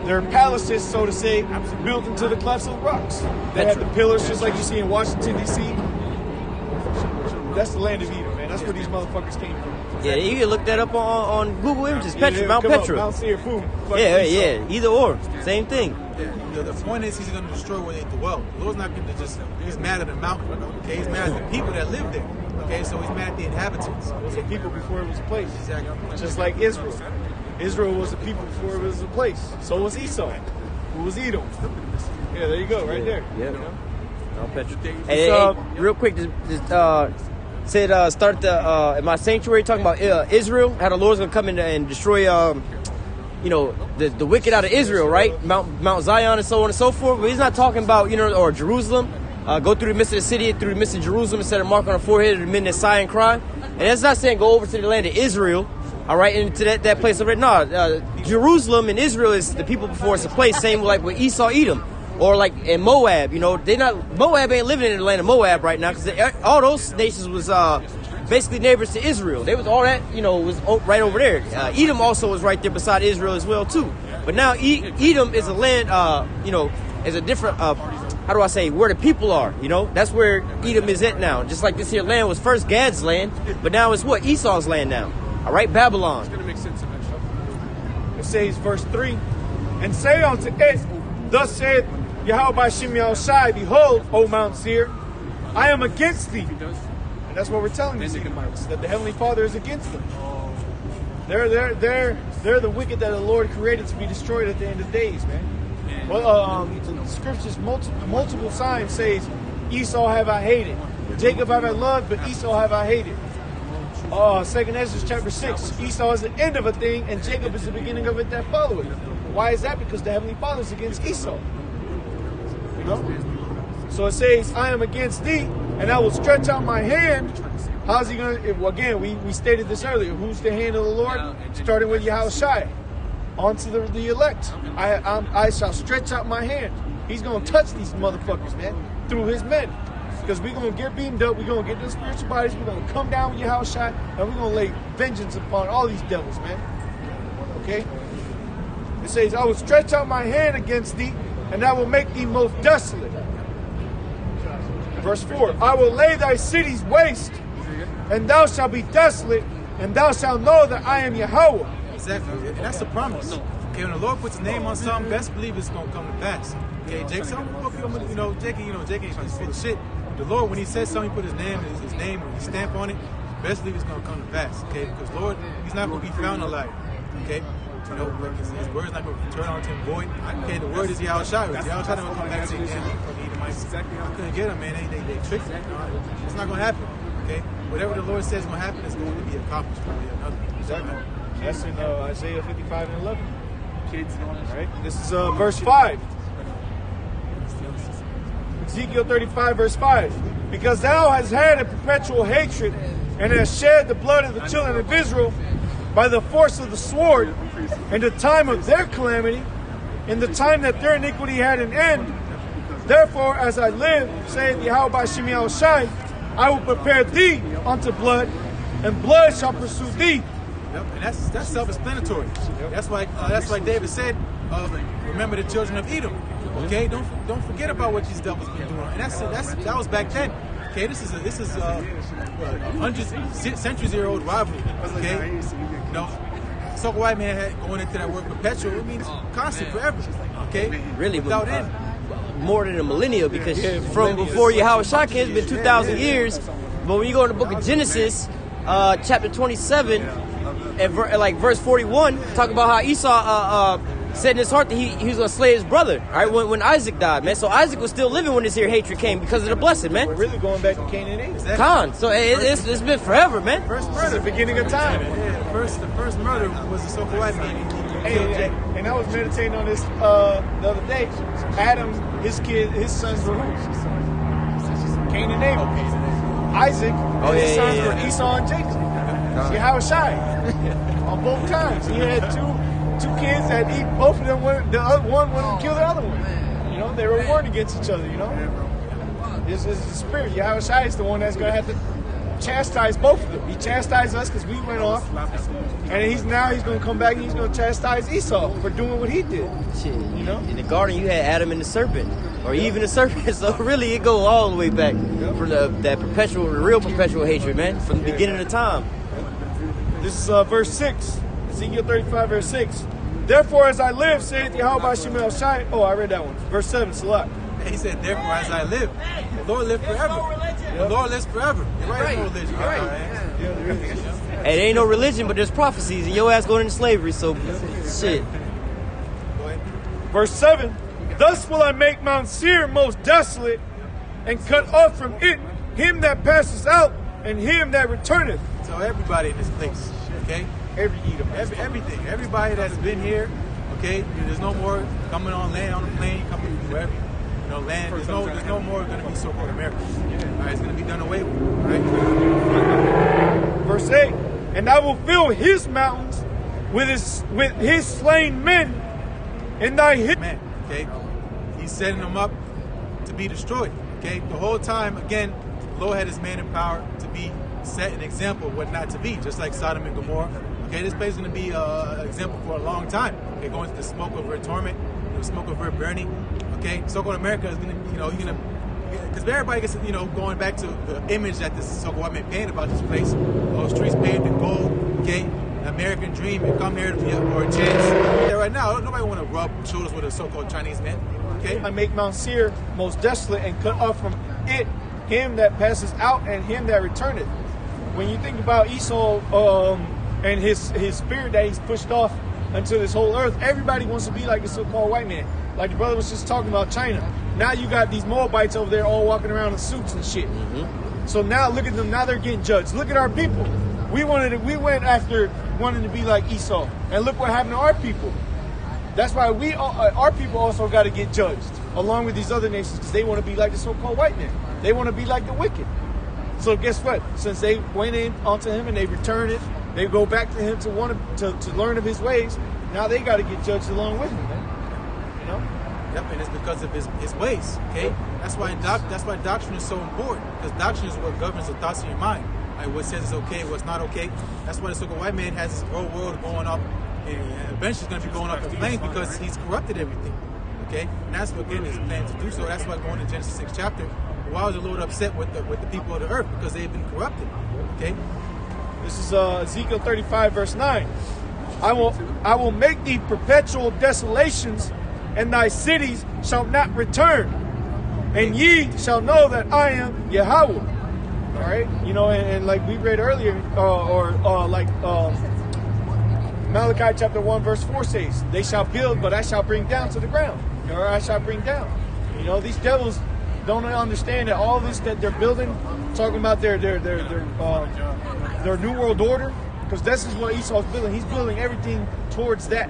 their palaces, so to say, built into the clefts of the rocks. They had the pillars just like you see in Washington, D.C. That's the land of Edom, man. That's where these motherfuckers came from. Yeah, you can look that up on Google Images. Mount Petra. Mount Seir, boom. Yeah. Either or. Same thing. Yeah, the point is he's going to destroy where they dwell. The Lord's not going to he's mad at the mountain. Okay, he's mad at the people that live there. Okay, so he's mad at the inhabitants. It was a people before it was a place. Exactly. Just like Israel. Israel was a people before it was a place. So was Esau. Who was Edom. Yeah, there you go, right there. Yeah. Mount Petra. Hey, real quick, said start in my sanctuary talking about Israel, how the Lord's gonna come in and destroy the wicked out of Israel, right? Mount Zion and so on and so forth. But he's not talking about or Jerusalem. Go through the midst of the city, through the midst of Jerusalem, and set a mark on the forehead of the men that sigh and cry. And that's not saying go over to the land of Israel, all right, into that place over there. No, Jerusalem and Israel is the people before it's a place. Same like with Esau, Edom. Or like in Moab, Moab ain't living in the land of Moab right now because all those nations was basically neighbors to Israel. They was all that, was right over there. Edom also was right there beside Israel as well too. But now Edom is a land, is a different, where the people are, That's where Edom is at now. Just like this here land was first Gad's land, but now it's what? Esau's land now. All right, Babylon. It's going to make sense eventually. It says, verse 3, "And say unto it, Thus saith Yahweh by Shem Shai, Behold, O Mount Seir, I am against thee." And that's what we're telling these Edomites, that the Heavenly Father is against them. They're the wicked that the Lord created to be destroyed at the end of days, man. Well, the scriptures multiple signs says, "Esau have I hated, Jacob have I loved, but Esau have I hated." Second Ezra chapter 6. Esau is the end of a thing, and Jacob is the beginning of it that follow it. Why is that? Because the Heavenly Father is against Esau. You know? So it says, I am against thee, and I will stretch out my hand. How's he going to, again, we stated this earlier. Who's the hand of the Lord? Starting with Yahushua. Onto the elect. I shall stretch out my hand. He's going to touch these motherfuckers, man, through his men. Because we're going to get beamed up. We're going to get the spiritual bodies. We're going to come down with Yahushua, and we're going to lay vengeance upon all these devils, man. Okay? It says, I will stretch out my hand against thee, and I will make thee most desolate. Verse 4, I will lay thy cities waste, and thou shalt be desolate, and thou shalt know that I am Yahweh. Exactly, and that's a promise. Okay, when the Lord puts his name on something, best believe it's going to come to pass. Okay, Jake, Jake ain't full of shit. The Lord, when he says something, he put his name, or his stamp on it, best believe it's going to come to pass. Okay, because Lord, he's not going to be found alive. Okay, you know, like his word's not going to turn on to him void. Okay, the word is Yahushua. Yahushua never come back and say, damn, I couldn't get him, man. They tricked him. It's not going to happen. Okay, whatever the Lord says is going to happen is going to be accomplished one way or another. Exactly. That's in Isaiah 55 and 11. All right. This is verse 5. Ezekiel 35, verse 5. Because thou hast had a perpetual hatred and hast shed the blood of the children of Israel by the force of the sword in the time of their calamity, in the time that their iniquity had an end. Therefore, as I live, saith Yahweh by Shem Yahushai, I will prepare thee unto blood, and blood shall pursue thee. Yep, and that's self-explanatory. That's why David said, remember the children of Edom. Okay, don't forget about what these devils been doing. And that was back then. Okay, this is a hundreds, centuries-year-old rivalry. Okay, you know, so white man had going into that word perpetual. It means constant, forever. Okay, really, without end. More than a millennial, because from before Yahushua came, it's been 2,000 years. But when you go in the book of Genesis, chapter 27, and verse 41, talk about how Esau said in his heart that he was going to slay his brother, all right, when Isaac died, man. So Isaac was still living when this here hatred came because of the blessing, man. We're really going back to Cain and Abel. Exactly. Khan. So it's been forever, man. First This is murder, the beginning of time. yeah, the first murder was the so-called white man. And I was meditating on this the other day. Adam, his sons were who? Cain and Abel. Isaac, and his sons were Esau and Jacob. Yahushua. On both times. He had two kids that both of them the other one wanted to kill the other one. You know, they were warned against each other, you know. This is the spirit. Yahushua is the one that's going to have to chastise both of them. He chastised us because we went off. And he's going to come back and he's going to chastise Esau for doing what he did. Shit, you know? In the garden, you had Adam and the serpent, or even the serpent. So really, it goes all the way back from that real perpetual hatred, man, from the beginning of time. This is verse 6. Ezekiel 35, verse 6. Therefore, as I live, saith Yahweh by Shem Yahushai. Oh, I read that one. Verse 7, Salat. He said, therefore, as I live, the Lord lives forever. The Lord lives forever. You're right, no religion. Hey, there ain't no religion, but there's prophecies, and your ass going into slavery, so shit. Verse 7. Thus will I make Mount Seir most desolate, and cut off from it him that passes out, and him that returneth. So everybody in this place, okay? Every Edom. Everything. Everybody that's been here, okay? There's no more coming on land, on a plane, coming from wherever. You know, land. There's no more going to be so-called America. All right, it's going to be done away with. Right? Verse 8. And I will fill his mountains with his slain men, and thy man. Okay, he's setting them up to be destroyed. Okay, the whole time again, the Lord had his man in power to be set an example of what not to be, just like Sodom and Gomorrah. Okay, this place is going to be an example for a long time. Okay, going to the smoke of her torment, the smoke of her burning. Okay, so-called America is going to, you're going to, because everybody gets, going back to the image that this so-called white man painted about this place. Those streets paved in gold. Okay, American dream, and come here for a chance. Yeah, right now, nobody want to rub shoulders with a so-called Chinese man. Okay, I make Mount Seir most desolate, and cut off from it him that passes out, and him that returneth. When you think about Esau and his spirit that he's pushed off unto this whole earth, everybody wants to be like the so-called white man. Like the brother was just talking about China. Now you got these Moabites over there all walking around in suits and shit. So now look at them. Now they're getting judged. Look at our people. We went after wanting to be like Esau, and look what happened to our people. That's why our people also got to get judged, along with these other nations, because they want to be like the so-called white man. They want to be like the wicked. So guess what? Since they went in onto him and they returned it, they go back to him to learn of his ways. Now they got to get judged along with him, man. You know? Yep, and it's because of his ways. Okay, that's why doctrine is so important, because doctrine is what governs the thoughts in your mind. Like what says is okay, what's not okay. That's why the so-called white man has his whole world going up, and eventually it's going to be going up in flames because he's corrupted everything. Okay, and that's what again is planned to do. So that's why going to Genesis 6 chapter. Why was the Lord upset with the people of the earth? Because they've been corrupted. Okay, this is Ezekiel 35 verse 9. I will make thee perpetual desolations, and thy cities shall not return, and ye shall know that I am Yahweh. All right, you know, and like we read earlier, Malachi chapter 1 verse 4 says, they shall build, but I shall bring down to the ground, or I shall bring down. You know, these devils don't understand that all this that they're building, talking about their new world order, because this is what Esau's building. He's building everything towards that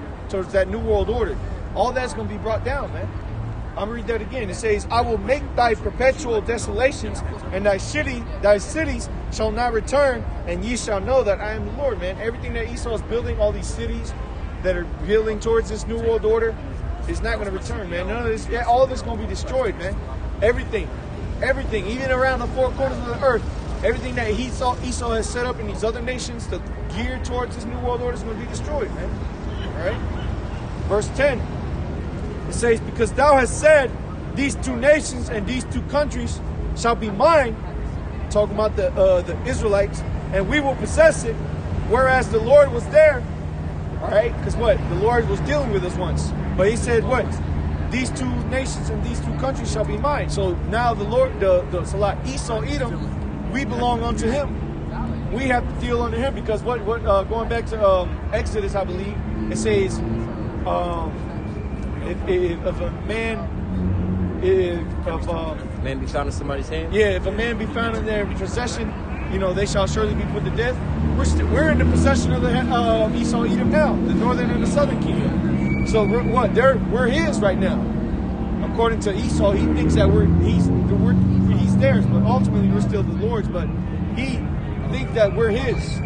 new world order. All that's going to be brought down, man. I'm going to read that again. It says, I will make thy perpetual desolations, and thy cities shall not return, and ye shall know that I am the Lord, man. Everything that Esau is building, all these cities that are building towards this new world order, is not going to return, man. None of this, all of this is going to be destroyed, man. Everything, even around the four corners of the earth, everything that Esau has set up in these other nations to gear towards this new world order is going to be destroyed, man. All right? Verse 10. It says, because thou hast said, these two nations and these two countries shall be mine, talking about the Israelites, and we will possess it, whereas the Lord was there. All right, because what? The Lord was dealing with us once. But he said what? These two nations and these two countries shall be mine. So now the Lord, Esau, Edom, we belong unto him. We have to deal under him, because what going back to Exodus, I believe, it says, if a man be found in somebody's hand? Yeah, if a man be found in their possession, you know, they shall surely be put to death. We're in the possession of the Esau, Edom now, the northern and the southern kingdom. So we're his right now. According to Esau, he thinks that he's theirs, but ultimately we're still the Lord's. But he thinks that we're his.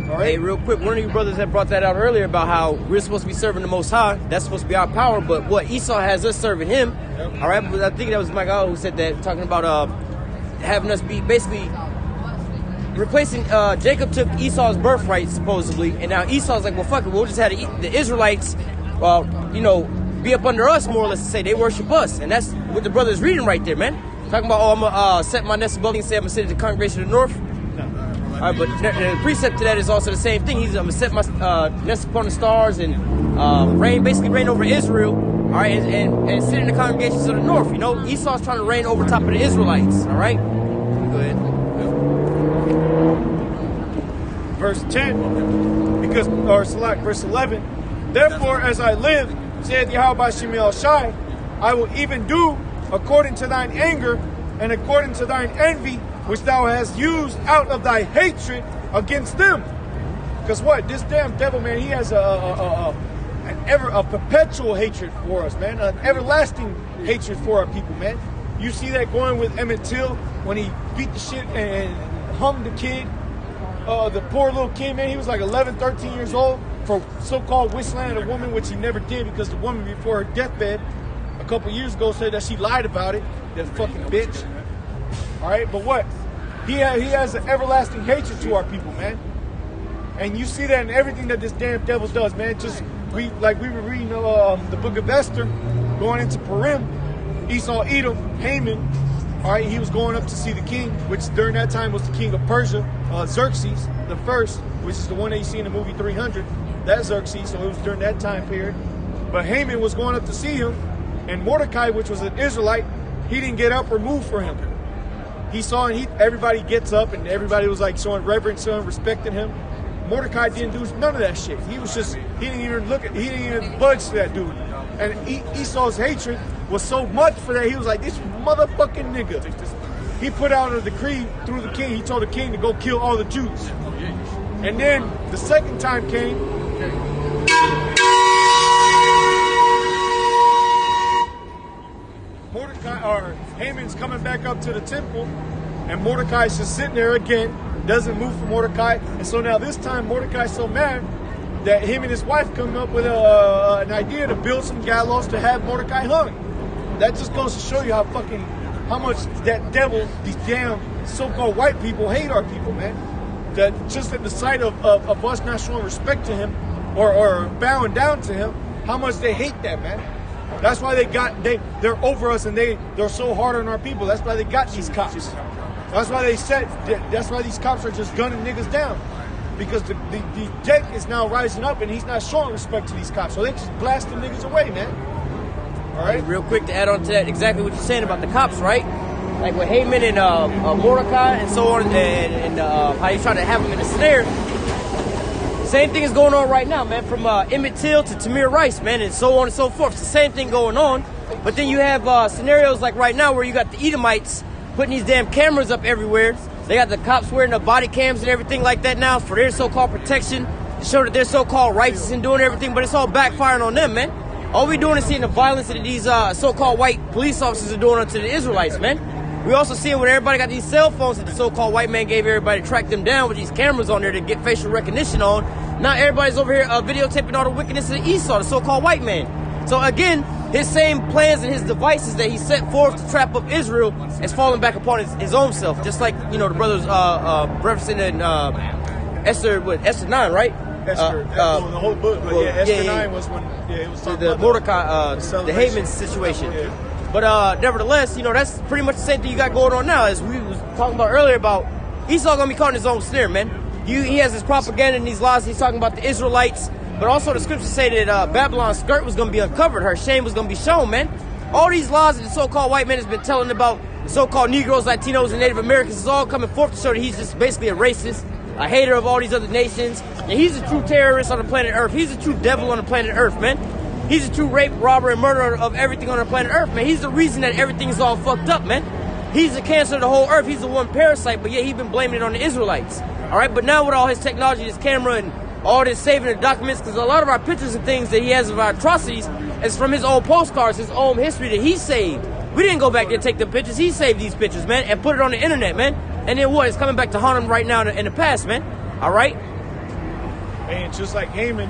All right. Hey, real quick, one of you brothers that brought that out earlier about how we're supposed to be serving the Most High. That's supposed to be our power. But what Esau has us serving him. Yep. All right. But I think that was Michael who said that, talking about having us be basically replacing. Jacob took Esau's birthright supposedly, and now Esau's like, well, fuck it, we'll just have the Israelites, be up under us more or less, to say they worship us, and that's what the brother's reading right there, man. Talking about, I'm gonna set my nest above and say I'm gonna sit at the congregation of the north. All right, but the precept to that is also the same thing. I'm gonna set my nest upon the stars and basically reign over Israel. All right, and sit in the congregations of the north. You know, Esau's trying to reign over top of the Israelites. All right, go ahead. Verse 10, verse 11. Therefore, as I live, saith Yahweh Shemel Shai, I will even do according to thine anger and according to thine envy, which thou hast used out of thy hatred against them. Because what? This damn devil, man, he has a perpetual hatred for us, man. An everlasting hatred for our people, man. You see that going with Emmett Till when he beat the shit and hung the kid. The poor little kid, man, he was like 11, 13 years old for so-called whistling a woman, which he never did, because the woman before her deathbed a couple years ago said that she lied about it. That fucking bitch. All right, but what? He has an everlasting hatred to our people, man. And you see that in everything that this damn devil does, man. We were reading the book of Esther, going into Purim, Esau, Edom, Haman. All right, he was going up to see the king, which during that time was the king of Persia, Xerxes the first, which is the one that you see in the movie 300. That's Xerxes, so it was during that time period. But Haman was going up to see him, and Mordecai, which was an Israelite, he didn't get up or move for him. He saw, and everybody gets up, and everybody was like showing reverence to him, respecting him. Mordecai didn't do none of that shit. He didn't even budge to that dude. And Esau's hatred was so much for that, he was like, this motherfucking nigga. He put out a decree through the king. He told the king to go kill all the Jews. And then the second time came. Mordecai, or Haman's coming back up to the temple, and Mordecai's just sitting there again, doesn't move for Mordecai. And so now this time Mordecai's so mad that him and his wife come up with an idea to build some gallows to have Mordecai hung. That just goes to show you how much that devil, these damn so-called white people, hate our people, man. That just at the sight of us not showing respect to him or bowing down to him, how much they hate that, man. That's why they're over us, and they're so hard on our people. That's why they got these cops. That's why that's why these cops are just gunning niggas down. Because the deck is now rising up, and he's not showing respect to these cops. So they just blasting niggas away, man. All right. Real quick to add on to that, exactly what you're saying about the cops, right? Like with Haman and Mordecai and so on, and how you try to have them in a snare. Same thing is going on right now, man. From Emmett Till to Tamir Rice, man, and so on and so forth. It's the same thing going on. But then you have scenarios like right now where you got the Edomites putting these damn cameras up everywhere. They got the cops wearing the body cams and everything like that now for their so-called protection, to show that they're so-called righteous and doing everything, but it's all backfiring on them, man. All we doing is seeing the violence that these so-called white police officers are doing unto the Israelites, man. We also seeing when everybody got these cell phones that the so-called white man gave everybody to track them down with these cameras on there to get facial recognition on. Now everybody's over here videotaping all the wickedness of Esau, the so-called white man. So again, his same plans and his devices that he set forth to trap up Israel is falling back upon his own self. Just like, you know, the brothers referencing in Esther 9, right? Esther, the whole book, but Esther 9 was when it was talking the about Mordecai, the Haman situation. Yeah. But nevertheless, you know, that's pretty much the same thing you got going on now, as we was talking about earlier about Esau gonna be caught in his own snare, man. He has his propaganda and these lies. He's talking about the Israelites, but also the scriptures say that Babylon's skirt was gonna be uncovered, her shame was gonna be shown, man. All these lies that the so-called white man has been telling about the so-called Negroes, Latinos, and Native Americans is all coming forth to show that he's just basically a racist, a hater of all these other nations, and he's a true terrorist on the planet Earth. He's a true devil on the planet Earth, man. He's a true rape, robber, and murderer of everything on the planet Earth, man. He's the reason that everything is all fucked up, man. He's the cancer of the whole Earth. He's the one parasite, but yet he's been blaming it on the Israelites. All right, but now with all his technology, his camera, and all this saving the documents, because a lot of our pictures and things that he has of our atrocities is from his old postcards, his own history that he saved. We didn't go back there and take the pictures. He saved these pictures, man, and put it on the internet, man. And then what? It's coming back to haunt him right now in the past, man. All right? And just like Haman,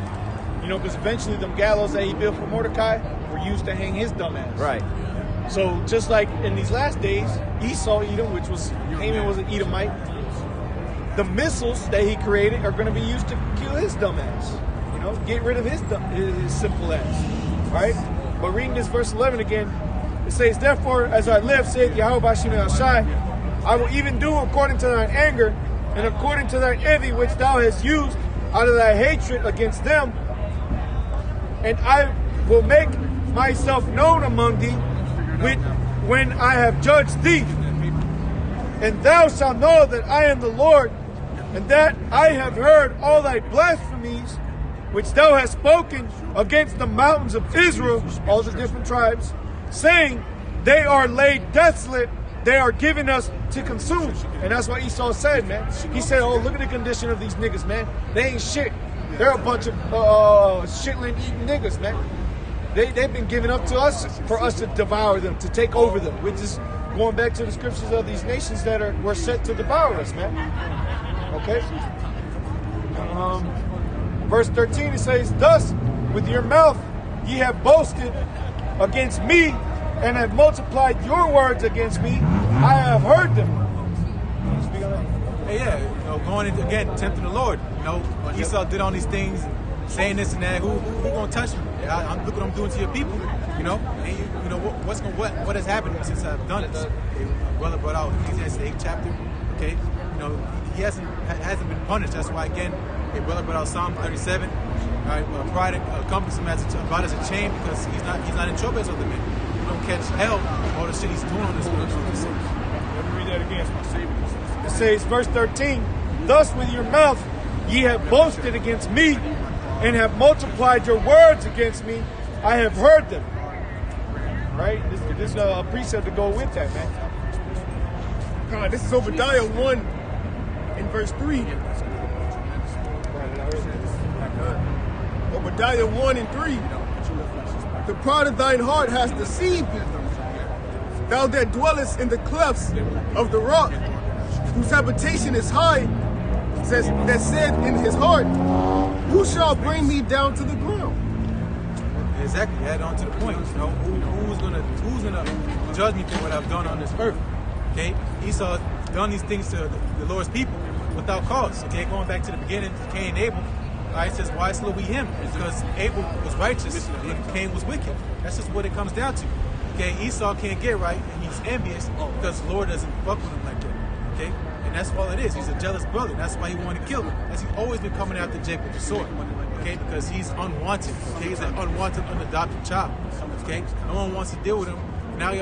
you know, because eventually them gallows that he built for Mordecai were used to hang his dumb ass. Right. So just like in these last days, Esau, Edom, which was, Haman was an Edomite, the missiles that he created are going to be used to kill his dumb ass. You know, get rid of his simple ass. Right? But reading this verse 11 again, it says, "Therefore, as I live, saith Yahweh Bashim El-Shai, I will even do according to thine anger, and according to thine envy which thou hast used out of thy hatred against them, and I will make myself known among thee when I have judged thee. And thou shalt know that I am the Lord, and that I have heard all thy blasphemies which thou hast spoken against the mountains of Israel," all the different tribes, "saying, they are laid desolate, they are given us to consume." And that's what Esau said, man. He said, "Oh, look at the condition of these niggas, man. They ain't shit. They're a bunch of shitland eating niggas, man. They've been given up to us for us to devour them, to take over them," which is going back to the scriptures of these nations that were set to devour us, man. Okay? Verse 13, it says, "Thus with your mouth ye have boasted against me, and have multiplied your words against me. I have heard them." Speak on that. Hey, yeah, you know, going into, again, tempting the Lord. You know, when Esau did all these things, saying this and that, who gonna touch me? Look what I'm doing to your people. You know, and you know what has happened since I've done this. Well, brought out Ecclesiastes 8th chapter. Okay, you know, he hasn't been punished. That's why again, Brother brought out Psalm 37. All right, pride accompanies him about as a chain, because he's not in trouble as other men. He don't catch hell all the shit he's doing on this earth. Let me read that again. It's my Savior. It says, verse 13, "Thus with your mouth ye have boasted against me, and have multiplied your words against me. I have heard them." Right? This is a precept to go with that, man. God, this is Obadiah 1 in verse 3. Obadiah 1 and 3. The pride of thine heart has deceived thee. Thou that dwellest in the clefts of the rock, whose habitation is high, that said in his heart, who shall bring me down to the ground? Exactly. Add on to the point. You know, who's gonna judge me for what I've done on this earth? Okay, Esau done these things to the Lord's people without cause. Okay, going back to the beginning, Cain and Abel. It says, why slew we him? Because Abel was righteous and Cain was wicked. That's just what it comes down to. Okay, Esau can't get right and he's envious because the Lord doesn't fuck with him like that. Okay, and that's all it is. He's a jealous brother. That's why he wanted to kill him. That's he's always been coming after Jacob with the sword. Okay, because he's unwanted. Okay, he's an unwanted, unadopted child. Okay, no one wants to deal with him. Now he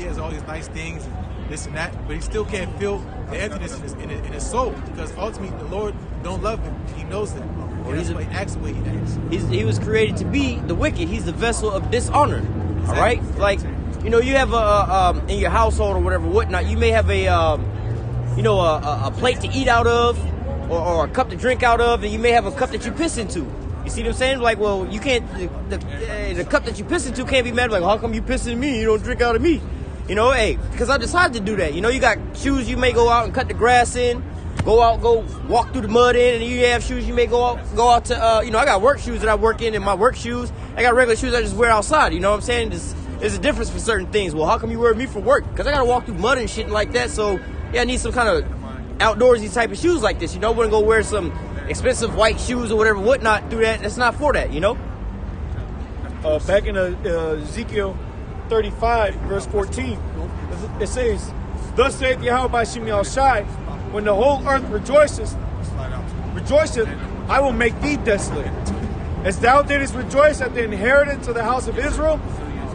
has all these nice things and this and that, but he still can't feel the emptiness in his soul because ultimately the Lord don't love him. He knows that. Well, that's why he acts the way he acts. He was created to be the wicked. He's the vessel of dishonor. Exactly. All right, like you know, you have in your household or whatever, whatnot. You may have a plate to eat out of, or a cup to drink out of, and you may have a cup that you piss into. You see what I'm saying? Like, well, you can't. The cup that you piss into can't be mad. Like, how come you piss in me? You don't drink out of me. You know, hey, because I decided to do that. You know, you got shoes you may go out and cut the grass in, go walk through the mud in, and you have shoes you may go out to, I got work shoes that I work in, and my work shoes, I got regular shoes I just wear outside. You know what I'm saying? There's a difference for certain things. Well, how come you wear me for work? Because I got to walk through mud and shit like that, so, yeah, I need some kind of outdoorsy type of shoes like this. You know, I wouldn't go wear some expensive white shoes or whatever, whatnot, through that. That's not for that, you know? Back in Ezekiel 35, verse 14, it says, thus saith Yahweh Shem Shai, when the whole earth rejoiceth, I will make thee desolate. As thou didst rejoice at the inheritance of the house of Israel,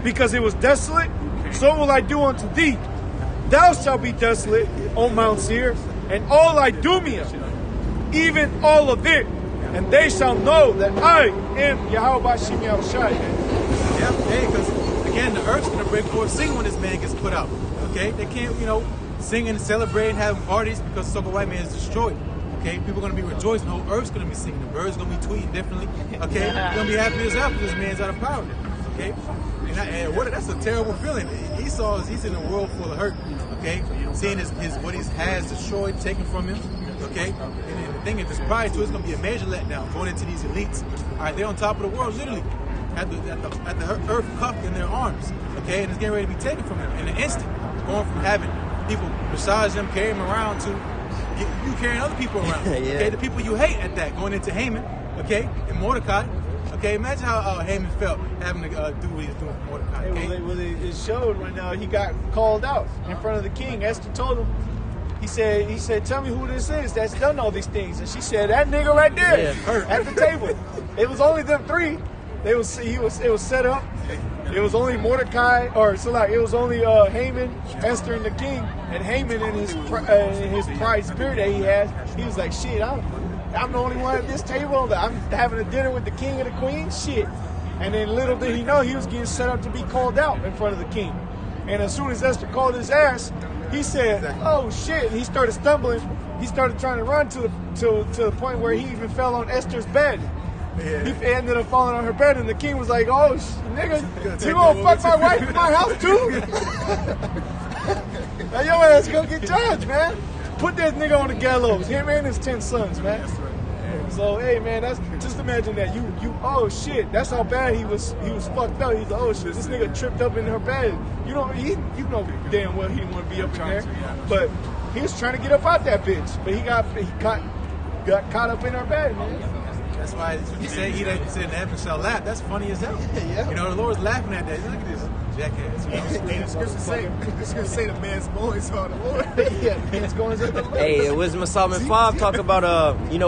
because it was desolate, so will I do unto thee. Thou shalt be desolate, O Mount Seir, and all Idumea, even all of it, and they shall know that I am Yahweh Shem Shai. Yeah, hey, because again, the earth's gonna break forth singing when this man gets put out. Okay, they can't, sing and celebrate and have parties because the so-called white man is destroyed. Okay, people are gonna be rejoicing. The whole earth's gonna be singing. The birds are gonna be tweeting differently. Okay, they're gonna be happy as hell because this man's out of power. Okay, and that's a terrible feeling. He's in a world full of hurt. Okay, seeing what he has destroyed, taken from him. Okay, and the thing is, prior to it's gonna be a major letdown going into these elites. All right, they're on top of the world, literally. At the earth cupped in their arms, okay, and it's getting ready to be taken from them in an instant. Going from having people massage them, carry them around to you carrying other people around. Yeah. Okay, the people you hate at that, going into Haman, okay, and Mordecai. Okay, imagine how Haman felt having to do what he's doing with Mordecai. Okay? It showed when he got called out in front of the king. Esther told him, he said, tell me who this is that's done all these things. And she said, that nigga right there at the table. It was only them three. It was set up. It was only Mordecai, it was only Haman, Esther, and the king. And Haman, in his pride spirit that he has, he was like, shit, I'm the only one at this table. I'm having a dinner with the king and the queen. Shit. And then little did he know he was getting set up to be called out in front of the king. And as soon as Esther called his ass, he said, oh shit. And he started stumbling. He started trying to run to the point where he even fell on Esther's bed. Yeah. He ended up falling on her bed, and the king was like, "Oh, nigga, you gonna fuck my wife in my house too? Now your ass gonna get judged, man. Put that nigga on the gallows. Him and his 10 sons, man." That's right. So hey, man, that's just imagine that you oh shit, that's how bad he was fucked up. He's like, oh shit, this nigga tripped up in her bed. You know damn well he didn't want to be up in there, but he was trying to get up out that bitch, but he got caught up in her bed, man. That's why he said he said the heaven shall laugh. That's funny as hell. Yeah. The Lord's laughing at that. Look at this jackass. The scripture say the man's boys are the Lord. Man's goings are the Lord. Hey, Wisdom of Solomon 5 talk about we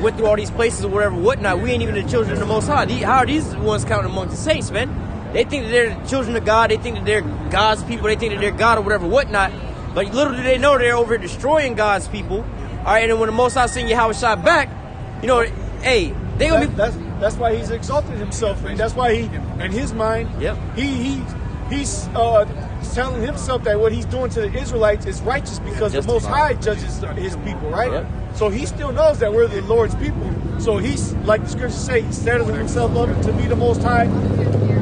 went through all these places or whatever, whatnot. We ain't even the children of the Most High. How are these ones counting among the saints, man? They think that they're the children of God. They think that they're God's people. They think that they're God or whatever, whatnot. But little do they know they're over destroying God's people. All right, and then when the Most High send Yahweh Shai back, hey, they gonna be. That's why he's exalted himself, and that's why he, in his mind, he's telling himself that what he's doing to the Israelites is righteous because the Most High judges his people, right? Yep. So he still knows that we're the Lord's people. So he's, like the scriptures say, he settled himself up to be the Most High.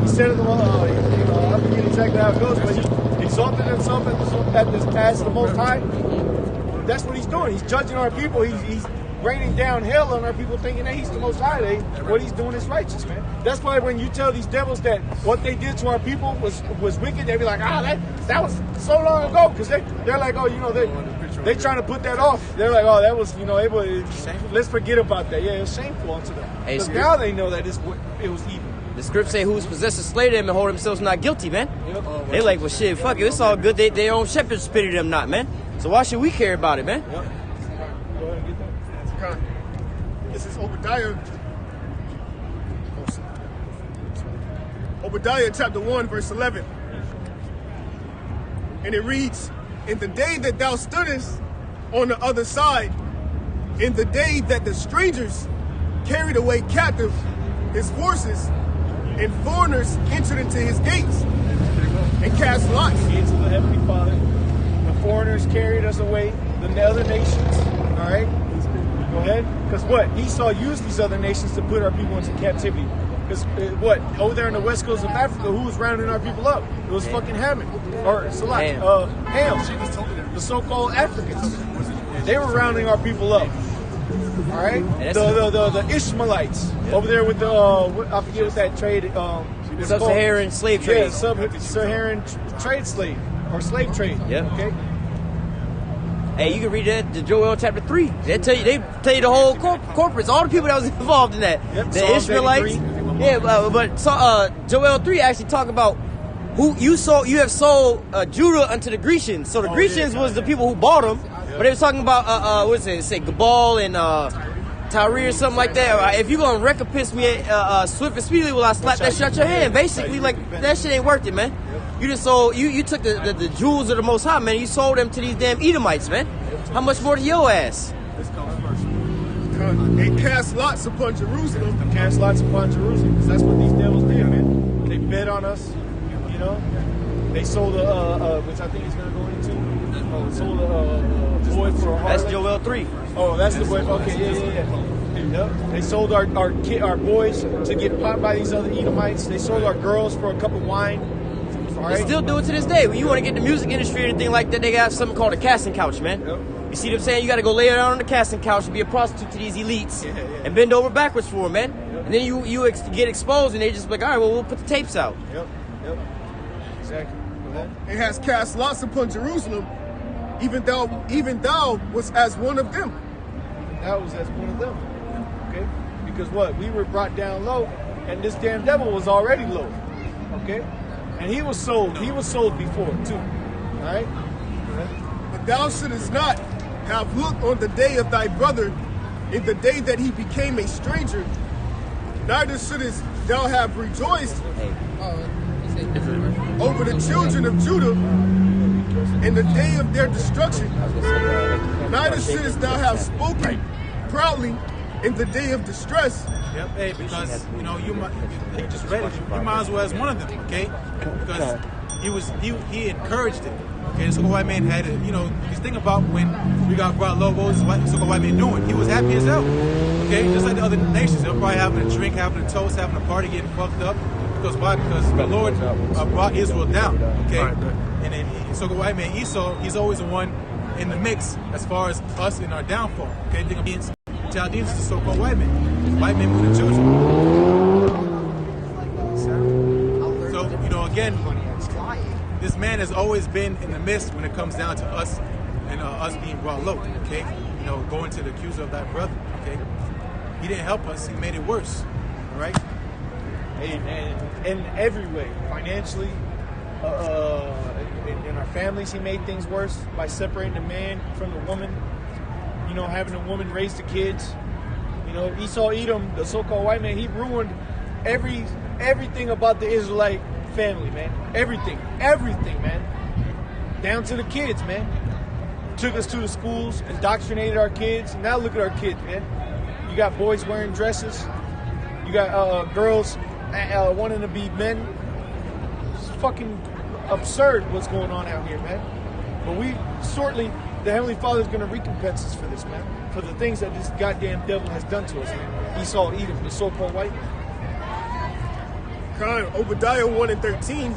He settled him, I forget exactly how it goes, but he exalted himself as the Most High. That's what he's doing. He's judging our people. He's raining down hell on our people, thinking that he's the Most High. What he's doing is righteous, man. That's why when you tell these devils that what they did to our people was wicked, they be like, that was so long ago, because they're like, oh, they trying to put that off. They're like, oh, that was, let's forget about that. Yeah, it was shameful unto them. Because now they know that it was evil. The script say who's possessed slay them and hold themselves not guilty, man. Yep. They like, well, shit, fuck it, it's all good. Their own shepherds pity them not, man. So why should we care about it, man? Yep. Go ahead and get that. This is Obadiah. Obadiah chapter 1, verse 11. And it reads, in the day that thou stoodest on the other side, in the day that the strangers carried away captive his forces, and foreigners entered into his gates and cast lots. Gates of the Heavenly Father. The foreigners carried us away, the other nations. All right? Go ahead. Because what? Esau used these other nations to put our people into captivity. Because what? Over there in the west coast of Africa, who was rounding our people up? It was fucking Ham. Or Salah. Ham. The so-called Africans. They were rounding our people up. All right? The Ishmaelites. Yep. Over there with the, I forget what that trade, Sub-Saharan slave trade. Yeah, Sub-Saharan trade slave. Or slave trade. Yeah. Okay? Hey, you can read that to Joel chapter 3. They tell you the whole corporates, all the people that was involved in that. Yep, the Ishmaelites. Yeah, but Joel 3 actually talk about who you have sold Judah unto the Grecians. So the Grecians was the people who bought them. But they was talking about what is it? Say Gabal and Tyre or something like that. If you gonna recompense me swift and speedily, will I slap that shut your hand? Basically, like that shit ain't worth it, man. You just sold you took the jewels of the Most High, man. You sold them to these damn Edomites, man. How much more to your ass? They cast lots upon Jerusalem. Cast lots upon Jerusalem, because that's what these devils did, man. They bet on us, you know. They sold which I think he's gonna go into. Sold a boy for a harlot. That's Joel 3. Oh, that's the boy. Okay, yeah. Yep. They sold our boys to get popped by these other Edomites. They sold our girls for a cup of wine. All right? They still do it to this day. When you want to get the music industry or anything like that, they got something called a casting couch, man. Yep. You see what I'm saying? You got to go lay down on the casting couch and be a prostitute to these elites and bend over backwards for them, man. Yep. And then you get exposed and they just like, all right, well, we'll put the tapes out. Yep. Exactly. It has cast lots upon Jerusalem. Even thou was as one of them. That was as one of them. Okay? Because what? We were brought down low, and this damn devil was already low. Okay? And he was sold. He was sold before, too. Alright? But thou shouldest not have looked on the day of thy brother, in the day that he became a stranger, neither shouldest thou have rejoiced over the children of Judah in the day of their destruction, neither shouldest thou have spoken proudly in the day of distress. Yep, hey, because you just read it. You might as well as one of them, okay? Because he encouraged it. Okay, the so-called white man had it. Just think about when we got brought low. What was the so-called white man doing? He was happy as hell. Okay, just like the other nations, they were probably having a drink, having a toast, having a party, getting fucked up. Because why? Because the Lord brought Israel down. Okay. And then so-called white man Esau, he's always the one in the mix as far as us in our downfall. Okay, think of Chaldeans is the so-called white man. White men with the children. So, again, this man has always been in the midst when it comes down to us and us being brought low. Okay, going to the accuser of thy brother. Okay, he didn't help us; he made it worse. All right. In every way, financially, in our families, he made things worse by separating the man from the woman. Having the woman raise the kids. Esau Edom, the so-called white man, he ruined everything about the Israelite family, man. Everything, man. Down to the kids, man. Took us to the schools, indoctrinated our kids. Now look at our kids, man. You got boys wearing dresses. You got girls wanting to be men. It's fucking absurd what's going on out here, man. But we the Heavenly Father is going to recompense us for this, man. For the things that this goddamn devil has done to us, man. Esau, Edom, the so-called white man. Obadiah 1 and 13.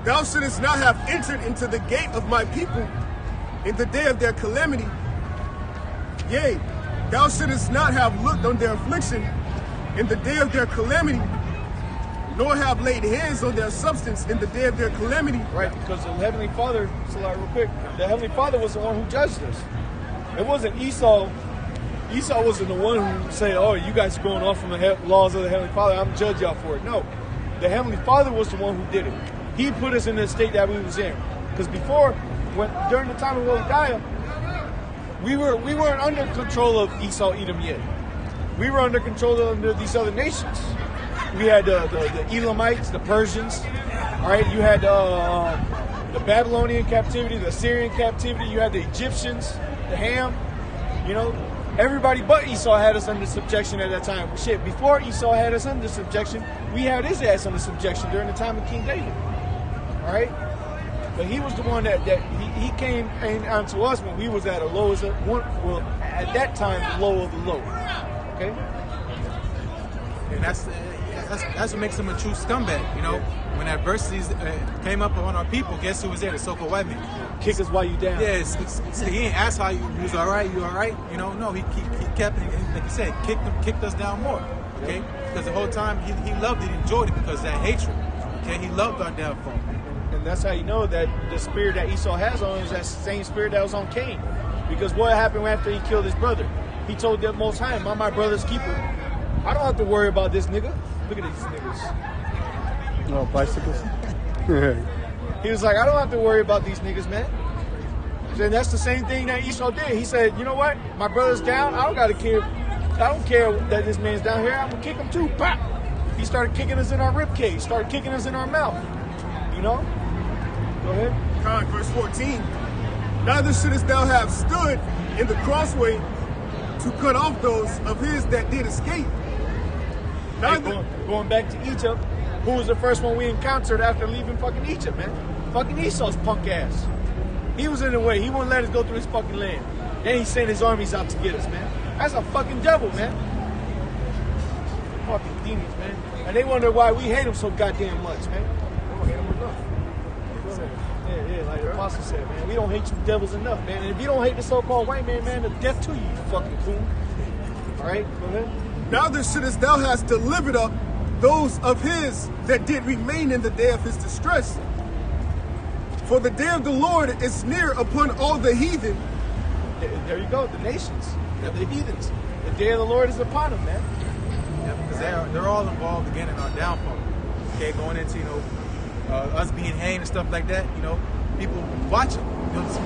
Thou shouldest not have entered into the gate of my people in the day of their calamity. Yea, thou shouldest not have looked on their affliction in the day of their calamity, nor have laid hands on their substance in the day of their calamity. Right, because the Heavenly Father, real quick, the Heavenly Father was the one who judged us. It wasn't Esau. Esau wasn't the one who said, oh, you guys are going off from the laws of the Heavenly Father, I'm going to judge y'all for it. No, the Heavenly Father was the one who did it. He put us in the state that we was in. Because before, during the time of Obadiah, we weren't under control of Esau, Edom yet. We were under control of these other nations. We had the Elamites, the Persians, all right? You had the Babylonian captivity, the Assyrian captivity. You had the Egyptians, the Ham, you know. Everybody but Esau had us under subjection at that time. Shit, before Esau had us under subjection, we had his ass under subjection during the time of King David, all right? But he was the one that he came onto us when we was at a low as at that time, the low of the low, okay? And that's what makes him a true scumbag, you know. When adversities came up on our people, guess who was there? The so-called white man. Kick us while you down. Yeah, he ain't asked how you was all right, you all right? You know, no, he kept, like you said, kicked us down more, okay? Because the whole time he loved it, he enjoyed it because of that hatred, okay? He loved our downfall. And that's how you know that the spirit that Esau has on is that same spirit that was on Cain. Because what happened after he killed his brother? He told the Most High, I'm my brother's keeper. I don't have to worry about this nigga. Look at these niggas. Oh, bicycles? He was like, I don't have to worry about these niggas, man. And that's the same thing that Esau did. He said, you know what? My brother's down. I don't care that this man's down here. I'm going to kick him too. Pop! He started kicking us in our ribcage. Started kicking us in our mouth. You know? Go ahead. Verse 14. Neither shouldest thou have stood in the crossway to cut off those of his that did escape. Going back to Egypt, who was the first one we encountered after leaving fucking Egypt, man? Fucking Esau's punk ass. He was in the way. He wouldn't let us go through his fucking land. Then he sent his armies out to get us, man. That's a fucking devil, man. Fucking demons, man. And they wonder why we hate them so goddamn much, man. We don't hate them enough. Yeah, like the apostle said, man. We don't hate you devils enough, man. And if you don't hate the so-called white man, man, the death to you, you fucking fool. All right, go ahead. Neither shouldest thou hast delivered up those of his that did remain in the day of his distress. For the day of the Lord is near upon all the heathen. There you go, the nations, the heathens. The day of the Lord is upon them, man. Yeah, because they're all involved again in our downfall. Okay, going into, you know, us being hanged and stuff like that, you know, people watching,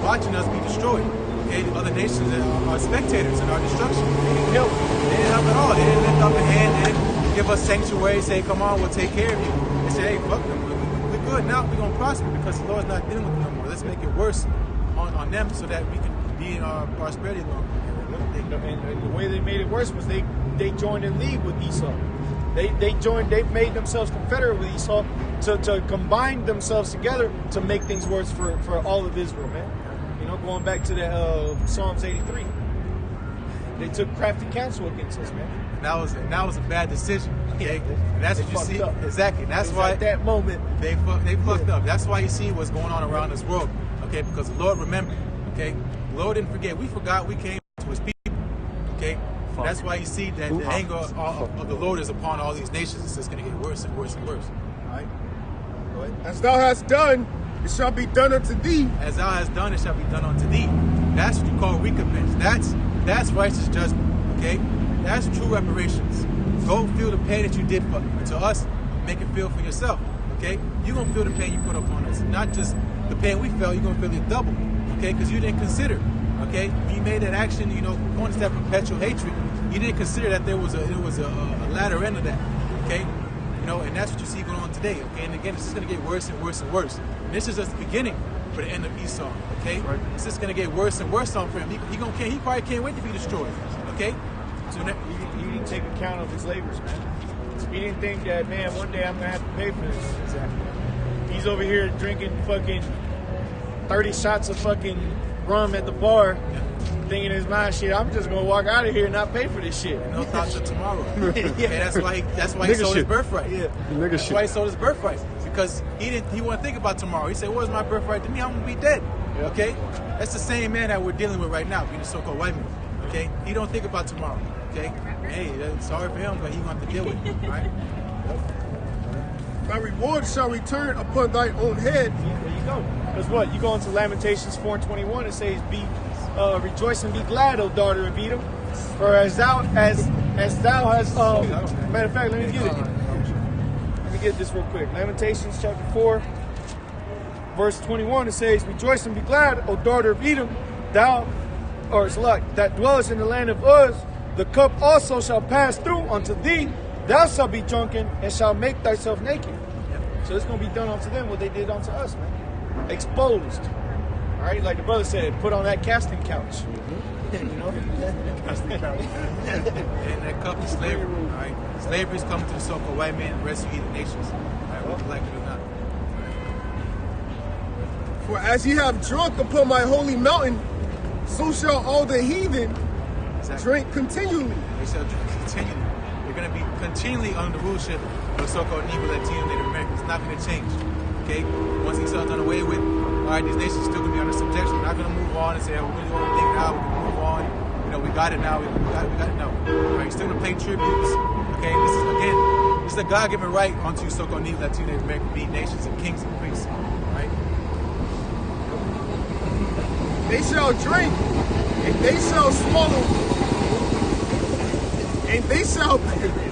watching us be destroyed. Okay, the other nations are spectators in our destruction. They didn't help. They didn't help at all. They didn't lift up a hand. They didn't give us sanctuary, say, come on, we'll take care of you. They said, hey, fuck them. We're good now. We're going to prosper because the Lord's not dealing with them no more. Let's make it worse on them so that we can be in our prosperity longer. And the way they made it worse was they joined in league with Esau. They made themselves confederate with Esau to combine themselves together to make things worse for all of Israel, man. You know, going back to the Psalms 83. They took crafty counsel against us, man. And that was a bad decision. Okay? And that's what you see. Up. Exactly. And that's why at that moment they fucked up. That's why you see what's going on around this world. Okay, because the Lord remembered. Okay? The Lord didn't forget. We forgot we came to his people. Okay? And that's why you see that the anger of the Lord is upon all these nations. It's just going to get worse and worse and worse. All right? Go ahead. As thou hast done, it shall be done unto thee. As thou hast done, it shall be done unto thee. That's what you call recompense. That's righteous judgment. Okay? That's true reparations. Go feel the pain that you did to us. Make it feel for yourself. Okay? You're going to feel the pain you put up on us. Not just the pain we felt, you're going to feel it double. Okay? Because you didn't consider. Okay? When you made that action, you know, going to that perpetual hatred, you didn't consider that there was a latter end of that. Okay? You know, and that's what you see going on today. Okay? And again, it's just going to get worse and worse and worse. And this is just the beginning for the end of Esau. Okay? Right. It's just going to get worse and worse on for him. He probably can't wait to be destroyed. Okay? So he didn't take account of his labors, man. He didn't think that, man, one day I'm going to have to pay for this. Exactly. He's over here drinking fucking 30 shots of fucking rum at the bar, thinking in his mind, shit, I'm just gonna walk out of here and not pay for this shit. No thoughts of tomorrow. Yeah. And that's why he sold his birthright. Yeah. That's why he sold his birthright. Because he wouldn't think about tomorrow. He said, what's my birthright to me? I'm gonna be dead. Yeah. Okay? That's the same man that we're dealing with right now, being the so-called white man. Okay? He don't think about tomorrow. Okay? Hey, sorry for him, but he gonna have to deal with it. All right? Thy reward shall return upon thy own head. There you go. Because what? You go into Lamentations 4:21, it says, rejoice and be glad, O daughter of Edom. For as thou hast matter of fact, let me get it. Let me get this real quick. Lamentations chapter 4, verse 21, it says, rejoice and be glad, O daughter of Edom, that dwellest in the land of Uz. The cup also shall pass through unto thee. Thou shalt be drunken and shalt make thyself naked. So it's going to be done unto them what they did unto us, man. Exposed. All right, like the brother said, put on that casting couch. You know? Casting couch. And that cup is slavery. All right? Slavery is coming to the so-called white man and the rest of the nations. All right, whether you like it or not. For as ye have drunk upon my holy mountain, so shall all the heathen drink continually. They shall drink continually. They're going to be continually under the rulership of the so-called Negro, Latino, Native Americans. It's not going to change. Okay? Once Esau's done away with, all right, these nations still going to be under subjection. We're not going to move on and say, oh, we're going to do everything now. We can move on. You know, we got it now. We got it now. All right? You're still going to pay tributes. Okay? This is a God-given right onto so-called Negro, Latino, Native American be nations and kings and priests. All right? They shall drink, and they shall swallow, and they shall.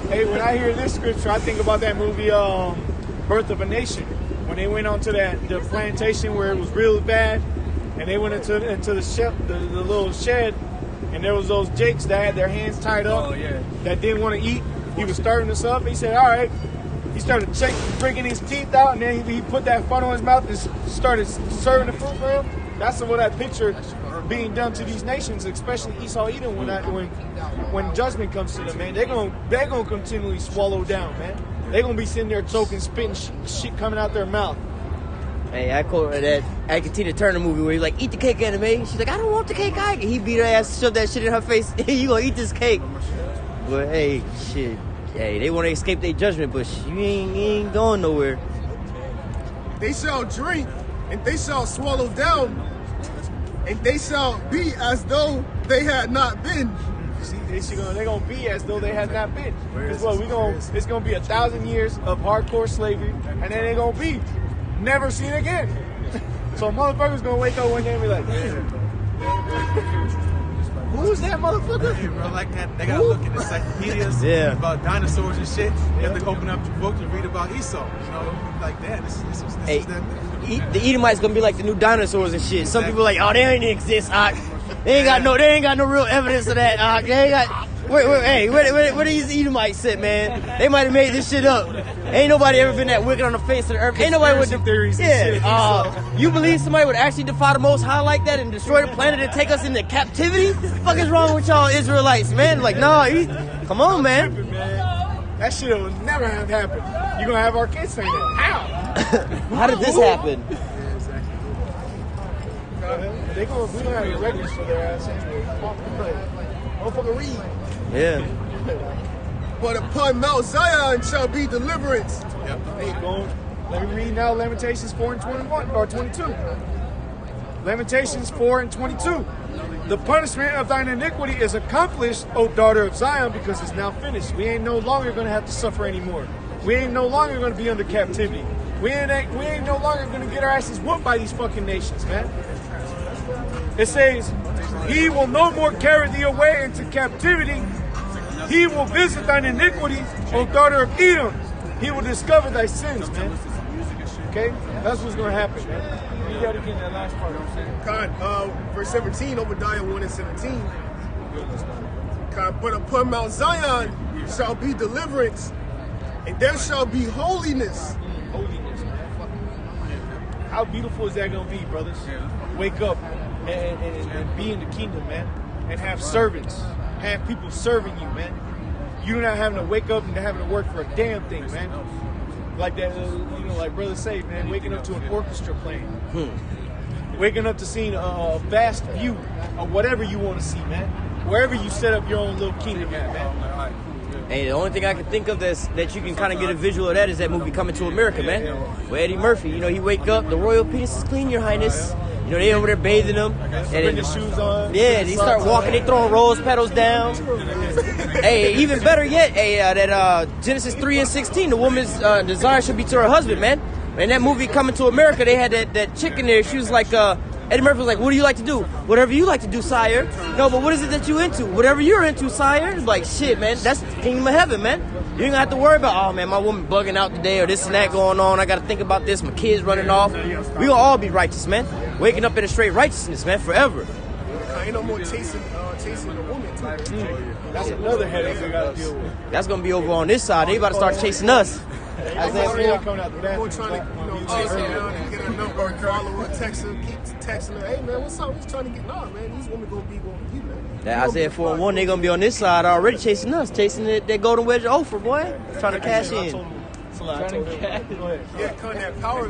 Hey, when I hear this scripture, I think about that movie, Birth of a Nation. When they went onto the plantation where it was real bad, and they went into the little shed, and there was those jakes that had their hands tied up, that didn't want to eat. He was starting us up. He said, all right. He started drinking his teeth out, and then he put that funnel in his mouth and started serving the fruit for him. That's what I picture being done to these nations, especially Esau, Edom, when judgment comes to them, man. They're gonna continually swallow down, man. They're gonna be sitting there choking, spitting shit coming out their mouth. Hey, I quote that Tina Turner movie where he's like, eat the cake, anime. She's like, I don't want the cake. He beat her ass, shoved that shit in her face. You gonna eat this cake? But hey, shit. Hey, they want to escape their judgment, but you ain't going nowhere. They shall drink, and they shall swallow down, and they shall be as though they had not been. They're gonna be as though they had not been. Because what it's gonna be 1,000 years of hardcore slavery, and then they're gonna be never seen again. So motherfuckers gonna wake up one day and be like, who's that motherfucker? Yeah, bro, like that. They gotta look in encyclopedias about dinosaurs and shit. They have to open up your book and read about Esau. You know, like that. This is that. The Edomites gonna be like the new dinosaurs and shit. Some people are like, oh, they ain't exist. They ain't got no real evidence of that. They ain't got. Where these Edomites sit, man? They might have made this shit up. Ain't nobody ever been that wicked on the face of the earth. Ain't nobody with the theories. You believe somebody would actually defy the Most High like that and destroy the planet and take us into captivity? What the fuck is wrong with y'all Israelites, man? Like, nah, come on, man. That shit will never have happened. You gonna have our kids saying that? How? How did this happen? We gonna have records for their ass anyway. Motherfucker, read. Yeah. But upon Mount Zion shall be deliverance. There you go. Let me read now Lamentations 4 and 21 or 22. Lamentations 4 and 22. The punishment of thine iniquity is accomplished, O daughter of Zion, because it's now finished. We ain't no longer gonna have to suffer anymore. We ain't no longer gonna be under captivity. We ain't no longer gonna get our asses whooped by these fucking nations, man. It says, he will no more carry thee away into captivity. He will visit thine iniquity, O daughter of Edom. He will discover thy sins, man. Okay? That's what's going to happen, man. You got to get that last part. Verse 17, Obadiah 1 and 17. But upon Mount Zion shall be deliverance, and there shall be holiness. Holiness, man. How beautiful is that going to be, brothers? Wake up and be in the kingdom, man. And have servants. Have people serving you, man. You're not having to wake up and having to work for a damn thing, man. Like that, like brother say, man, waking up to an orchestra playing. waking up to seeing a vast view of whatever you want to see, man. Wherever you set up your own little kingdom at, man. Hey, the only thing I can think of that you can kind of get a visual of that is that movie Coming to America, man. With Eddie Murphy, you know, he wake up, the royal penis is clean, your highness. You know, they over there bathing him. And Bring your shoes on. yeah, they start walking, they throwing rose petals down. Hey, even better yet, hey, that Genesis 3:16, the woman's desire should be to her husband, man. In that movie Coming to America, they had that chick in there. She was like, Eddie Murphy was like, what do you like to do? Whatever you like to do, sire. No, but what is it that you into? Whatever you're into, sire. Like, shit, man, that's the kingdom of heaven, man. You ain't gonna have to worry about, oh, man, my woman bugging out today or this and that going on. I gotta think about this, my kids running off. We gonna all be righteous, man. Waking up in a straight righteousness, man, forever. Ain't no more chasing the woman, too. That's another headache we gotta deal with. That's gonna be over on this side. They about to start chasing us. Isaiah coming out the People bathroom. trying to, chase her down, get her number, call her, text her, keep texting her. Hey, man, what's up? He's trying to get, nah, man, these women gonna be with you, man. That Isaiah 4:1, they gonna be on this side already chasing us, chasing that golden wedge of Ophir, boy. Trying to cash in. Yeah, come that power,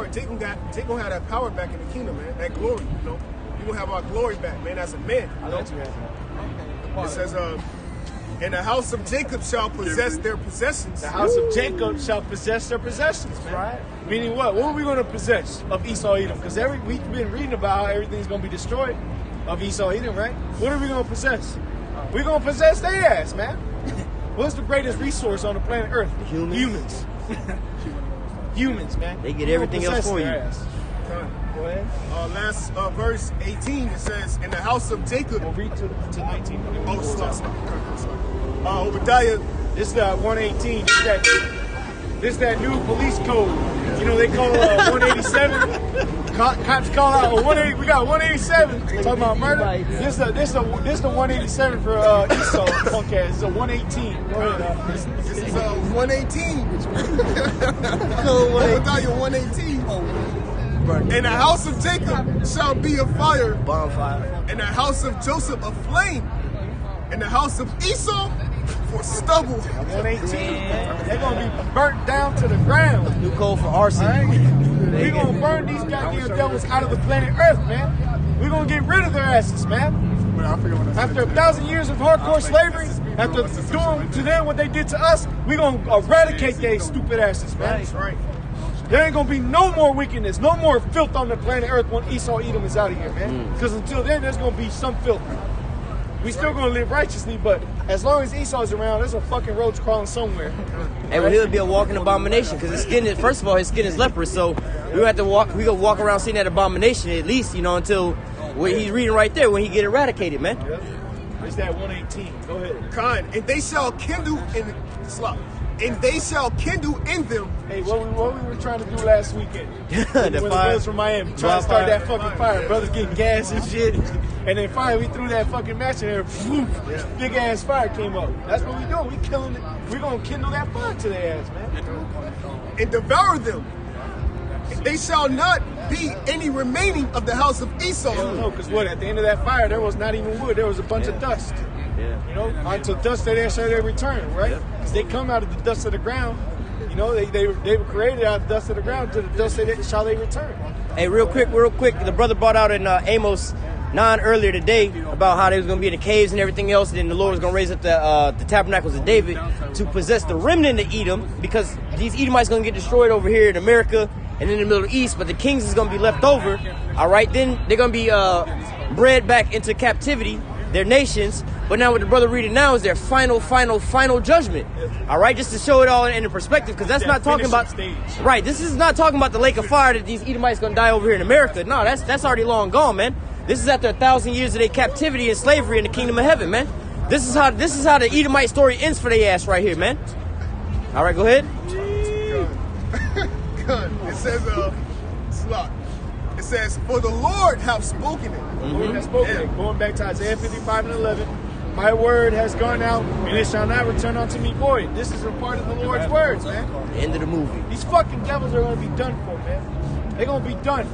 they gonna have that power back in the kingdom, man. That glory, you know. We gonna have our glory back, man, as a man. You know? It says, and the house of Jacob shall possess their possessions. The house of Jacob shall possess their possessions, man. Right. Meaning what? What are we going to possess of Esau Edom? Because we've been reading about how everything's going to be destroyed of Esau Edom, right? What are we going to possess? We're going to possess their ass, man. What's the greatest resource on the planet Earth? Humans. Humans, man. They get everything else for you. Go ahead. Last verse 18, it says, in the house of Jacob. We'll read to 19. Oh, sorry. Obadiah. This is 118. This is that new police code. You know, they call 187. Cops call out 180. We got 187 talking about murder. This the 187 for Esau. Okay, it's a 118. Go ahead. This is 118. Obadiah 118. And the house of Jacob shall be a fire, Bonfire. and the house of Joseph a flame, and the house of Esau for stubble. 118. They're gonna be burnt down to the ground. New code for arson. Right? We're gonna burn these goddamn devils out of the planet Earth, man. We're gonna get rid of their asses, man. After 1,000 years of hardcore slavery, after doing to them what they did to us, we're gonna eradicate their stupid asses, man. That's right. There ain't gonna be no more wickedness, no more filth on the planet Earth when Esau Edom is out of here, man. Because until then, there's gonna be some filth. We still gonna live righteously, but as long as Esau's around, there's a fucking roach crawling somewhere. Hey, well, he'll be a walking abomination because his skin is, first of all, his skin is leprous. So we have to walk. We gonna walk around seeing that abomination at least, you know, until what he's reading right there when he get eradicated, man. Yep. It's that 118. Go ahead. Khan, and they shall kindle in the slop. And they shall kindle in them. Hey, what we were trying to do last weekend? The when the fire. brothers from Miami trying to start that fucking fire. Brothers getting gas and shit. And then finally we threw that fucking match in there. Woof, big ass fire came up. That's what we doing. We killing it. We're gonna kindle that fire to their ass, man. And devour them. And they shall not be any remaining of the house of Esau. No, because what? At the end of that fire, there was not even wood. There was a bunch of dust. Yeah. You know, until dust they shall they return, right? Because they come out of the dust of the ground. You know, they were created out of the dust of the ground. To the dust shall they return. Hey, real quick, the brother brought out in Amos 9 earlier today about how they was going to be in the caves and everything else, and then the Lord was going to raise up the tabernacles of David to possess the remnant of Edom, because these Edomites going to get destroyed over here in America and in the Middle East, but the kings is going to be left over. All right, then they're going to be bred back into captivity, their nations. But now what the brother reading now is their final judgment. All right, just to show it all in the perspective, because that's not talking about stage. Right. This is not talking about the lake of fire that these Edomites gonna die over here in America. No, that's already long gone, man. This is after 1,000 years of their captivity and slavery in the kingdom of heaven, man. This is how the Edomite story ends for their ass right here, man. All right, go ahead. Good. It says, slot. It says, for the Lord hath spoken it. The Lord has spoken it. Going back to Isaiah 55 and 11. My word has gone out, and it shall not return unto me void. This is a part of the Lord's words, man. End of the movie. These fucking devils are going to be done for, man. They're going to be done.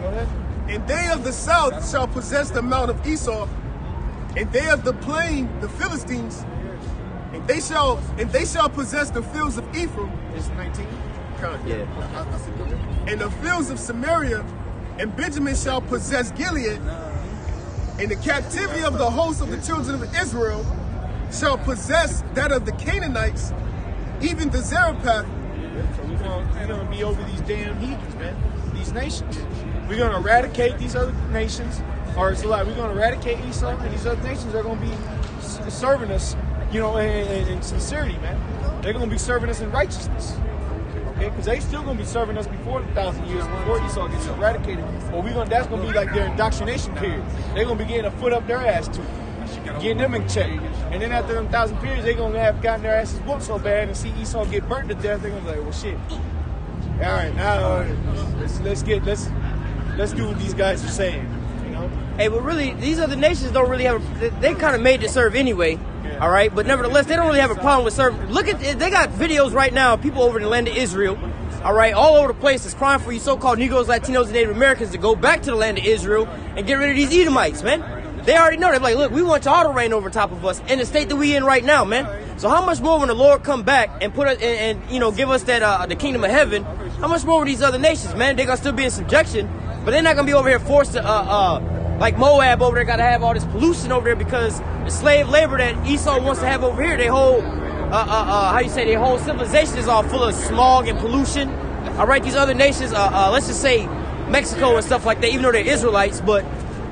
Go ahead. And they of the south shall possess the mount of Esau, and they of the plain, the Philistines, and they shall possess the fields of Ephraim. It's 19. Yeah. And the fields of Samaria, And Benjamin shall possess Gilead, and the captivity of the host of the children of Israel shall possess that of the Canaanites, even the Zarephath. So we're gonna be over these damn heathens, man. These nations. We're gonna eradicate these other nations, or it's like we're gonna eradicate Esau, and these other nations are gonna be serving us, you know, in sincerity, man. They're gonna be serving us in righteousness. Okay, because they still gonna be serving us before the 1,000 years, before Esau gets eradicated. But that's gonna be like their indoctrination period. They're gonna be getting a foot up their ass too, getting them in check. And then after them 1,000 periods, they're gonna have gotten their asses whooped so bad and see Esau get burnt to death. They're gonna be like, well, shit. All right, now let's do what these guys are saying. You know? Hey, but really, these other nations don't really have. They kind of made to serve anyway. All right, but nevertheless, they don't really have a problem with serving. Look at, they got videos right now of people over in the land of Israel, all right, all over the place is crying for you so-called Negroes, Latinos, and Native Americans to go back to the land of Israel and get rid of these Edomites, man. They already know. They're like, look, we want y'all to reign over top of us in the state that we in right now, man. So how much more when the Lord come back and put us and you know, give us that the kingdom of heaven? How much more with these other nations, man? They're gonna still be in subjection, but they're not gonna be over here forced to like Moab over there, got to have all this pollution over there because the slave labor that Esau wants to have over here, their whole, their whole civilization is all full of smog and pollution. All right, these other nations, let's just say Mexico and stuff like that, even though they're Israelites, but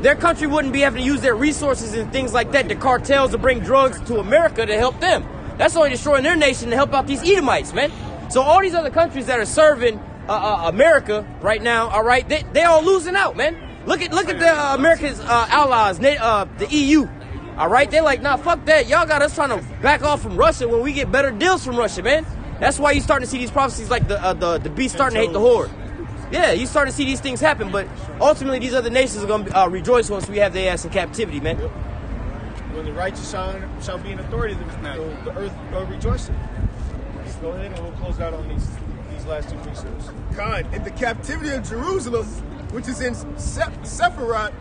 their country wouldn't be having to use their resources and things like that, the cartels to bring drugs to America to help them. That's only destroying their nation to help out these Edomites, man. So all these other countries that are serving America right now, all right, they all losing out, man. Look at the America's allies, the EU. All right, they're like, nah, fuck that. Y'all got us trying to back off from Russia when we get better deals from Russia, man. That's why you starting to see these prophecies like the beast starting to hate the horde. Yeah, you starting to see these things happen, but ultimately these other nations are going to rejoice once we have their ass in captivity, man. When the righteous shall be in authority, the earth will rejoice. Go ahead and we'll close out on these last two precepts. God, in the captivity of Jerusalem, which is in Sephiroth,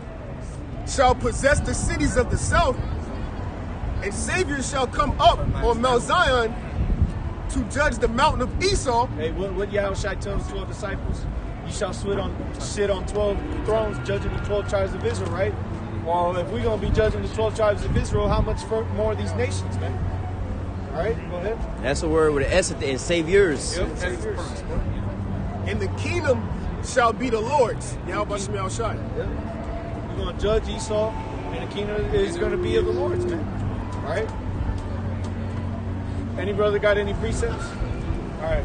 shall possess the cities of the south, and saviors shall come up on Mount Zion to judge the mountain of Esau. Hey, what Yahushua tell the 12 disciples? You shall sit on 12 thrones, judging the 12 tribes of Israel, right? Well, if we're going to be judging the 12 tribes of Israel, how much more of these nations, man? All right, go ahead. That's a word with an S at the end, saviors. Yep, saviors. And the kingdom shall be the Lord's. Yahweh Shem Yahushua. Yep. We're going to judge Esau, and the kingdom is going to be of the Lord's, man. All right? Any brother got any precepts? All right.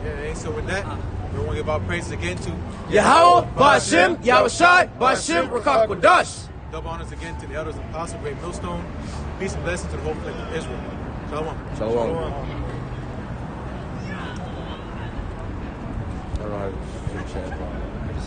Yeah, so with that, we want to give our praises again to Yahweh, Ba'ashem, Yahushai, Ba'ashem, Rakak Wadash. Double honors again to the elders and apostles, great millstone. Peace and blessings to the whole collective of Israel. Shalom. Shalom. Shalom. I don't know how to chat.